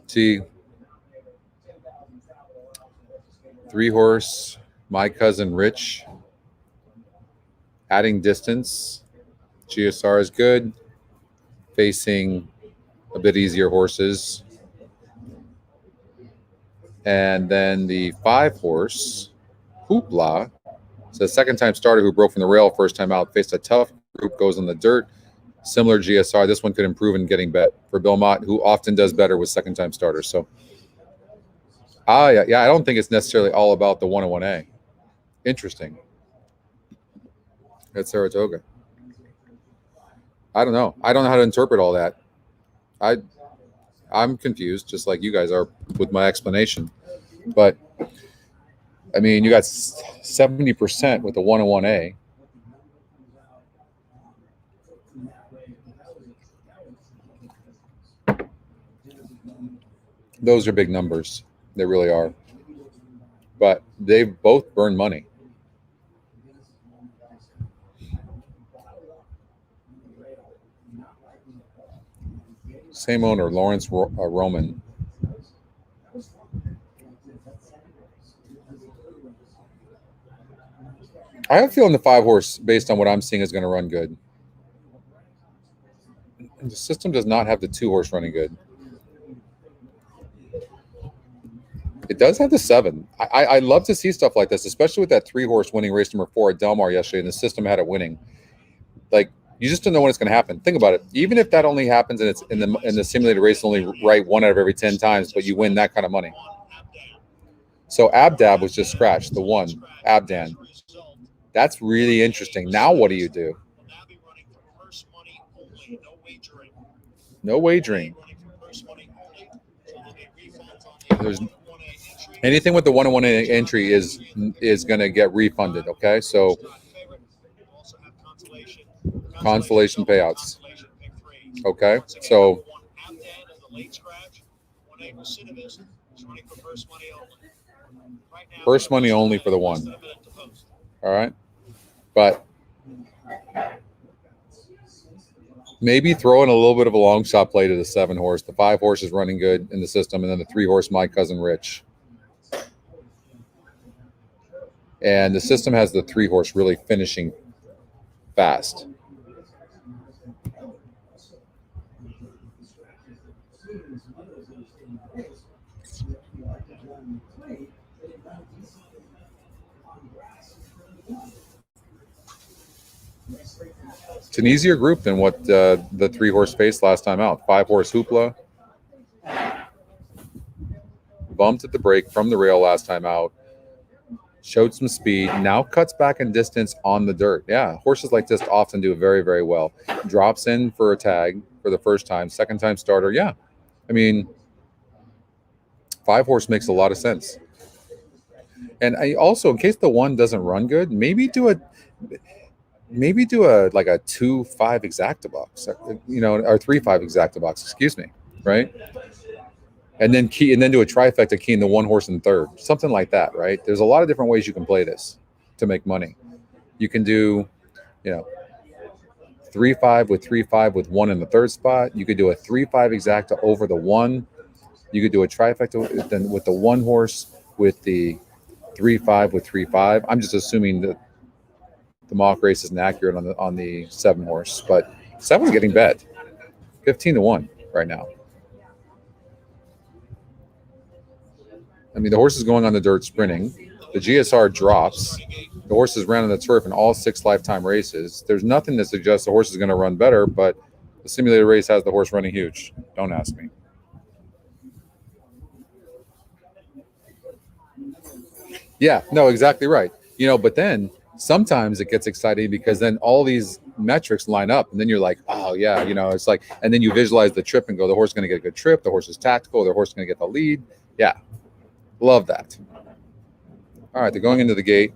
See, 3 horse, My Cousin Rich. Adding distance. GSR is good. Facing a bit easier horses. And then the 5 horse, Hoopla. It's a second time starter who broke from the rail first time out. Faced a tough group, goes on the dirt. Similar GSR. This one could improve in getting bet for Bill Mott, who often does better with second time starters. So, yeah, I don't think it's necessarily all about the 1 and 1A. Interesting. At Saratoga. I don't know. I don't know how to interpret all that. I'm confused, just like you guys are with my explanation. But I mean, you got 70% with the 1 and 1A. Those are big numbers. They really are. But they've both burned money. Same owner, Lawrence Roman. I have a feeling the 5 horse, based on what I'm seeing, is going to run good. The system does not have the 2 horse running good. It does have the 7. I love to see stuff like this, especially with that 3 horse winning race number 4 at Del Mar yesterday, and the system had it winning. Like, you just don't know when it's going to happen. Think about it. Even if that only happens and it's in the simulated race, only right 1 out of every 10 times, but you win that kind of money. So Abdab was just scratched, the 1, Abdan. That's really interesting. Now what do you do? only, no wagering. No wagering. Running for purse money only. So there'll be refunds on the There's 1-1 entry. anything with the 1-on-1 entry is going to get refunded. Okay, so Favorite. We'll also have consolation payouts. Consolation pick three. Okay, Once again, so number 1 at the end of the late scratch. 1A recidivist is running for purse money only. Right now, purse money only for the less one. than a minute to post. All right, but maybe throw in a little bit of a long shot play to the 7 horse. The 5 horse is running good in the system, and then the 3 horse, My Cousin Rich. And the system has the 3 horse really finishing fast. It's an easier group than what the 3 horse faced last time out. 5 horse Hoopla bumped at the break from the rail last time out. Showed some speed. Now cuts back in distance on the dirt. Yeah, horses like this often do very, very well. Drops in for a tag for the first time. Second time starter. Yeah, I mean, 5 horse makes a lot of sense. And I also, in case the 1 doesn't run good, maybe do a like a 2-5 exacta box, or 3-5 exacta box. Excuse me, right? And then do a trifecta key in the 1 horse and 3rd, something like that, right? There's a lot of different ways you can play this to make money. You can do, 3-5 with 3-5 with 1 in the 3rd spot. You could do a 3-5 exacta over the 1. You could do a trifecta then with the 1 horse with the 3-5 with 3-5. I'm just assuming that the mock race isn't accurate on the 7 horse, but 7's getting bet 15-1 right now. I mean, the horse is going on the dirt sprinting. The GSR drops. The horses ran on the turf in all 6 lifetime races. There's nothing that suggests the horse is going to run better, but the simulated race has the horse running huge. Don't ask me. Yeah, no, exactly right. But then sometimes it gets exciting because then all these metrics line up, and then you're like, oh yeah, it's like, and then you visualize the trip and go, the horse is going to get a good trip. The horse is tactical. The horse is going to get the lead. Yeah. Love that. All right, they're going into the gate.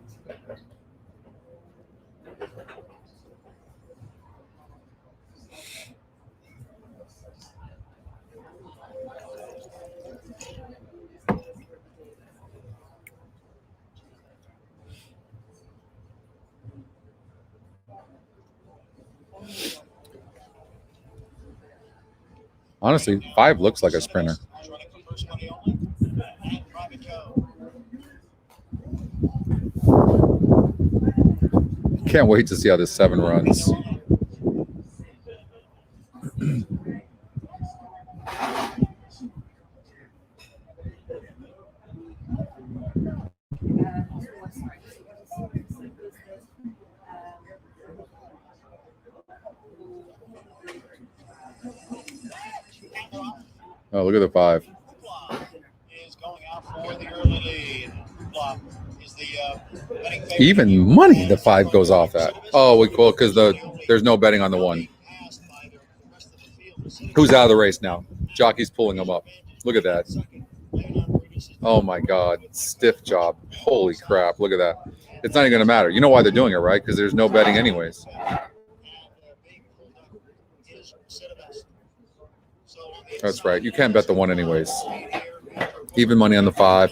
Honestly, 5 looks like a sprinter. Can't wait to see how this 7 runs. Oh, look at the 5. Is going out for the early lead. Is the even money the 5 goes off at. Oh, well, because there's no betting on the 1. Who's out of the race now? Jockey's pulling him up. Look at that. Oh my God, stiff job. Holy crap! Look at that. It's not even going to matter. You know why they're doing it, right? Because there's no betting anyways. That's right. You can't bet the 1 anyways. Even money on the 5.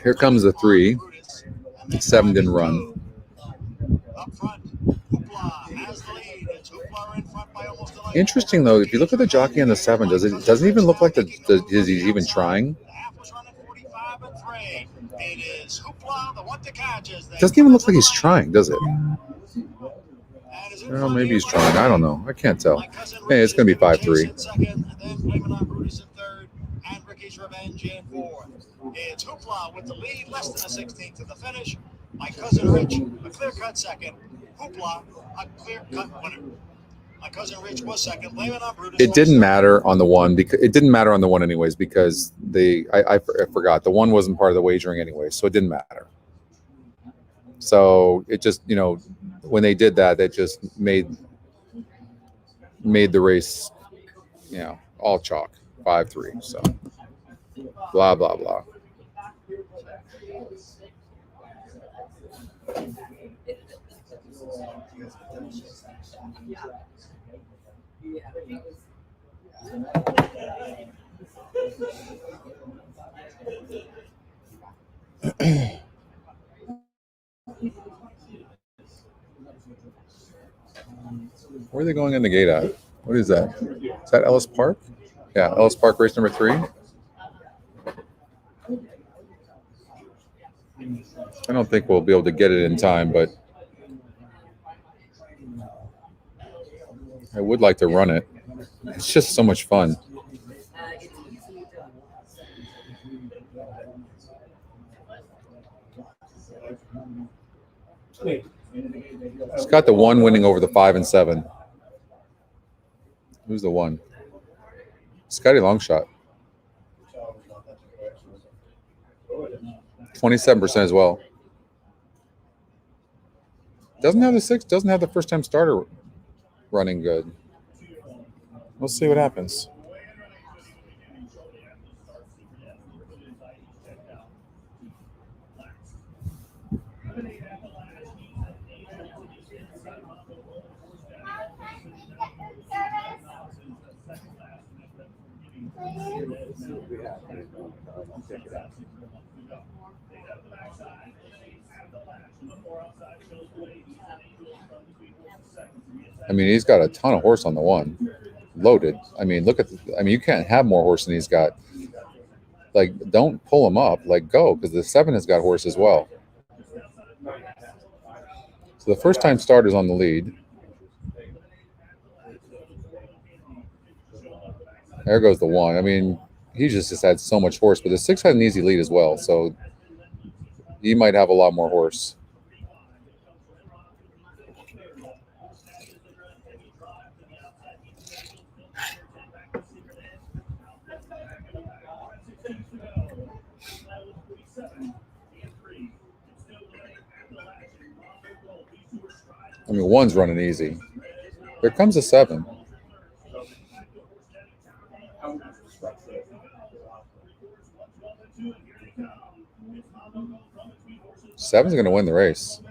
Here comes the 3. 7 didn't run. Interesting though, if you look at the jockey on the 7, doesn't even look like is he even trying? It doesn't even look like he's trying, does it? Well, maybe he's trying. I don't know. I can't tell. Hey, it's going to be 5-3. It's Hoopla with the lead, less than a 16th to the finish. My Cousin Rich, a clear-cut second. Hoopla, a clear-cut winner. My Cousin Rich was second. Blame it on Brutus. It didn't matter on the 1 because it didn't matter on the 1 anyways because I forgot the 1 wasn't part of the wagering anyway, so it didn't matter. So it just, when they did that, that just made the race, all chalk, 5-3. So blah blah blah. Where are they going in the gate at? What is that? Is that Ellis Park? Yeah, Ellis Park race number 3. I don't think we'll be able to get it in time, but I would like to run it. It's just so much fun. It's got the 1 winning over the 5 and 7. Who's the 1? Scotty Longshot. 27% as well. Doesn't have the 6. Doesn't have the first time starter running good. We'll see what happens. I mean, he's got a ton of horse on the 1, loaded. I mean, look at you can't have more horse than he's got. Like, don't pull him up. Like, go, because the 7 has got horse as well. So the first time starter's on the lead. There goes the 1. I mean, he just had so much horse, but the 6 had an easy lead as well, so he might have a lot more horse. I mean, 1's running easy. Here comes a 7. Seven's going to win the race.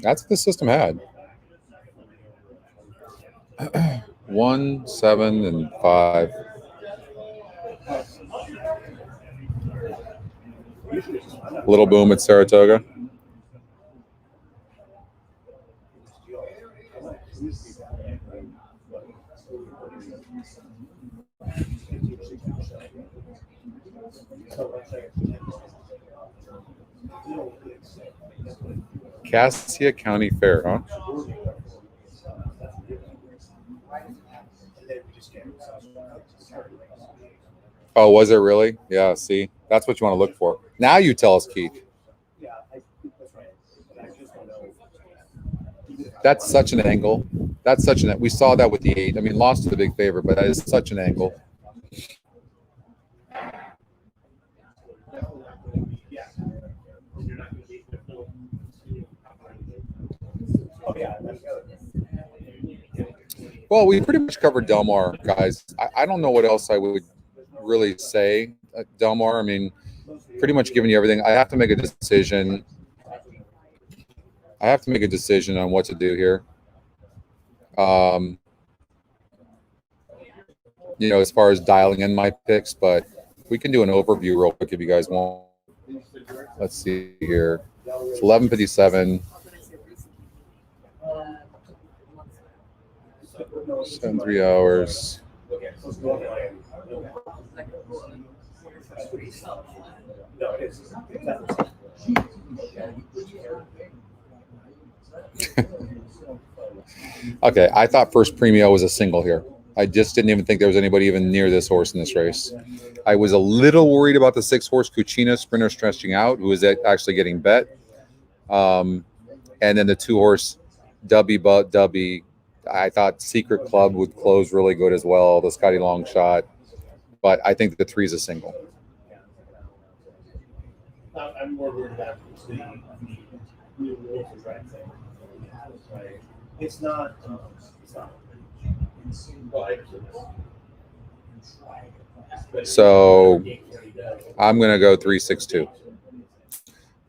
That's what the system had. 1, 7, and 5. Little boom at Saratoga. Cassia County Fair, huh? Oh, was it really? Yeah, see? That's what you want to look for. Now you tell us, Keith. That's such an angle. That's such an... We saw that with the 8. I mean, lost to the big favorite, but that is such an angle. Well, we pretty much covered Del Mar, guys. I don't know what else I would really say. Del Mar, I mean, pretty much giving you everything. I have to make a decision. On what to do here. As far as dialing in my picks, but we can do an overview real quick if you guys want. Let's see here. It's 11:57. 3 hours. Okay, I thought First Premio was a single here. I just didn't even think there was anybody even near this horse in this race. I was a little worried about the 6-horse Cucina sprinter stretching out, who is actually getting bet. And then the 2-horse Dubby. I thought Secret Club would close really good as well. The Scotty Longshot. but I think the 3 is a single. I'm more worried about the new rules of right thing. Right. It's not. So I'm going to go 3-6-2.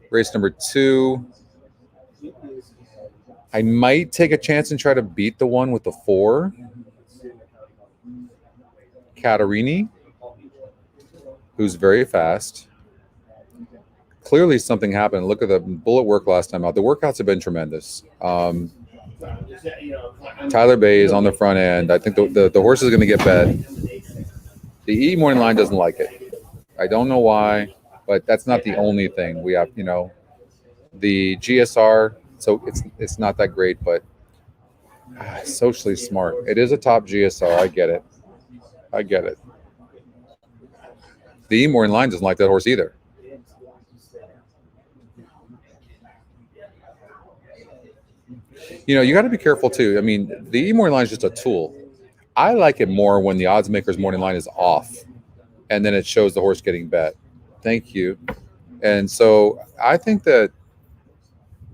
Race number 2. I might take a chance and try to beat the one with the 4. Catarini, who's very fast. Clearly something happened. Look at the bullet work last time out. The workouts have been tremendous. Tyler Bay is on the front end. I think the horse is going to get bet. The E morning line doesn't like it. I don't know why, but that's not the only thing. We have, the GSR, so it's not that great, but socially smart. It is a top GSR. I get it. The E morning line doesn't like that horse either. You got to be careful too. I mean, the E morning line is just a tool. I like it more when the odds maker's morning line is off, and then it shows the horse getting bet. Thank you. And so I think that,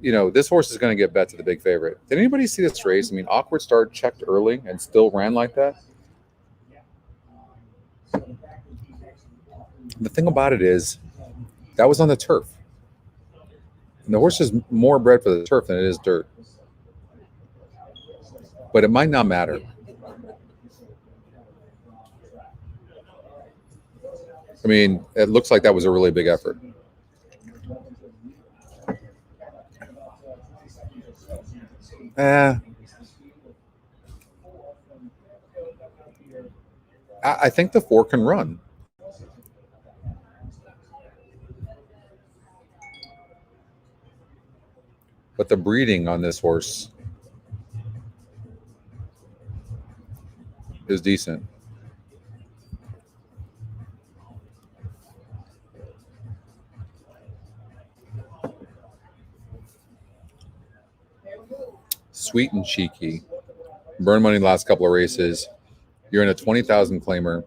this horse is going to get bet to the big favorite. Did anybody see this race? I mean, awkward start, checked early, and still ran like that. The thing about it is, that was on the turf. And the horse is more bred for the turf than it is dirt. But it might not matter. I mean, it looks like that was a really big effort. I think the 4 can run. But the breeding on this horse is decent. Sweet and cheeky. Burn money last couple of races. You're in a 20,000 claimer.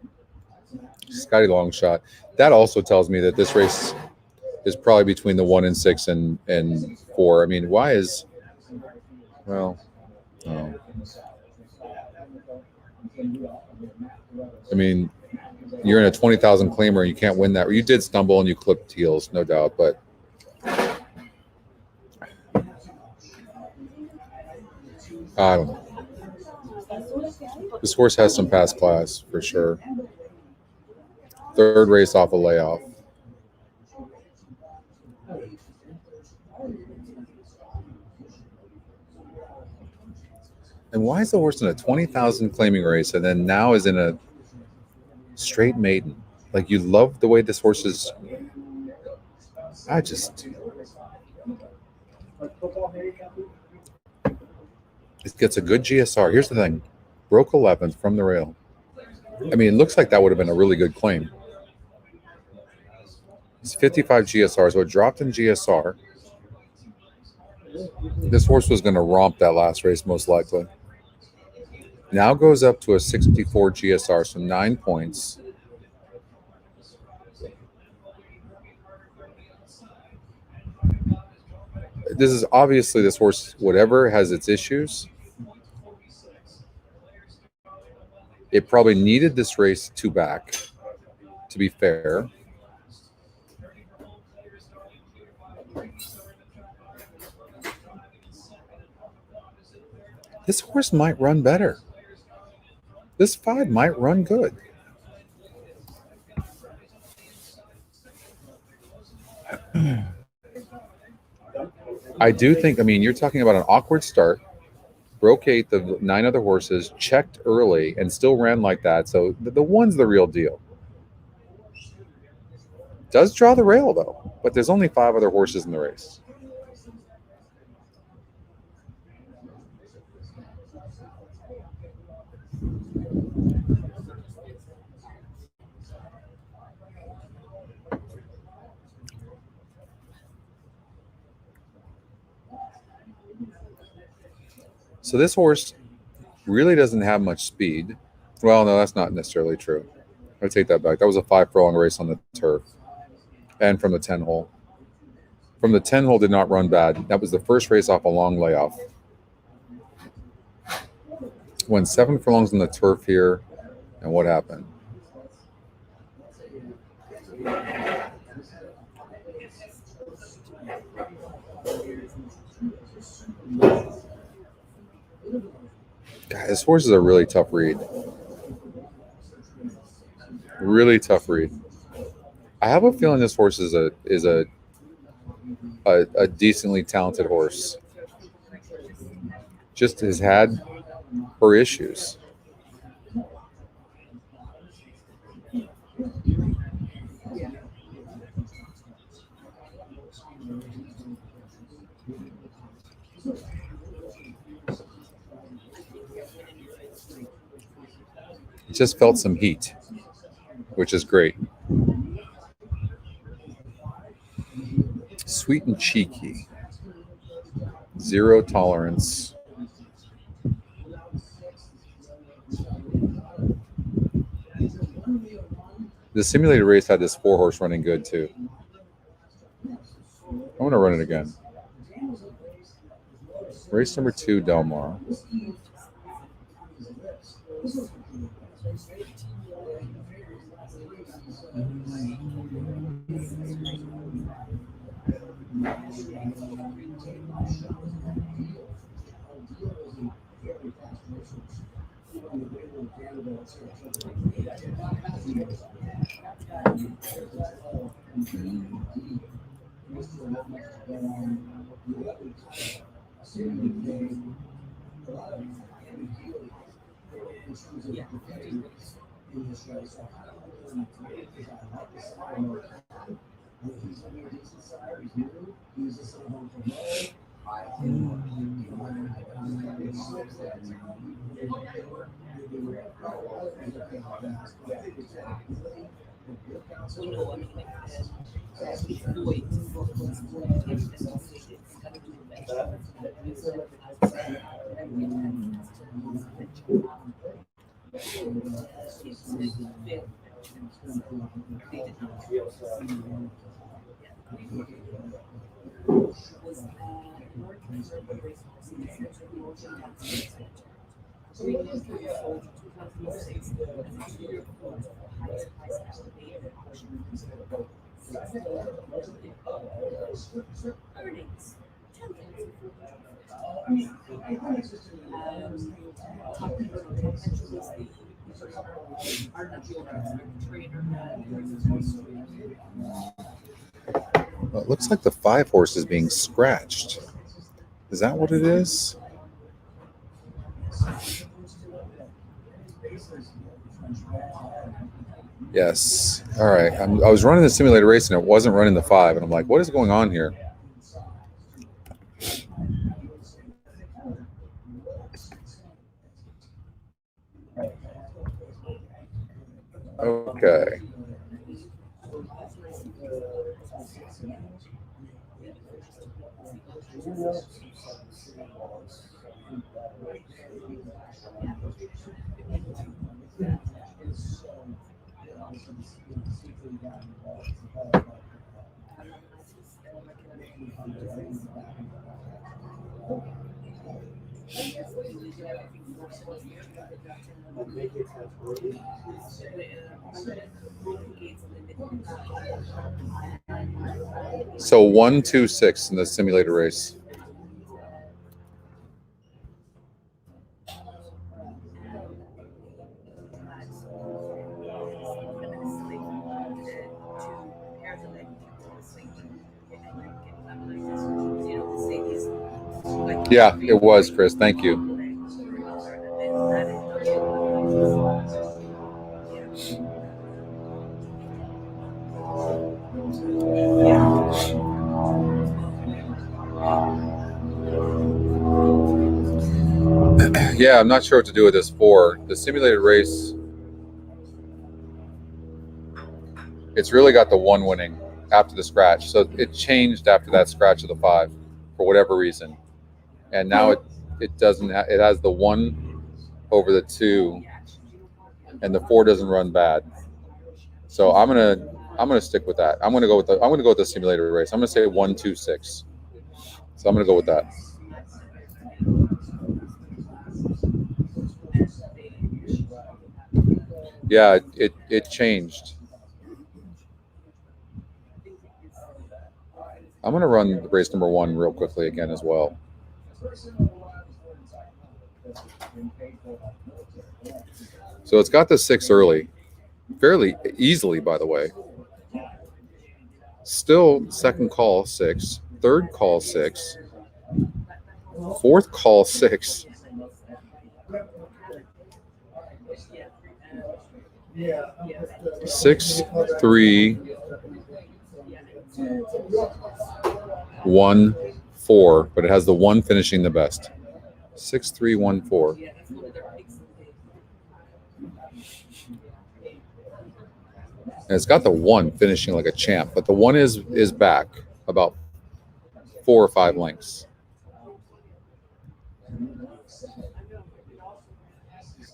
Scotty Longshot. That also tells me that this race is probably between the 1 and 6 and 4. I mean, why is... Well, oh. I mean, you're in a 20,000 claimer. You can't win that. You did stumble and you clipped heels, no doubt, but... I don't know. This horse has some past class for sure. 3rd race off a layoff. And why is the horse in a 20,000 claiming race and then now is in a straight maiden? Like, you love the way this horse is. It gets a good GSR. Here's the thing. Broke 11th from the rail. I mean, it looks like that would have been a really good claim. It's 55 GSR, so it dropped in GSR. This horse was going to romp that last race, most likely. Now goes up to a 64 GSR, so 9 points. This is obviously this horse, whatever has its issues. It probably needed this race 2 back, to be fair. This horse might run better. This 5 might run good. I do think, I mean, you're talking about an awkward start. Broke 8 of 9 other horses, checked early, and still ran like that. So the 1's the real deal. Does draw the rail, though. But there's only 5 other horses in the race. So this horse really doesn't have much speed. Well, no, that's not necessarily true. I take that back. That was a 5 furlong race on the turf, and from the 10 hole. From the 10 hole did not run bad. That was the first race off a long layoff. Went 7 furlongs on the turf here, and what happened? God, this horse is a really tough read. Really tough read. I have a feeling this horse is a decently talented horse. Just has had her issues. Just felt some heat, which is great. Sweet and cheeky. 0 tolerance. The simulated race had this 4 horse running good too. I want to run it again. Race number 2, Del Mar. Well, it looks like the 5 horse is being scratched. Is that what it is? Yes. All right. I was running the simulated race and it wasn't running the 5. And I'm like, what is going on here? Okay. So 1, 2, 6 in the simulated race. Yeah, it was, Chris. Thank you. Yeah, I'm not sure what to do with this 4. The simulated race, it's really got the 1 winning after the scratch. So it changed after that scratch of the 5 for whatever reason. And now it doesn't it has the 1 over the 2 and the 4 doesn't run bad. So I'm gonna stick with that. I'm gonna go with the simulated race. I'm gonna say 1-2-6. So I'm gonna go with that. Yeah, it changed. I'm gonna run race number 1 real quickly again as well. So it's got the 6 early, fairly easily, by the way. Still second call 6, third call 6, fourth call 6. Six, 3, 1, 4, but it has the 1 finishing the best. 6, 3, 1, 4. And it's got the 1 finishing like a champ, but the 1 is back about 4 or 5 lengths.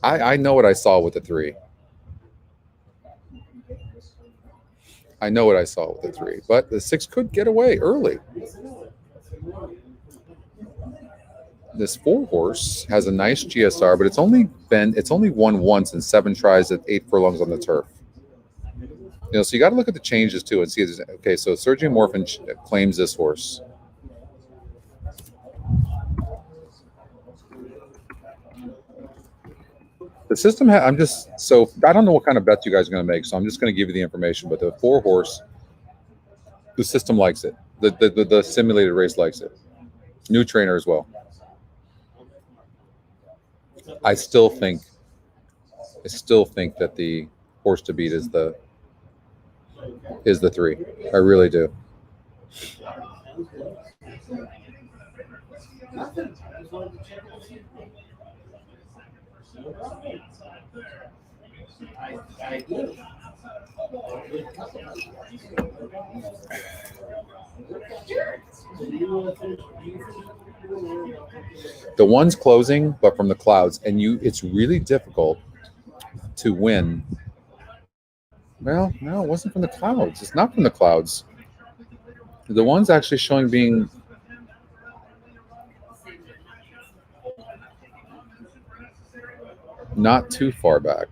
I know what I saw with the 3. I know what I saw with the 3, but the 6 could get away early. This 4 horse has a nice GSR, but it's only won once in 7 tries at 8 furlongs on the turf. You know, so you got to look at the changes too and see. Okay, so Sergio Morphin claims this horse. The system, I don't know what kind of bets you guys are going to make, so I'm just going to give you the information. But the 4 horse, the system likes it. The simulated race likes it. New trainer as well. I still think that the horse to beat is the 3. I really do. The 1's closing, but from the clouds, and it's really difficult to win. Well, no, it wasn't from the clouds. It's not from the clouds. The 1's actually showing being not too far back.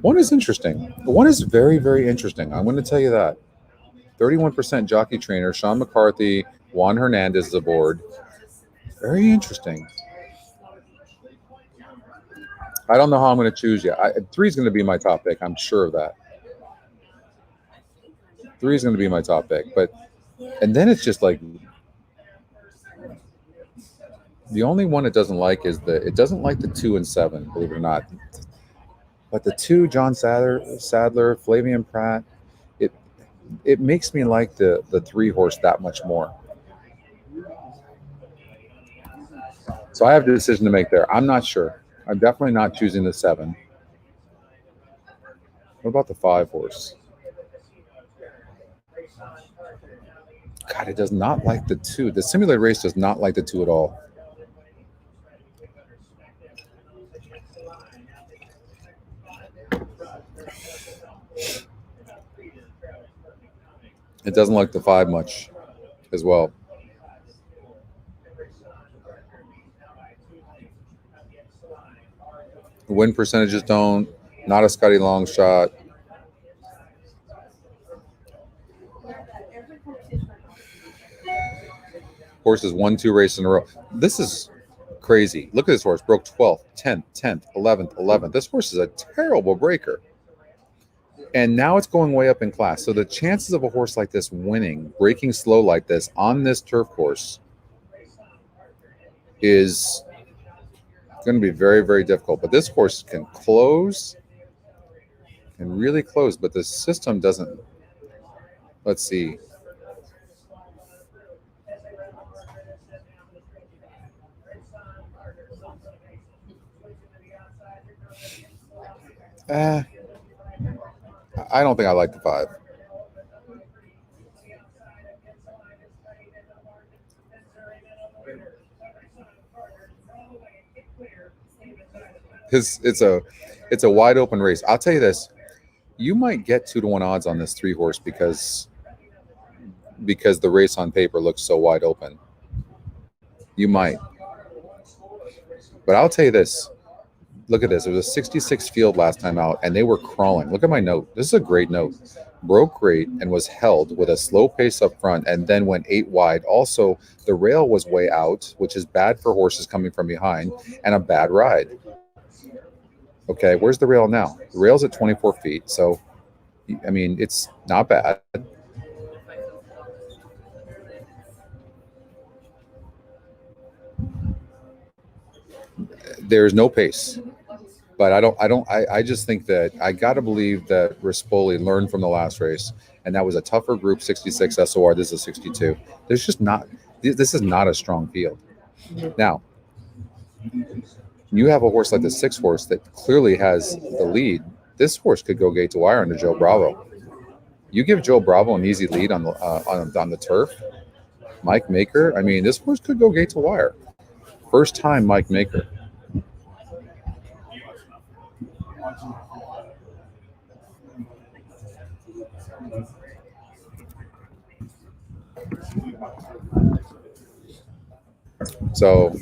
1 is interesting. 1 is very, very interesting. I'm going to tell you that. 31% jockey trainer, Sean McCarthy, Juan Hernandez is aboard. Very interesting. I don't know how I'm going to choose yet. 3 is going to be my top pick. I'm sure of that. 3 is going to be my top pick. And then it's just like the only one it doesn't like is it doesn't like the 2 and 7, believe it or not. But the 2, John Sadler, Flavian Pratt, it makes me like the 3 horse that much more. So I have a decision to make there. I'm not sure. I'm definitely not choosing the 7. What about the 5 horse? God, it does not like the 2. The simulated race does not like the 2 at all. It doesn't like the 5 much as well. The win percentages don't. Not a Scotty long shot. Horses won 2 races in a row. This is crazy. Look at this horse. Broke 12th, 10th, 10th, 11th, 11th. This horse is a terrible breaker. And now it's going way up in class. So the chances of a horse like this winning, breaking slow like this on this turf course is going to be very, very difficult. But this horse can close, can really close, but the system doesn't. Let's see. I don't think I like the 5. It's a wide open race. I'll tell you this. You might get 2-1 odds on this 3-horse because the race on paper looks so wide open. You might. But I'll tell you this. Look at this. It was a 66 field last time out, and they were crawling. Look at my note. This is a great note. Broke great and was held with a slow pace up front and then went 8 wide. Also, the rail was way out, which is bad for horses coming from behind, and a bad ride. Okay, where's the rail now? The rail's at 24 feet, so, I mean, it's not bad. There's no pace. But I just think that I got to believe that Rispoli learned from the last race, and that was a tougher group 66 SOR. This is 62. This is not a strong field. Now, you have a horse like the 6-horse that clearly has the lead. This horse could go gate to wire under Joe Bravo. You give Joe Bravo an easy lead on the turf. Mike Maker, I mean, this horse could go gate to wire. First time Mike Maker. So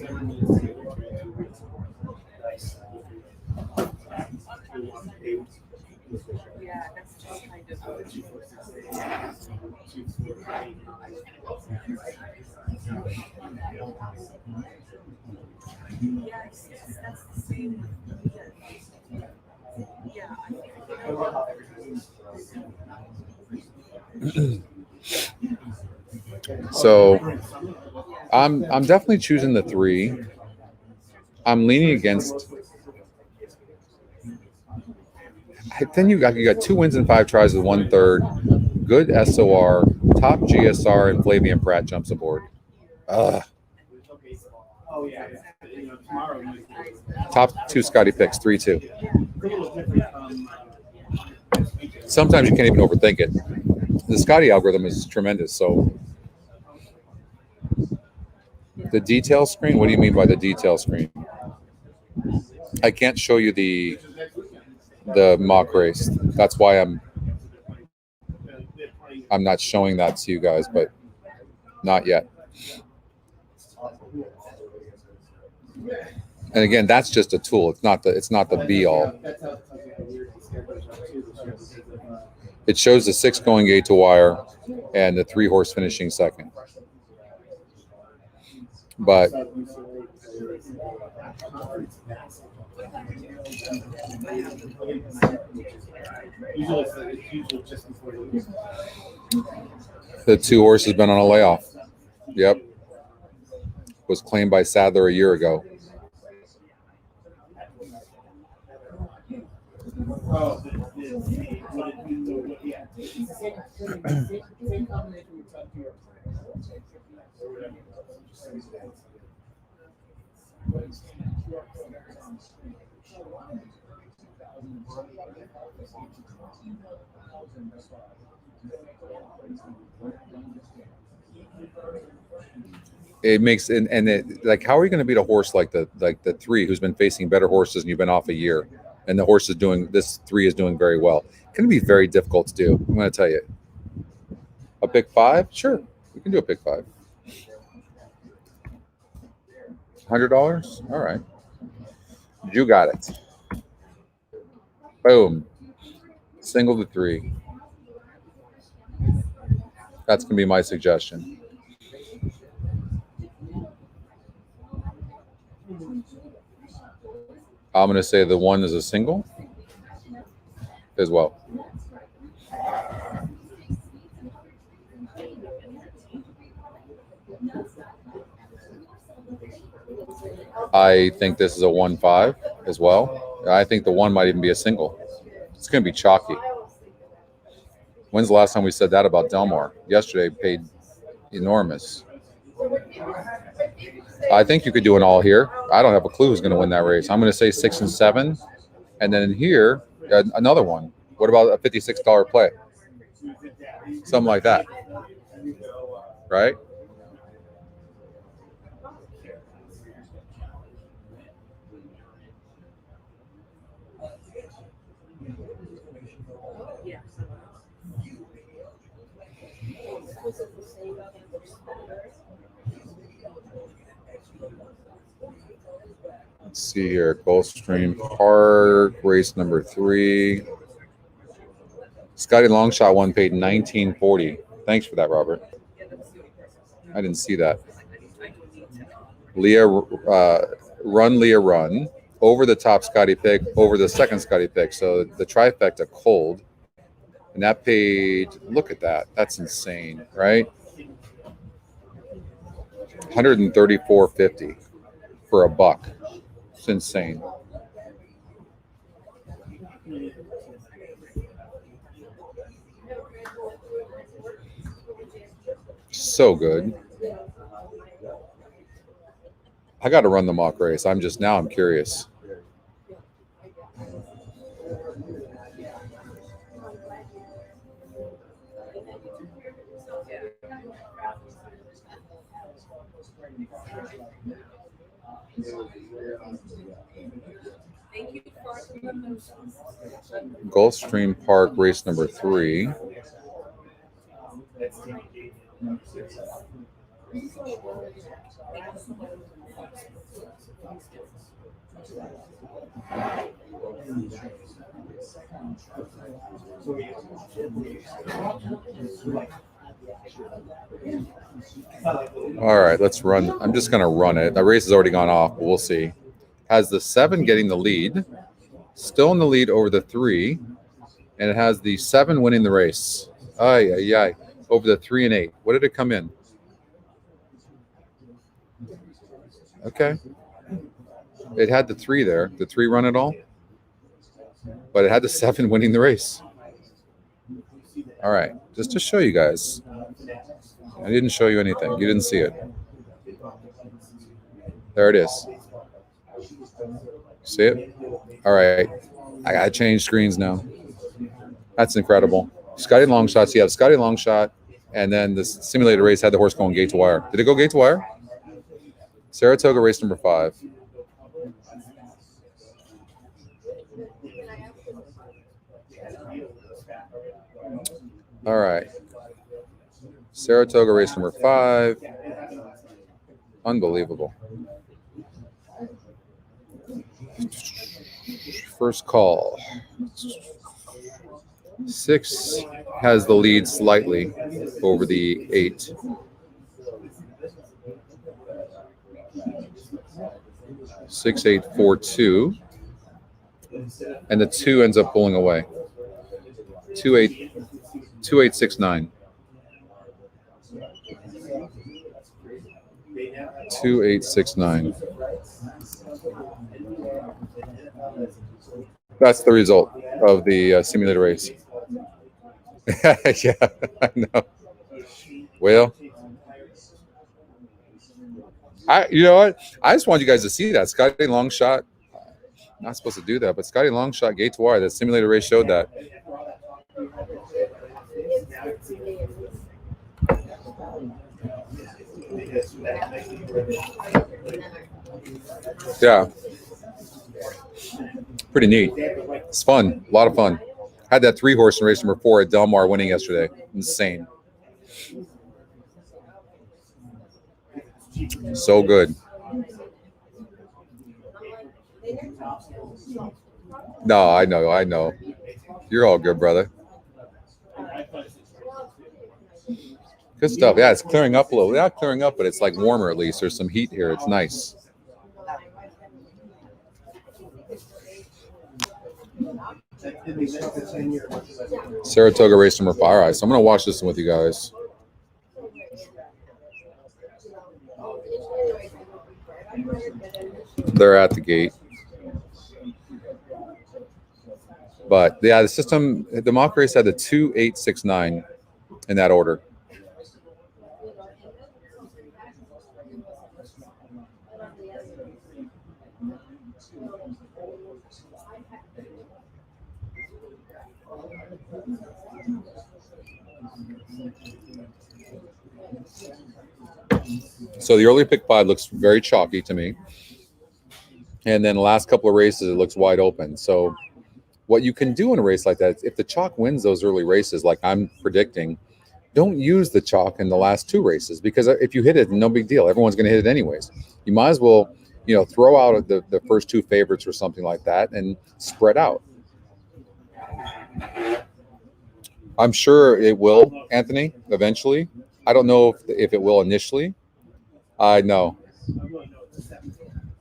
so I'm definitely choosing the 3. I'm leaning against. Then you got 2 wins and 5 tries with 1/3. Good SOR, top GSR, and Flavian Pratt jumps aboard. Top 2 Scotty picks, 3-2. Sometimes you can't even overthink it. The Scotty algorithm is tremendous. So the detail screen. What do you mean by the detail screen? I can't show you the mock race. That's why I'm not showing that to you guys, but not yet. And again, that's just a tool. It's not the be all. It shows the 6 going gate to wire and the 3-horse finishing second. But the 2-horse has been on a layoff. Yep. Was claimed by Sadler a year ago. It makes and it, like, how are you going to beat a horse like the 3 who's been facing better horses and you've been off a year, and the horse is doing this 3 is doing very well? It's going to be very difficult to do. I'm going to tell you. A pick 5, sure, we can do a pick 5. $100, all right. You got it. Boom. Single to 3. That's going to be my suggestion. I'm going to say the 1 is a single as well. I think this is a 1-5 as well. I think the 1 might even be a single. It's going to be chalky. When's the last time we said that about Delmar? Yesterday paid enormous. I think you could do an all here. I don't have a clue who's going to win that race. I'm going to say 6 and 7. And then here, another one. What about a $56 play? Something like that. Right? Let's see here. Gulfstream Park, race number 3. Scotty Longshot one paid $19.40. Thanks for that, Robert. I didn't see that. Leah, run, Leah, run. Over the top Scotty pick, over the second Scotty pick. So the trifecta cold. And that paid, look at that. That's insane, right? $134.50 for a buck. It's insane. So good. I got to run the mock race. I'm curious. Gulfstream Park, race number 3. All right, let's run. I'm just going to run it. The race has already gone off, but we'll see. Has the 7 getting the lead. Still in the lead over the 3. And it has the 7 winning the race. Over the 3 and 8. What did it come in? Okay. It had the 3 there. The 3 run it all. But it had the 7 winning the race. All right. Just to show you guys. I didn't show you anything. You didn't see it. There it is. See it? All right. I got to change screens now. That's incredible. Scotty Longshot. So you have Scotty Longshot, and then the simulated race had the horse going gate to wire. Did it go gate to wire? Saratoga, race number 5. All right. Saratoga, race number 5. Unbelievable. First call. 6 has the lead slightly over the 8. Six, 8, 4, 2. And the 2 ends up pulling away. 2, 8, 2, 8, 6, 9. 2, 8, 6, 9. That's the result of the simulated race. Yeah, I know. Well, you know what? I just want you guys to see that. Scotty Longshot, not supposed to do that, but Scotty Longshot gate to wire, that simulated race showed that. Yeah. Pretty neat. It's fun. A lot of fun. Had that 3-horse in race number 4 at Del Mar winning yesterday. Insane. So good. No, I know. You're all good, brother. Good stuff. Yeah, it's clearing up a little. Not clearing up, but it's like warmer at least. There's some heat here. It's nice. Saratoga race number 5. All right, so I'm going to watch this one with you guys. They're at the gate. But yeah, the system, the mock race had the 2, 8, 6, 9 in that order. So the early pick 5 looks very chalky to me. And then the last couple of races, it looks wide open. So what you can do in a race like that, if the chalk wins those early races, like I'm predicting, don't use the chalk in the last 2 races, because if you hit it, no big deal. Everyone's going to hit it anyways. You might as well, throw out the first 2 favorites or something like that and spread out. I'm sure it will, Anthony, eventually. I don't know if it will initially. I know.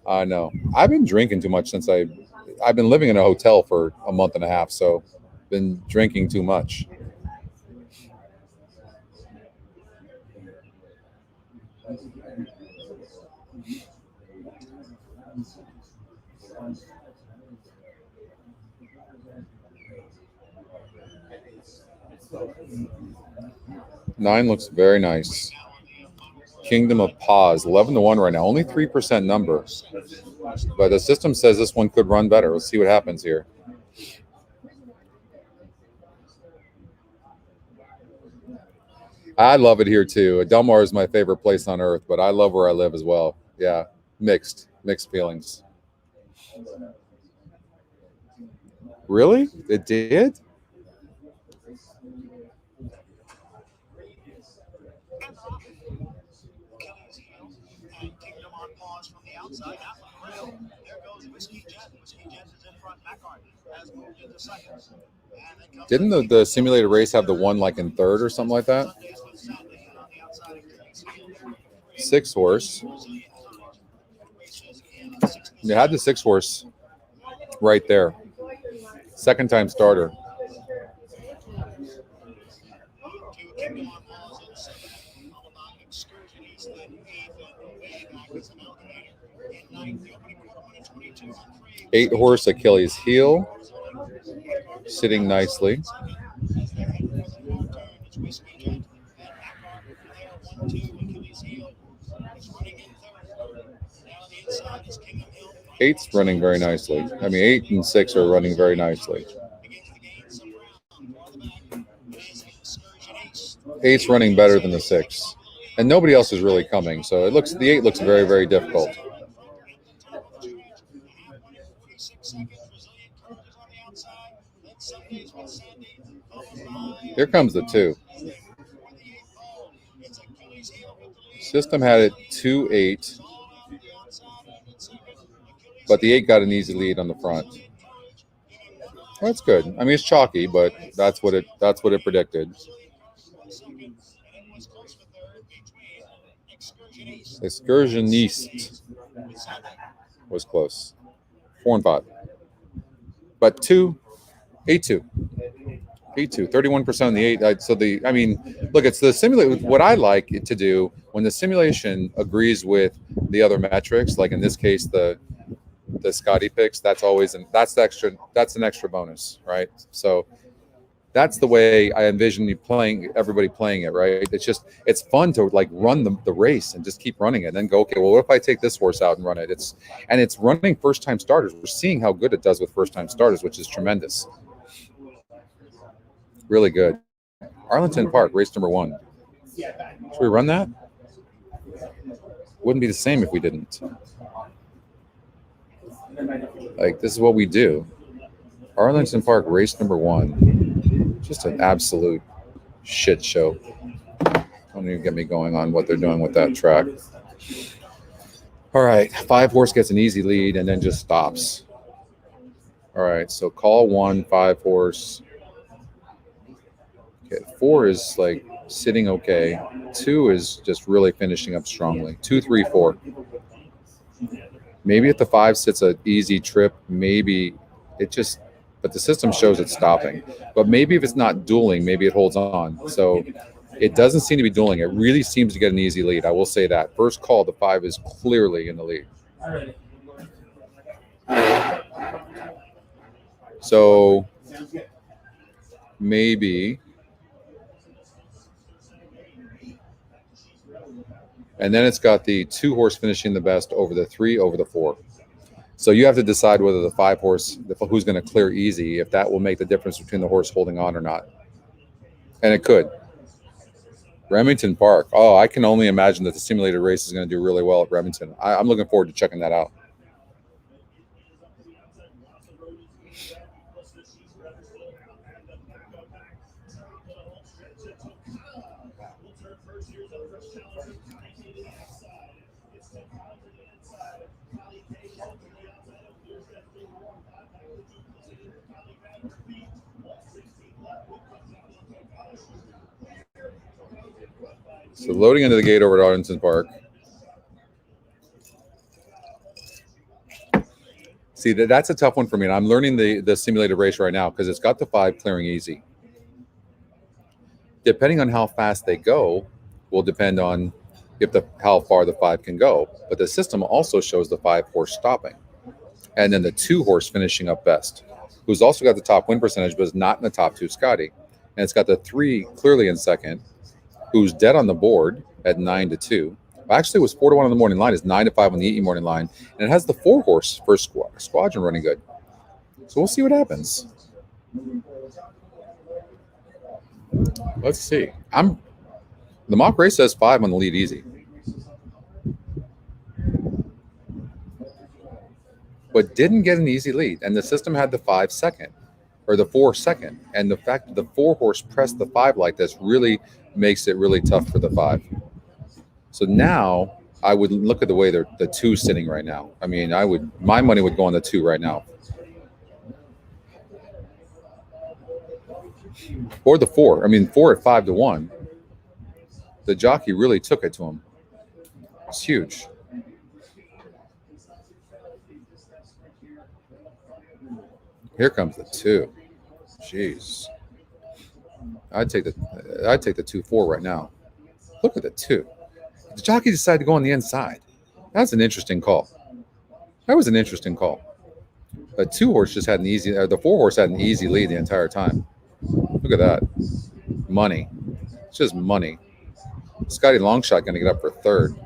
I've been drinking too much since I've been living in a hotel for a month and a half, so been drinking too much. Nine looks very nice. Kingdom of Paws, 11-1 right now. Only 3% number. But the system says this one could run better. Let's see what happens here. I love it here too. Del Mar is my favorite place on earth, but I love where I live as well. Yeah, mixed feelings. Really? It did? Didn't the simulated race have the one like in third or something like that? 6 horse. They had the 6 horse right there. Second time starter. Eight horse Achilles heel, sitting nicely. Eight's running very nicely. I mean, 8 and 6 are running very nicely. 8's running better than the 6, and nobody else is really coming. So it looks, the 8 looks very, very difficult. Here comes the 2. System had it 2-8, but the 8 got an easy lead on the front. Well, that's good. I mean, it's chalky, but that's what it predicted. Excursioniste was close. 4 and 5, but 2, 8-2. 8-2, 31% on the 8. So look, it's the simulate. What I like it to do when the simulation agrees with the other metrics, like in this case the Scotty picks, that's an extra bonus, right? So that's the way I envision everybody playing it, right? It's fun to like run the race and just keep running it, and then go, okay, well, what if I take this horse out and run it? It's running first time starters. We're seeing how good it does with first time starters, which is tremendous. Really good. Arlington Park, race number 1. Should we run that? Wouldn't be the same if we didn't. Like, this is what we do. Arlington Park, race number 1. Just an absolute shit show. Don't even get me going on what they're doing with that track. All right, 5 horse gets an easy lead and then just stops. All right, so call 1, 5 horse. Okay, 4 is like sitting okay. 2 is just really finishing up strongly. 2, 3, 4. Maybe if the 5 sits an easy trip, maybe but the system shows it's stopping. But maybe if it's not dueling, maybe it holds on. So it doesn't seem to be dueling. It really seems to get an easy lead. I will say that. First call, the 5 is clearly in the lead. So maybe. And then it's got the 2 horse finishing the best over the 3 over the 4. So you have to decide whether the 5 horse, who's going to clear easy, if that will make the difference between the horse holding on or not. And it could. Remington Park. Oh, I can only imagine that the simulated race is going to do really well at Remington. I'm looking forward to checking that out. So loading into the gate over at Arlington Park. See, that's a tough one for me. And I'm learning the simulated race right now because it's got the 5 clearing easy. Depending on how fast they go will depend on how far the 5 can go. But the system also shows the 5 horse stopping. And then the 2 horse finishing up best, who's also got the top win percentage, but is not in the top 2, Scotty. And it's got the 3 clearly in second, who's dead on the board at 9-2. Actually, it was 4-1 on the morning line. It's 9-5 on the EE morning line. And it has the 4 horse first squadron running good. So we'll see what happens. Let's see. The mock race says 5 on the lead easy. But didn't get an easy lead. And the system had the 5 second, or the 4 second. And the fact that the 4 horse pressed the 5 like this really makes it really tough for the 5. So now I would look at the way the 2's sitting right now. I mean, my money would go on the 2 right now. Or the 4. I mean, 4 at 5-1. The jockey really took it to him. It's huge. Here comes the 2. Jeez. I'd take the 2-4 right now. Look at the 2. The jockey decided to go on the inside. That's an interesting call. That was an interesting call. The 2 horse just had the 4 horse had an easy lead the entire time. Look at that. Money. It's just money. Scotty Longshot going to get up for 3rd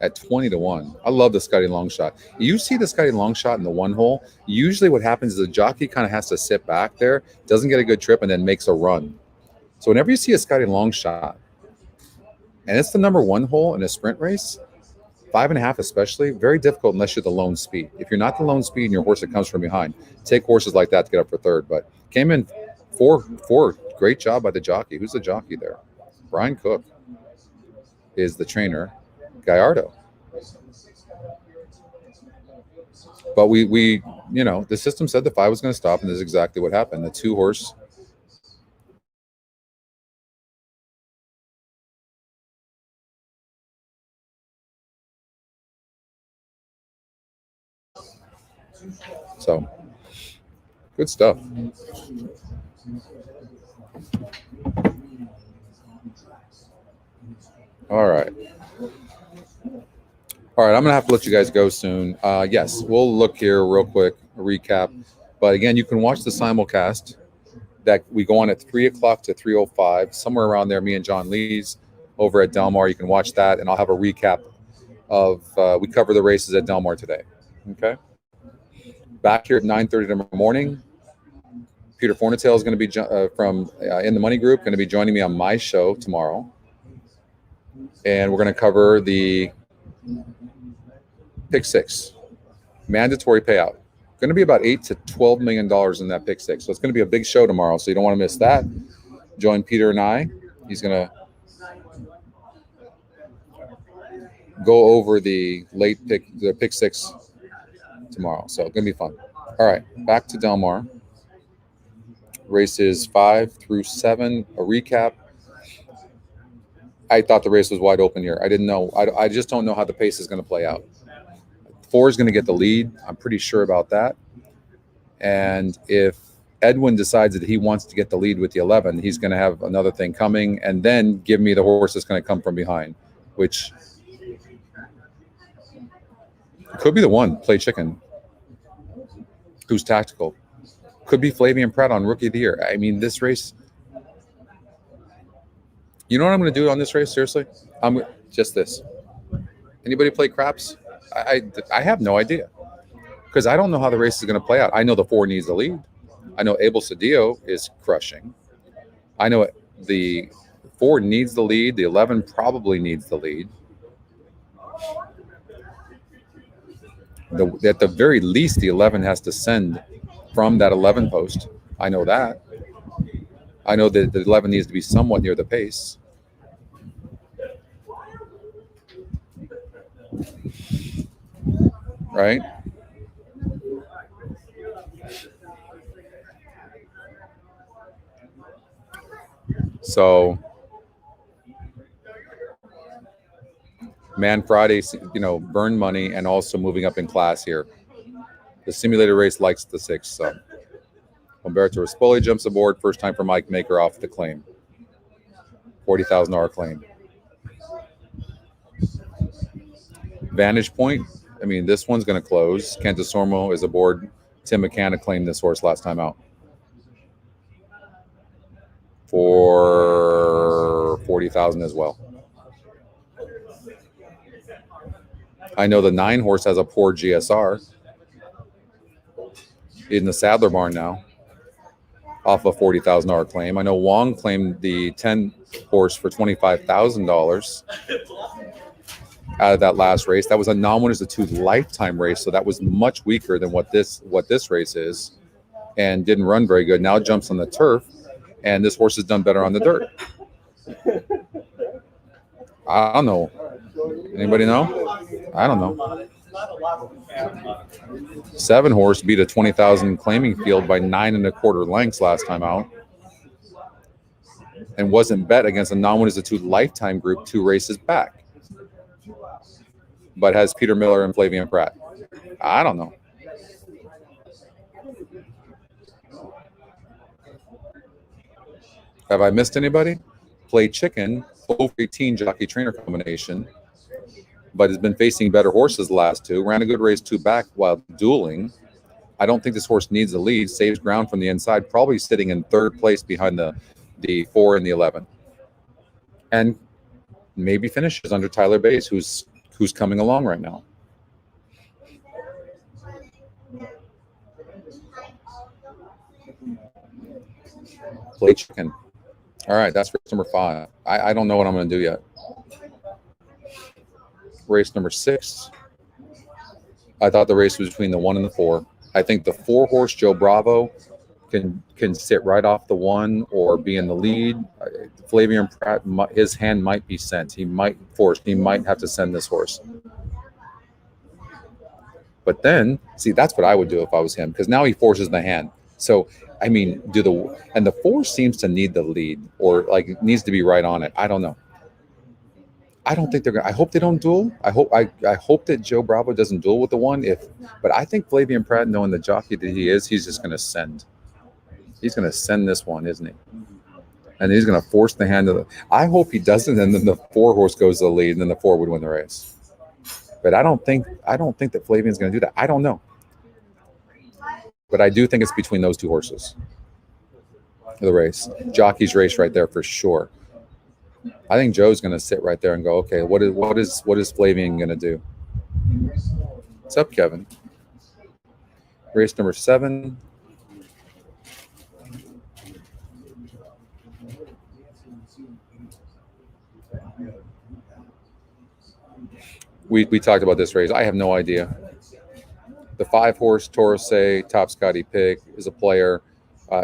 at 20-1. I love the Scotty Longshot. You see the Scotty Longshot in the 1 hole. Usually what happens is the jockey kind of has to sit back there, doesn't get a good trip, and then makes a run. So whenever you see a Scotty Longshot, and it's the number 1 hole in a sprint race, 5.5 especially, very difficult unless you're the lone speed. If you're not the lone speed and your horse that comes from behind, take horses like that to get up for 3rd. But came in 4. Great job by the jockey. Who's the jockey there? Brian Cook is the trainer. Gallardo. But we the system said the 5 was going to stop, and this is exactly what happened. The 2 horse. So, good stuff. All right. All right, I'm going to have to let you guys go soon. Yes, we'll look here real quick, a recap. But again, you can watch the simulcast that we go on at 3 o'clock to 3:05, somewhere around there, me and John Lees over at Del Mar. You can watch that, and I'll have a recap of, we cover the races at Del Mar today. Okay? Back here at 9:30 tomorrow morning, Peter Fornatail is going to be from In the Money Group, going to be joining me on my show tomorrow. And we're going to cover the pick 6 mandatory payout. Going to be about $8 to $12 million in that pick 6. So it's going to be a big show tomorrow. So you don't want to miss that. Join Peter and I. He's going to go over the pick 6 tomorrow. So it's going to be fun. All right, back to Del Mar. Races 5 through 7. A recap. I thought the race was wide open here. I didn't know. I just don't know how the pace is going to play out. 4 is going to get the lead. I'm pretty sure about that. And if Edwin decides that he wants to get the lead with the 11, he's going to have another thing coming and then give me the horse that's going to come from behind, which could be the one, Play Chicken, who's tactical. Could be Flavian Pratt on Rookie of the Year. I mean, this race, you know what I'm going to do on this race? Seriously? I'm just this. Anybody play craps? I have no idea because I don't know how the race is going to play out. I know the 4 needs the lead. I know Abel Cedillo is crushing. I know the 4 needs the lead. The 11 probably needs the lead. At the very least, the 11 has to send from that 11 post. I know that. I know that the 11 needs to be somewhat near the pace. Right? So Man Friday, burn money and also moving up in class here. The simulated race likes the 6, so Umberto Rispoli jumps aboard. First time for Mike Maker off the claim. $40,000 claim. Vantage Point. I mean, this one's going to close. Cantasormo is aboard. Tim McCann claimed this horse last time out for $40,000 as well. I know the 9 horse has a poor GSR in the Sadler barn now, off a $40,000 claim. I know Wong claimed the 10 horse for $25,000 out of that last race. That was a non-winners of 2 lifetime race, so that was much weaker than what this race is, and didn't run very good. Now jumps on the turf, and this horse has done better on the dirt. I don't know. Anybody know? I don't know. 7 horse beat a 20,000 claiming field by 9 1/4 lengths last time out, and wasn't bet against a non-winners of 2 lifetime group 2 races back, but has Peter Miller and Flavian Pratt. I don't know. Have I missed anybody? Play Chicken, over 18 jockey trainer combination, but has been facing better horses the last 2. Ran a good race 2 back while dueling. I don't think this horse needs the lead. Saves ground from the inside, probably sitting in 3rd place behind the 4 and the 11. And maybe finishes under Tyler Bass, who's coming along right now. Play Chicken. All right, that's race number 5. I don't know what I'm going to do yet. Race number 6. I thought the race was between the 1 and the 4. I think the 4 horse Joe Bravo can sit right off the 1 or be in the lead. Flavian Pratt, his hand might be sent. He might have to send this horse. But then, see, that's what I would do if I was him, because now he forces the hand. So, I mean, and the 4 seems to need the lead, or like needs to be right on it. I don't know. I don't think they're going to. I hope they don't duel. I hope that Joe Bravo doesn't duel with the 1. But I think Flavian Pratt, knowing the jockey that he is, he's just going to send. He's going to send this one, isn't he? And he's going to force the hand of the. I hope he doesn't, and then the 4 horse goes to the lead, and then the 4 would win the race. But I don't think that Flavian's going to do that. I don't know. But I do think it's between those 2 horses. The race, jockey's race, right there for sure. I think Joe's going to sit right there and go, okay, what is Flavian going to do? What's up, Kevin? Race number 7. We talked about this race. I have no idea. The 5 horse Torosay, Top Scotty Pig, is a player.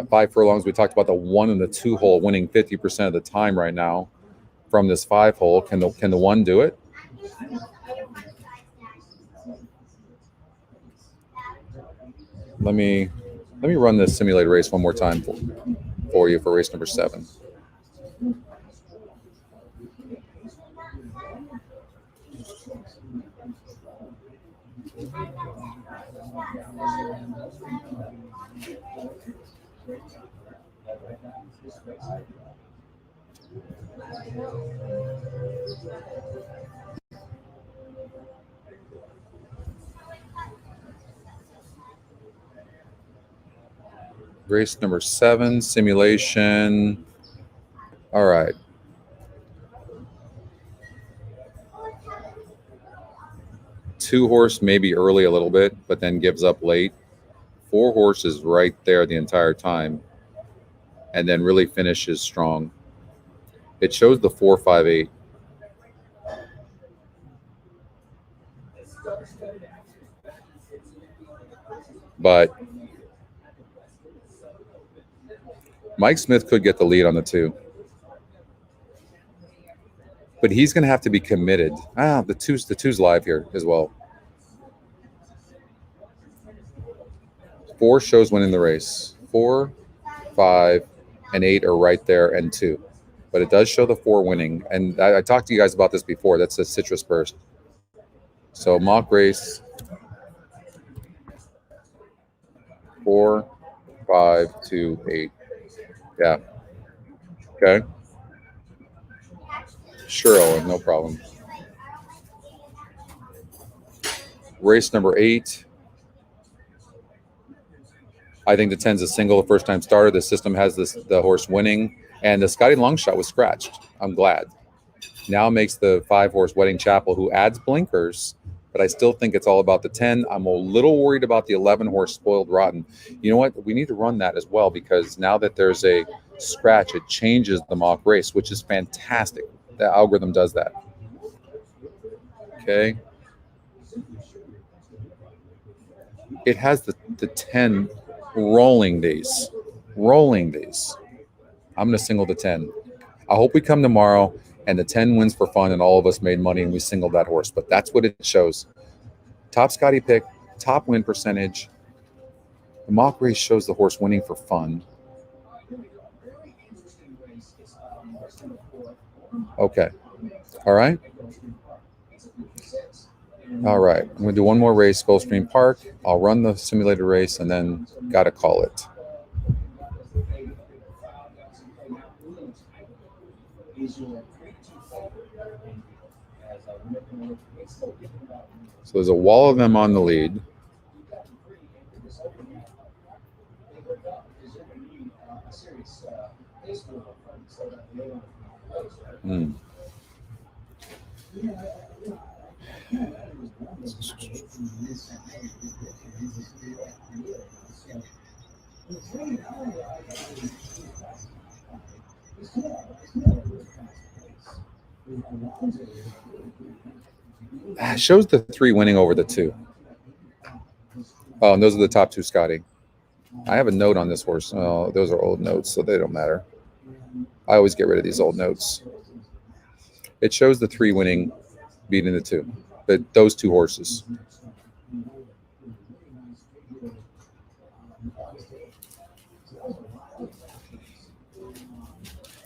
5 furlongs. We talked about the 1 and the 2 hole winning 50% of the time right now from this 5 hole. Can the 1 do it? Let me run this simulated race one more time for you for race number 7. Race number 7, simulation. All right. Two horse maybe early a little bit, but then gives up late. 4 horses right there the entire time, and then really finishes strong. It shows the 4, 5, 8. But Mike Smith could get the lead on the 2. But he's going to have to be committed. The two's live here as well. 4 shows winning the race. 4, 5, and 8 are right there, and 2. but it does show the 4 winning. And I talked to you guys about this before. That's a citrus burst. So mock race 4, 5, 2, 8. Yeah. Okay. Sure, Owen, no problem. Race number 8. I think the 10's a single, the first time starter. The system has the horse winning, and the Scotty Longshot was scratched. I'm glad. Now makes the 5 horse Wedding Chapel, who adds blinkers, but I still think it's all about the 10. I'm a little worried about the 11 horse Spoiled Rotten. You know what? We need to run that as well, because now that there's a scratch, it changes the mock race, which is fantastic. The algorithm does that. Okay. It has the 10 rolling days. I'm going to single the 10. I hope we come tomorrow and the 10 wins for fun and all of us made money and we singled that horse. But that's what it shows. Top Scotty pick, top win percentage. The mock race shows the horse winning for fun. Okay. All right. All right. I'm going to do one more race, Gulfstream Park. I'll run the simulated race and then got to call it. So there's a wall of them on the lead. Shows the 3 winning over the 2. Oh, and those are the top 2, Scotty. I have a note on this horse. Oh, those are old notes, so they don't matter. I always get rid of these old notes. It shows the 3 winning, beating the 2. But those 2 horses.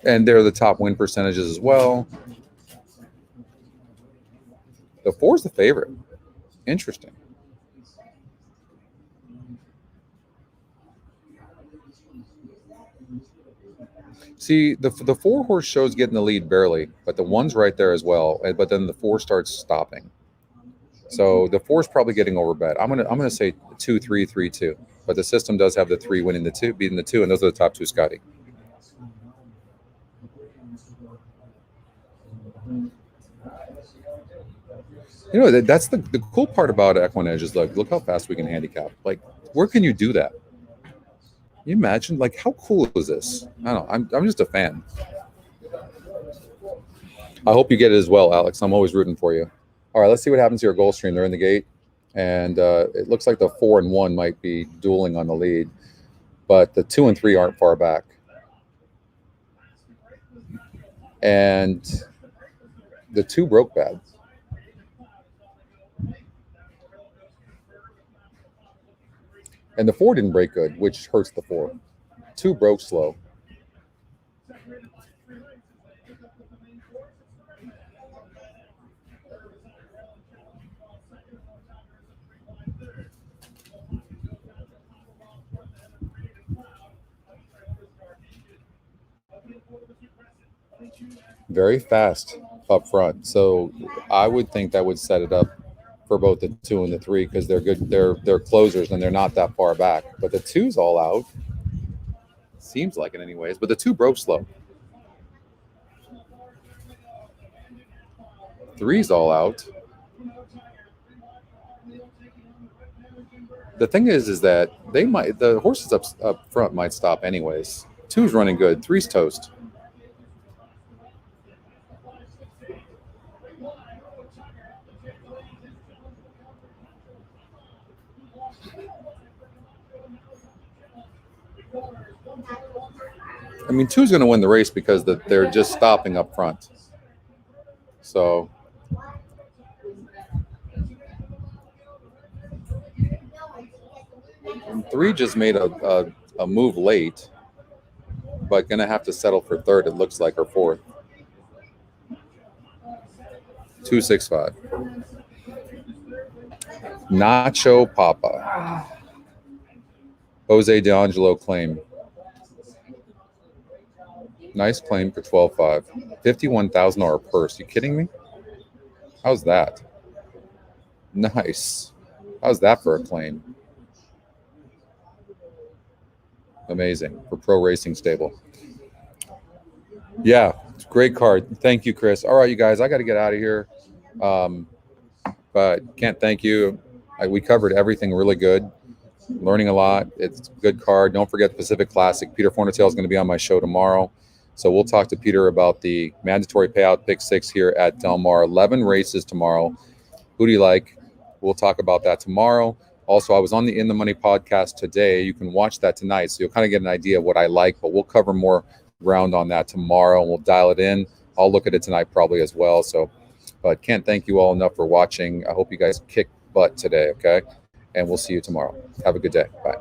And they're the top win percentages as well. The 4's the favorite. Interesting. See, the 4 horse shows getting the lead barely, but the 1's right there as well. But then the 4 starts stopping. So the 4's probably getting overbet. I'm gonna say 2, 3, 3, 2. But the system does have the 3 winning the 2, beating the 2, and those are the top 2, Scotty. You know, that's the cool part about EquinEdge is look how fast we can handicap. Like, where can you do that? Can you imagine? Like, how cool is this? I don't know. I'm just a fan. I hope you get it as well, Alex. I'm always rooting for you. All right, let's see what happens here at Gulfstream. They're in the gate, and it looks like the 4 and 1 might be dueling on the lead, but the 2 and 3 aren't far back. And the 2 broke bad. And the 4 didn't break good, which hurts the 4. 2 broke slow. Very fast up front. So I would think that would set it up for both the 2 and the 3 because they're good. They're closers and they're not that far back. But the 2's all out. Seems like it anyways. But the 2 broke slow. 3's all out. The thing is that the horses up front might stop anyways. 2's running good. 3's toast. I mean, 2's going to win the race because they're just stopping up front. So, and 3 just made a move late. but gonna have to settle for third. It looks like, or fourth. 265. Nacho Papa. Jose D'Angelo claim. Nice claim for 12.5. $51,000 purse. You kidding me? How's that? Nice. How's that for a claim? Amazing for Pro Racing Stable. Yeah, great card. Thank you, Chris. All right, you guys, I got to get out of here. But can't thank you. We covered everything really good. Learning a lot. It's a good card. Don't forget the Pacific Classic. Peter Fornatale is going to be on my show tomorrow. So we'll talk to Peter about the mandatory payout pick 6 here at Del Mar. 11 races tomorrow. Who do you like? We'll talk about that tomorrow. Also, I was on the In the Money podcast today. You can watch that tonight, so you'll kind of get an idea of what I like, but we'll cover more ground on that tomorrow, and we'll dial it in. I'll look at it tonight probably as well. So, but can't thank you all enough for watching. I hope you guys kick butt today, okay? And we'll see you tomorrow. Have a good day. Bye.